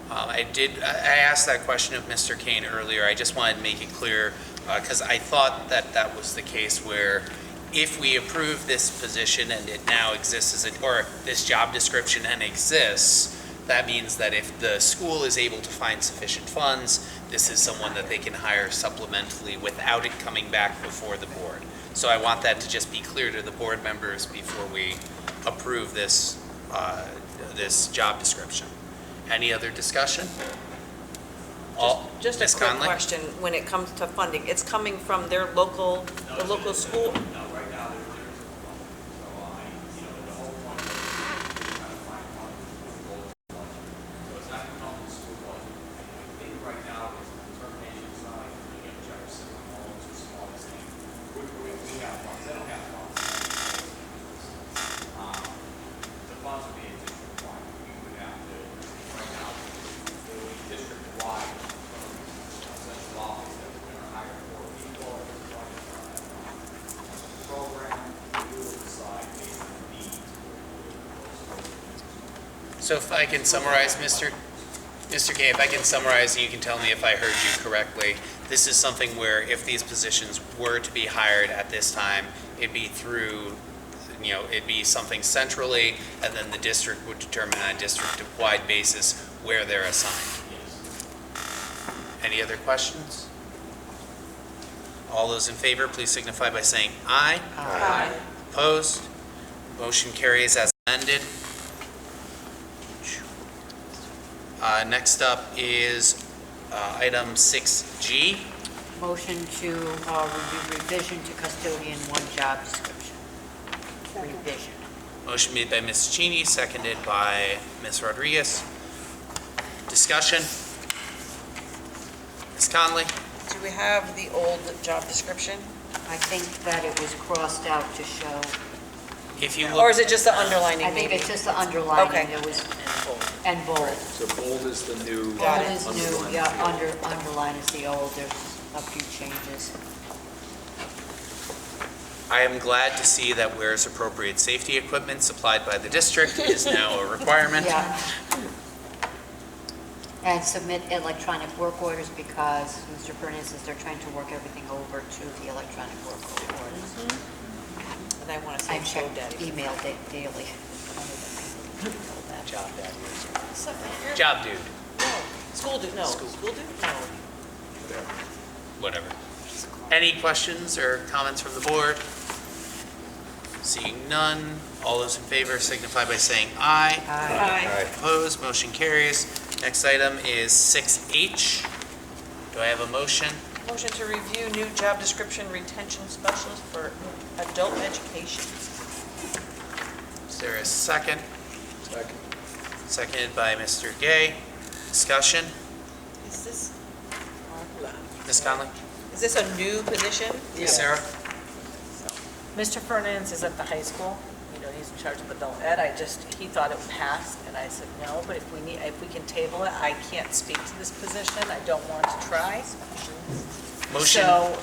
Speaker 2: I asked that question of Mr. Kane earlier. I just wanted to make it clear, because I thought that was the case where if we approve this position and it now exists or this job description and exists, that means that if the school is able to find sufficient funds, this is someone that they can hire supplementally without it coming back before the board. So I want that to just be clear to the board members before we approve this, this job description. Any other discussion?
Speaker 11: Just a
Speaker 2: Ms.
Speaker 11: quick
Speaker 2: Conley?
Speaker 11: question, when it comes to funding, it's coming from their local, the local school?
Speaker 1: No, right now, there's a problem. So, the whole point is to kind of find funding for the local budget. So it's not going to come from the school budget. I think right now, it's the determination side, you get Jefferson, all too small, this thing. We have funds, they don't have funds. The funds would be district-wide. We would have to, right now, it would be district-wide from central office that we're going to hire 4 people, program, we will decide based on the needs.
Speaker 2: So if I can summarize, Mr. Kay, if I can summarize, and you can tell me if I heard you correctly, this is something where if these positions were to be hired at this time, it'd be through, it'd be something centrally, and then the district would determine on a district-wide basis where they're assigned. Any other questions? All those in favor, please signify by saying aye.
Speaker 11: Aye.
Speaker 2: Opposed? Motion carries as amended. Next up is item 6G.
Speaker 12: Motion to review revision to custodian 1 job description. Revision.
Speaker 2: Motion made by Ms. Cheney, seconded by Ms. Rodriguez. Discussion? Ms. Conley?
Speaker 11: Do we have the old job description?
Speaker 12: I think that it was crossed out to show.
Speaker 2: If you
Speaker 11: Or is it just the underlining?
Speaker 12: I think
Speaker 11: maybe?
Speaker 12: it's just the underlining.
Speaker 11: Okay.
Speaker 12: There was, and bold.
Speaker 20: So bold is the new.
Speaker 12: Bold is new,
Speaker 20: underline.
Speaker 12: yeah, underline is the old. There's a few changes.
Speaker 2: I am glad to see that where's appropriate safety equipment supplied by the district is now a requirement.
Speaker 12: Yeah. And submit electronic work orders because Mr. Burnett says they're trying to work everything over to the electronic work orders.
Speaker 11: And I want to
Speaker 12: I
Speaker 11: say show
Speaker 12: check
Speaker 11: daddy.
Speaker 12: email daily.
Speaker 2: Job daddy. Job dude.
Speaker 11: No, school dude, no. School dude? No.
Speaker 2: Whatever. Any questions or comments from the board? Seeing none, all those in favor signify by saying aye.
Speaker 11: Aye.
Speaker 2: Opposed, motion carries. Next item is 6H. Do I have a motion?
Speaker 11: Motion to review new job description retention specialist for adult education.
Speaker 2: Is there a second?
Speaker 20: Second.
Speaker 2: Seconded by Mr. Gay. Discussion?
Speaker 11: Is this,
Speaker 2: Ms. Conley?
Speaker 11: is this a new position?
Speaker 2: Ms. Sarah?
Speaker 4: Mr. Fernandez is at the high school, you know, he's in charge of adult ed, he thought it passed, and I said, no, but if we can table it, I can't speak to this position, I don't want to try.
Speaker 2: Motion?
Speaker 4: So,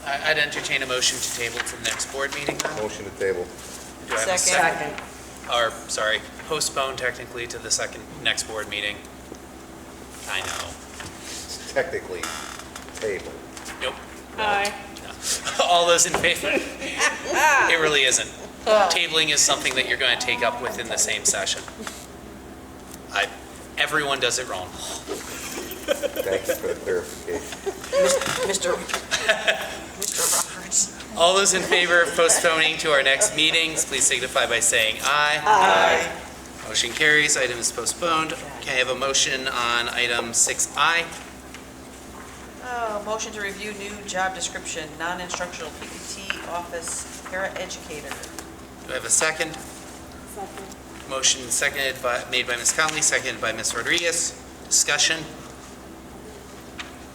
Speaker 2: I'd entertain a motion to table to the next board meeting then.
Speaker 3: Motion to table.
Speaker 2: Do I have a
Speaker 11: Second.
Speaker 2: Or, sorry, postpone technically to the next board meeting. I know.
Speaker 3: Technically, table.
Speaker 2: Nope.
Speaker 13: Aye.
Speaker 2: All those in favor? It really isn't. Tabling is something that you're going to take up within the same session. Everyone does it wrong.
Speaker 3: Thank you for the clarification.
Speaker 11: Mr. Roberts.
Speaker 2: All those in favor of postponing to our next meetings, please signify by saying aye.
Speaker 11: Aye.
Speaker 2: Motion carries, item is postponed. Can I have a motion on item 6I?
Speaker 11: Motion to review new job description, non-instructional PPT office para-educator.
Speaker 2: Do I have a second?
Speaker 21: Second.
Speaker 2: Motion made by Ms. Conley, seconded by Ms. Rodriguez. Discussion?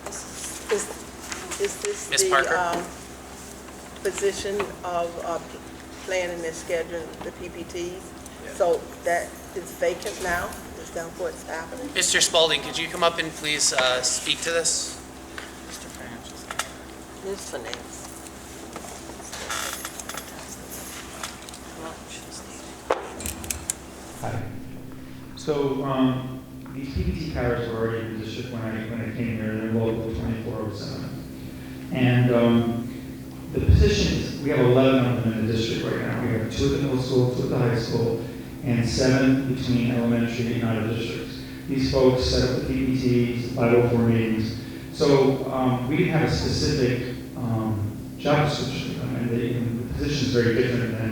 Speaker 19: Is this
Speaker 2: Ms. Parker?
Speaker 19: the position of planning and scheduling the PPTs? So that is vacant now? Is that what's happening?
Speaker 2: Mr. Spalding, could you come up and please speak to this?
Speaker 19: Ms. Fernandez.
Speaker 15: Hi. So these PPT cards were already in the district when I came here. They're local 2407. And the positions, we have 11 of them in the district right now. We have 2 at the middle school, 2 at the high school, and 7 between elementary and other districts. These folks set up the PPTs, 504 meetings. So we didn't have a specific job description for them, and the position is very different than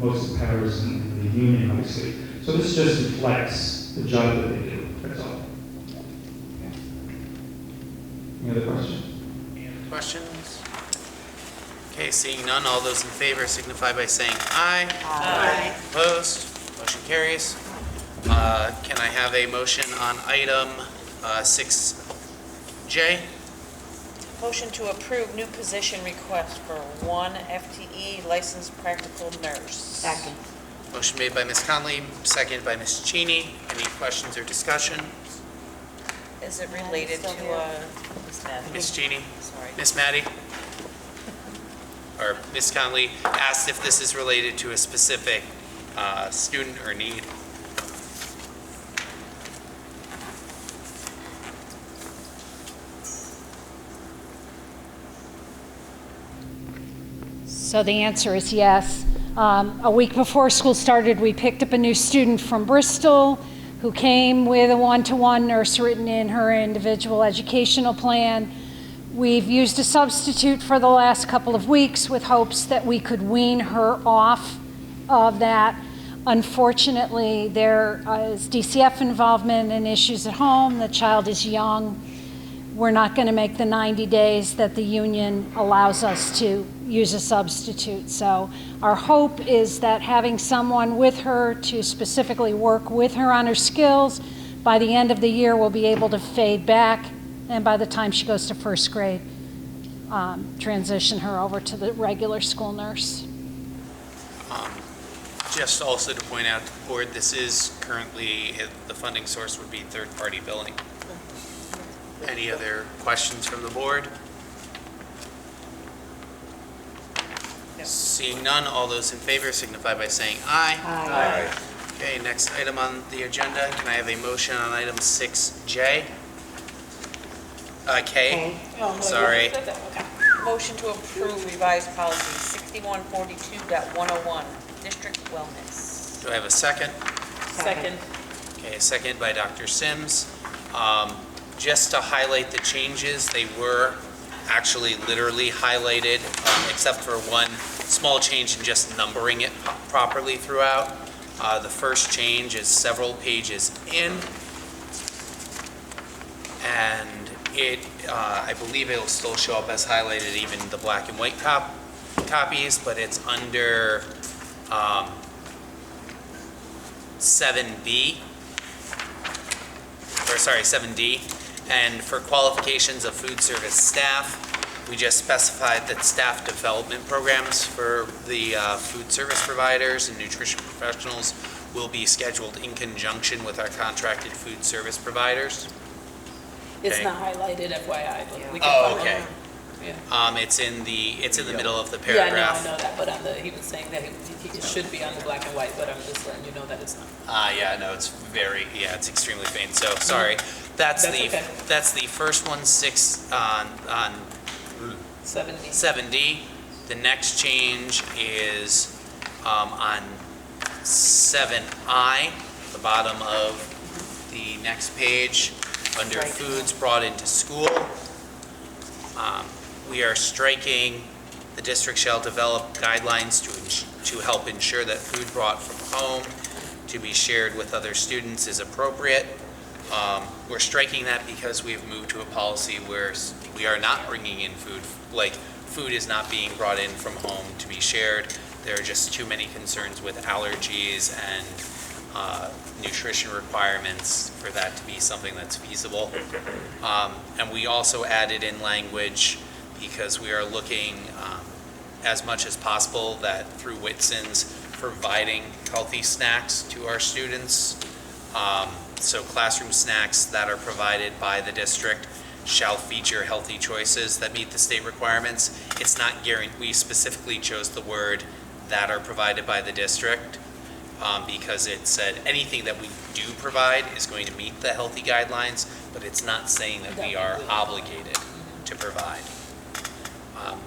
Speaker 15: most of the powers in the union, obviously. So this just reflects the job that they do, that's all. Any other questions?
Speaker 2: Any other questions? Okay, seeing none, all those in favor signify by saying aye.
Speaker 11: Aye.
Speaker 2: Opposed? Motion carries. Can I have a motion on item 6J?
Speaker 11: Motion to approve new position request for 1 FTE licensed practical nurse.
Speaker 12: Second.
Speaker 2: Motion made by Ms. Conley, seconded by Ms. Cheney. Any questions or discussion?
Speaker 11: Is it related to Ms. Maddie?
Speaker 2: Ms. Cheney?
Speaker 11: Sorry.
Speaker 2: Ms. Maddie? Or Ms. Conley asked if this is related to a specific student or need.
Speaker 16: So the answer is yes. A week before school started, we picked up a new student from Bristol who came with a one-to-one nurse written in her individual educational plan. We've used a substitute for the last couple of weeks with hopes that we could wean her off of that. Unfortunately, there is DCF involvement and issues at home. The child is young. We're not going to make the 90 days that the union allows us to use a substitute. So our hope is that having someone with her to specifically work with her on her skills, by the end of the year we'll be able to fade back, and by the time she goes to first grade, transition her over to the regular school nurse.
Speaker 2: Just also to point out to the board, this is currently, the funding source would be third-party billing. Any other questions from the board? Seeing none, all those in favor signify by saying aye.
Speaker 3: Aye.
Speaker 2: Okay, next item on the agenda, can I have a motion on item 6J? K, sorry.
Speaker 11: Motion to approve revised policy 6142.101, district wellness.
Speaker 2: Do I have a second?
Speaker 13: Second.
Speaker 2: Okay, second by Dr. Sims. Just to highlight the changes, they were actually literally highlighted, except for one small change in just numbering it properly throughout. The first change is several pages in, and I believe it'll still show up as highlighted, even the black and white copies, but it's under 7B, or sorry, 7D. And for qualifications of food service staff, we just specified that staff development programs for the food service providers and nutrition professionals will be scheduled in conjunction with our contracted food service providers.
Speaker 13: It's
Speaker 2: Okay.
Speaker 13: not highlighted, FYI, but we can.
Speaker 2: Oh,
Speaker 13: find
Speaker 2: okay.
Speaker 13: it. Yeah.
Speaker 2: It's in the middle of the paragraph.
Speaker 13: Yeah, no, I know that, but he was saying that it should be on the black and white, but I'm just letting you know that it's not.
Speaker 2: Yeah, no, it's extremely faint, so sorry. That's
Speaker 13: okay.
Speaker 2: That's the first one, on
Speaker 13: 7D.
Speaker 2: 7D. The next change is on 7I, the bottom of the next page, under foods brought into school. We are striking, the district shall develop guidelines to help ensure that food brought from home to be shared with other students is appropriate. We're striking that because we've moved to a policy where we are not bringing in food, like food is not being brought in from home to be shared. There are just too many concerns with allergies and nutrition requirements for that to be something that's feasible. And we also added in language, because we are looking as much as possible that through Whitson's providing healthy snacks to our students. So classroom snacks that are provided by the district shall feature healthy choices that meet the state requirements. It's not guaranteed, we specifically chose the word that are provided by the district because it said anything that we do provide is going to meet the healthy guidelines, but it's not saying that we are obligated to provide.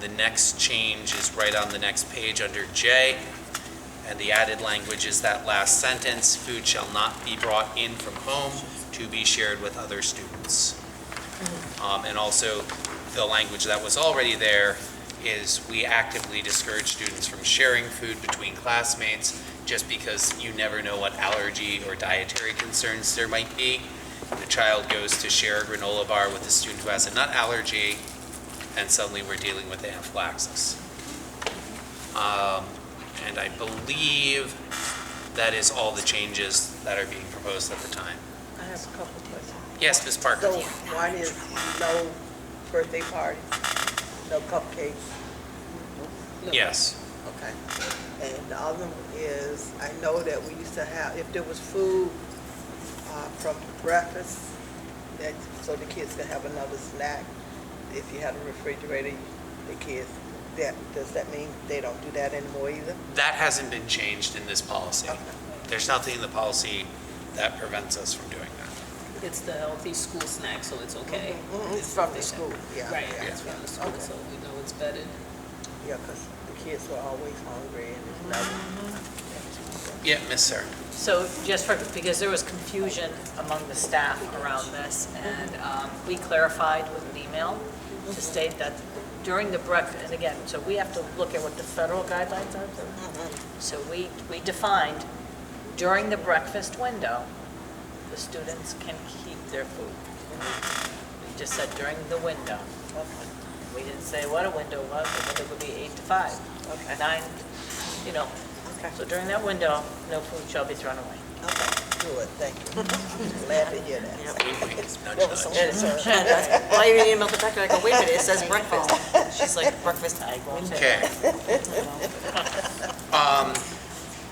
Speaker 2: The next change is right on the next page under J, and the added language is that last sentence, food shall not be brought in from home to be shared with other students. And also, the language that was already there is we actively discourage students from sharing food between classmates just because you never know what allergy or dietary concerns there might be. The child goes to share a granola bar with a student who has a nut allergy, and suddenly we're dealing with anaphylaxis. And I believe that is all the changes that are being proposed at the time.
Speaker 19: I have a couple of questions.
Speaker 2: Yes, Ms. Parker?
Speaker 19: So one is no birthday party, no cupcakes?
Speaker 2: Yes.
Speaker 19: Okay. And the other one is, I know that we used to have, if there was food from breakfast, that, so the kids could have another snack, if you had a refrigerator, the kids, does that mean they don't do that anymore either?
Speaker 2: That hasn't been changed in this policy.
Speaker 19: Okay.
Speaker 2: There's nothing in the policy that prevents us from doing that.
Speaker 13: It's the healthy school snack, so it's okay.
Speaker 19: It's from the school, yeah.
Speaker 13: Right,
Speaker 19: yeah.
Speaker 13: it's from the school,
Speaker 19: Okay.
Speaker 13: so we know it's bedded.
Speaker 19: Yeah, because the kids were always hungry and it's never.
Speaker 2: Yeah, Ms. Sarah?
Speaker 4: So just for, because there was confusion among the staff around this, and we clarified with an email to state that during the breakfast, and again, so we have to look at what the federal guidelines are. So we defined during the breakfast window, the students can keep their food. We just said during the window. We didn't say what a window was. The window could be 8 to 5, 9, you know. So during that window, no food shall be thrown away.
Speaker 19: Okay, good, thank you. Glad to hear that. There was some concern.
Speaker 11: Well, I even emailed the doctor, I go, wait a minute, it says breakfast. She's like, breakfast, I won't say.
Speaker 2: Okay.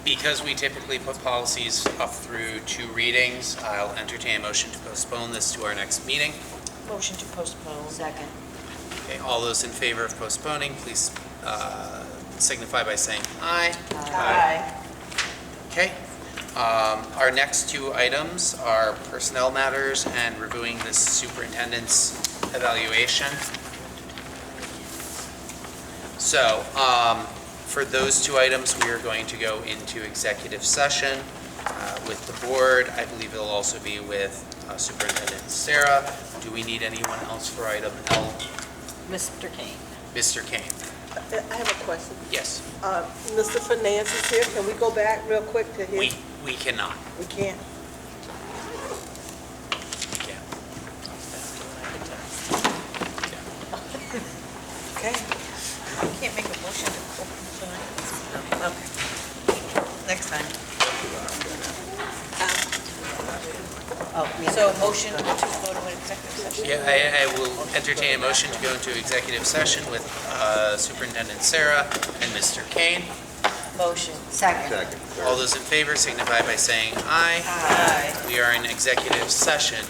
Speaker 2: Because we typically put policies up through 2 readings, I'll entertain a motion to postpone this to our next meeting.
Speaker 11: Motion to postpone.
Speaker 12: Second.
Speaker 2: Okay, all those in favor of postponing, please signify by saying aye.
Speaker 11: Aye.
Speaker 2: Okay. Our next 2 items are personnel matters and reviewing the superintendent's evaluation. So, for those 2 items, we are going to go into executive session with the board. I believe it'll also be with Superintendent Sarah. Do we need anyone else for item L?
Speaker 4: Mr. Kane.
Speaker 2: Mr. Kane.
Speaker 19: I have a question.
Speaker 2: Yes.
Speaker 19: Mr. Fernandez is here. Can we go back real quick to his?
Speaker 2: We cannot.
Speaker 19: We can't.
Speaker 11: Okay. You can't make a motion to open the Okay. Next time. So motion to go to an executive session?
Speaker 2: Yeah, I will entertain a motion to go into executive session with Superintendent Sarah and Mr. Kane.
Speaker 11: Motion.
Speaker 12: Second.
Speaker 2: All those in favor signify by saying aye.
Speaker 11: Aye.
Speaker 2: We are in executive session.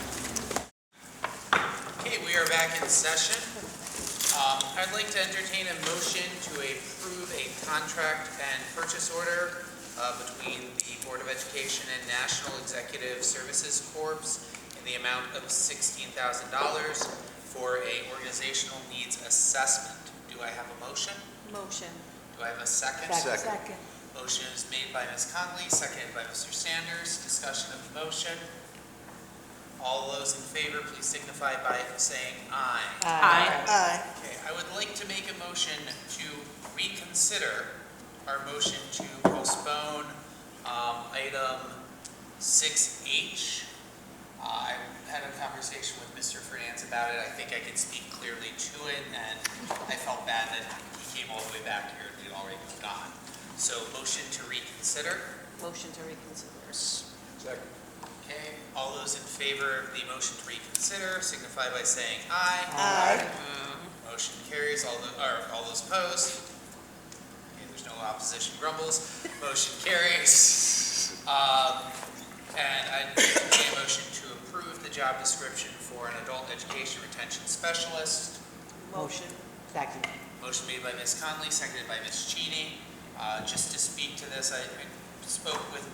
Speaker 2: Okay, we are back in session. I'd like to entertain a motion to approve a contract and purchase order between the Board of Education and National Executive Services Corps in the amount of $16,000 for a organizational needs assessment. Do I have a motion?
Speaker 11: Motion.
Speaker 2: Do I have a second?
Speaker 6: Second.
Speaker 2: Motion is made by Ms. Conley, seconded by Mr. Sanders. Discussion of the motion. All those in favor, please signify by saying aye.
Speaker 19: Aye.
Speaker 2: Okay, I would like to make a motion to reconsider our motion to postpone item 6H. I had a conversation with Mr. Fernandez about it. I think I can speak clearly to it, and I felt bad that he came all the way back here and had already moved on. So motion to reconsider.
Speaker 11: Motion to reconsider.
Speaker 20: Second.
Speaker 2: Okay, all those in favor of the motion to reconsider signify by saying aye.
Speaker 19: Aye.
Speaker 2: Motion carries. All those opposed? Okay, there's no opposition grumbles. Motion carries. And I entertain a motion to approve the job description for an adult education retention specialist.
Speaker 11: Motion.
Speaker 12: Second.
Speaker 2: Motion made by Ms. Conley, seconded by Ms. Cheney. Just to speak to this, I spoke with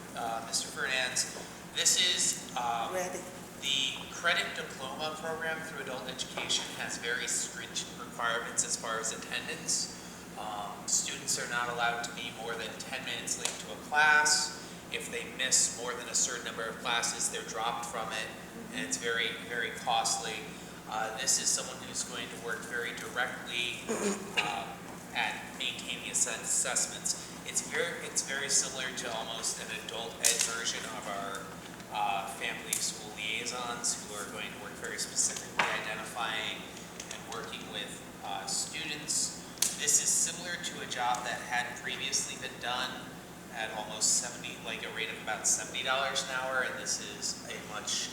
Speaker 2: Mr. Fernandez. This is
Speaker 19: Ready.
Speaker 2: the credit diploma program through adult education has very stringent requirements as far as attendance. Students are not allowed to be more than 10 minutes late to a class. If they miss more than a certain number of classes, they're dropped from it, and it's very, very costly. This is someone who's going to work very directly at maintaining assessments. It's very similar to almost an adult ed version of our family school liaisons, who are going to work very specifically identifying and working with students. This is similar to a job that had previously been done at almost a rate of about $70 an hour, and this is a much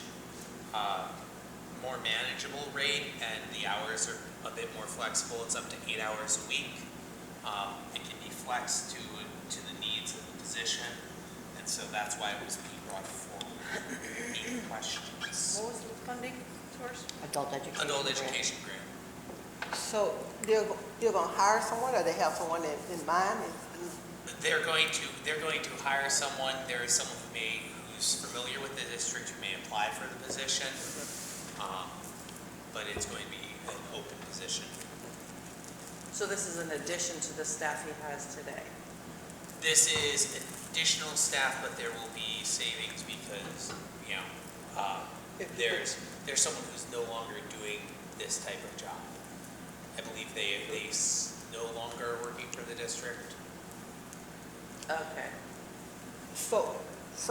Speaker 2: more manageable rate, and the hours are a bit more flexible. It's up to 8 hours a week. It can be flexed to the needs of the position, and so that's why it was being brought forward. Any questions?
Speaker 11: What was the funding source?
Speaker 12: Adult education.
Speaker 2: Adult education grant.
Speaker 19: So they're gonna hire someone, or they have someone in mind?
Speaker 2: They're going to hire someone. There is someone who's familiar with the district who may apply for the position, but it's going to be an open position.
Speaker 11: So this is in addition to the staff he has today?
Speaker 2: This is additional staff, but there will be savings because, there's someone who's no longer doing this type of job. I believe they no longer are working for the district.
Speaker 11: Okay.
Speaker 19: So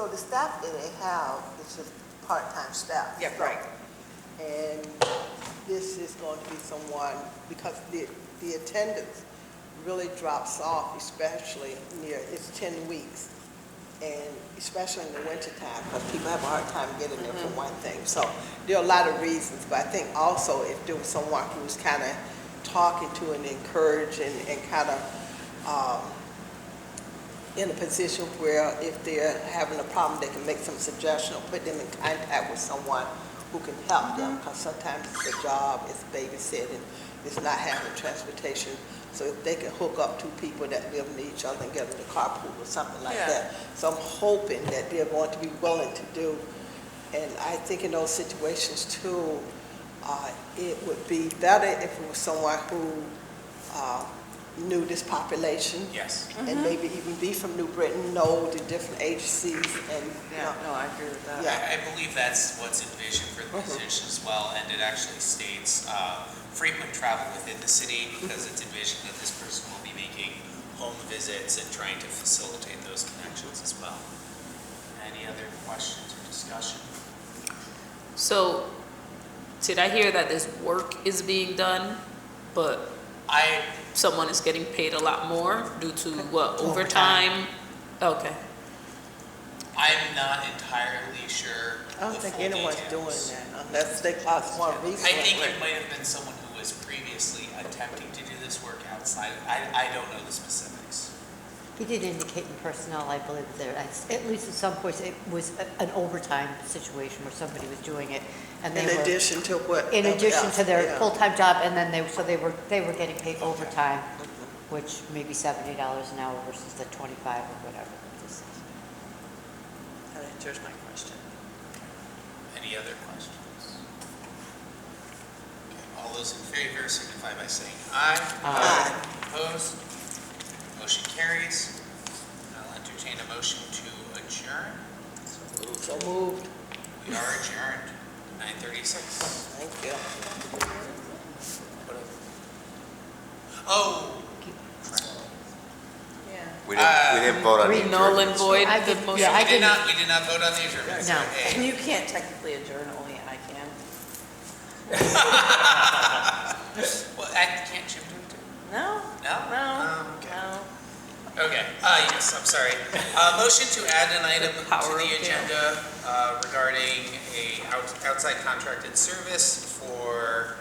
Speaker 19: the staff that they have is just part-time staff?
Speaker 11: Yeah, right.
Speaker 19: And this is going to be someone, because the attendance really drops off, especially it's 10 weeks. And especially in the wintertime, because people have a hard time getting there for one thing. So there are a lot of reasons, but I think also if there was someone who was kind of talking to and encouraging and kind of in a position where if they're having a problem, they can make some suggestion or put them in contact with someone who can help them, because sometimes the job is babysitting, it's not having transportation. So if they can hook up two people that live near each other and get them to carpool or something like that. So I'm hoping that they're going to be willing to do. And I think in those situations too, it would be better if it was someone who nudist population.
Speaker 2: Yes.
Speaker 19: And maybe even be from New Britain, know the different agencies and.
Speaker 11: I agree with that.
Speaker 19: Yeah.
Speaker 2: I believe that's what's envisioned for the position as well, and it actually states frequent travel within the city because it's envisioned that this person will be making home visits and trying to facilitate those connections as well. Any other questions or discussion?
Speaker 13: So, did I hear that this work is being done, but someone is getting paid a lot more due to what, overtime? Okay.
Speaker 2: I'm not entirely sure.
Speaker 19: I don't
Speaker 2: the
Speaker 19: think
Speaker 2: full
Speaker 19: anyone's
Speaker 2: details.
Speaker 19: doing that unless they want research.
Speaker 2: I think it might have been someone who was previously attempting to do this work outside. I don't know the specifics.
Speaker 12: He did indicate in personnel, I believe, there, at least at some points, it was an overtime situation where somebody was doing it. And
Speaker 19: In addition to what?
Speaker 12: In addition to their
Speaker 19: Yeah.
Speaker 12: full-time job, and then they were getting paid overtime, which may be $70 an hour versus the 25 or whatever.
Speaker 11: That answers my question.
Speaker 2: Any other questions? Okay, all those in favor signify by saying aye.
Speaker 19: Aye.
Speaker 2: Opposed? Motion carries. I'll entertain a motion to adjourn.
Speaker 19: So moved.
Speaker 2: We are adjourned, 9:36.
Speaker 19: Thank you.
Speaker 2: Oh,
Speaker 3: We didn't vote on the adjournment.
Speaker 11: Null and void
Speaker 12: I
Speaker 11: the
Speaker 12: did-
Speaker 11: motion.
Speaker 12: yeah, I
Speaker 2: we did not vote on the adjournment.
Speaker 12: No.
Speaker 2: So,
Speaker 11: You can't technically adjourn, only I can.
Speaker 2: well, I can't Jim do it too?
Speaker 11: No?
Speaker 2: No?
Speaker 11: No.
Speaker 2: Okay.
Speaker 11: No.
Speaker 2: Okay, yes, I'm sorry. Motion to add an item to
Speaker 11: Power
Speaker 2: the
Speaker 11: of
Speaker 2: agenda regarding a outside contracted service for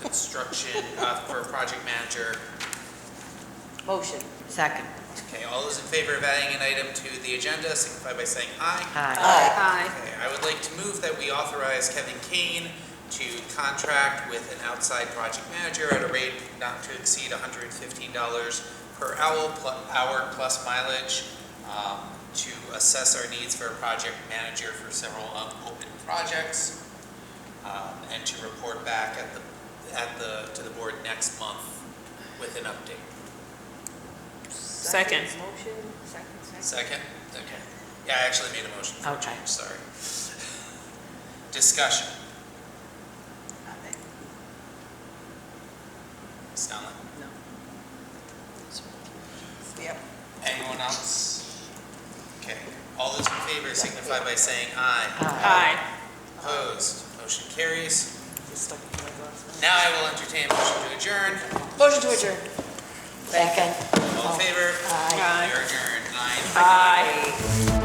Speaker 2: construction, for project manager.
Speaker 11: Motion.
Speaker 12: Second.
Speaker 2: Okay, all those in favor of adding an item to the agenda signify by saying aye.
Speaker 12: Aye.
Speaker 2: Okay, I would like to move that we authorize Kevin Kane to contract with an outside project manager at a rate not to exceed $115 per hour plus mileage to assess our needs for a project manager for several open projects and to report back to the board next month with an update.
Speaker 13: Second.
Speaker 11: Motion, second.
Speaker 2: Second? Okay. Yeah, I actually made a motion for a
Speaker 12: Okay.
Speaker 2: change, sorry. Discussion. Stanley?
Speaker 11: No.
Speaker 19: Yep.
Speaker 2: Anyone else? Okay. All those in favor signify by saying aye.
Speaker 13: Aye.
Speaker 2: Opposed? Motion carries.
Speaker 11: Just stuck in my glass.
Speaker 2: Now I will entertain a motion to adjourn.
Speaker 11: Motion to adjourn.
Speaker 12: Second.
Speaker 2: All in favor?
Speaker 12: Aye.
Speaker 2: We are adjourned 9:00.
Speaker 13: Aye.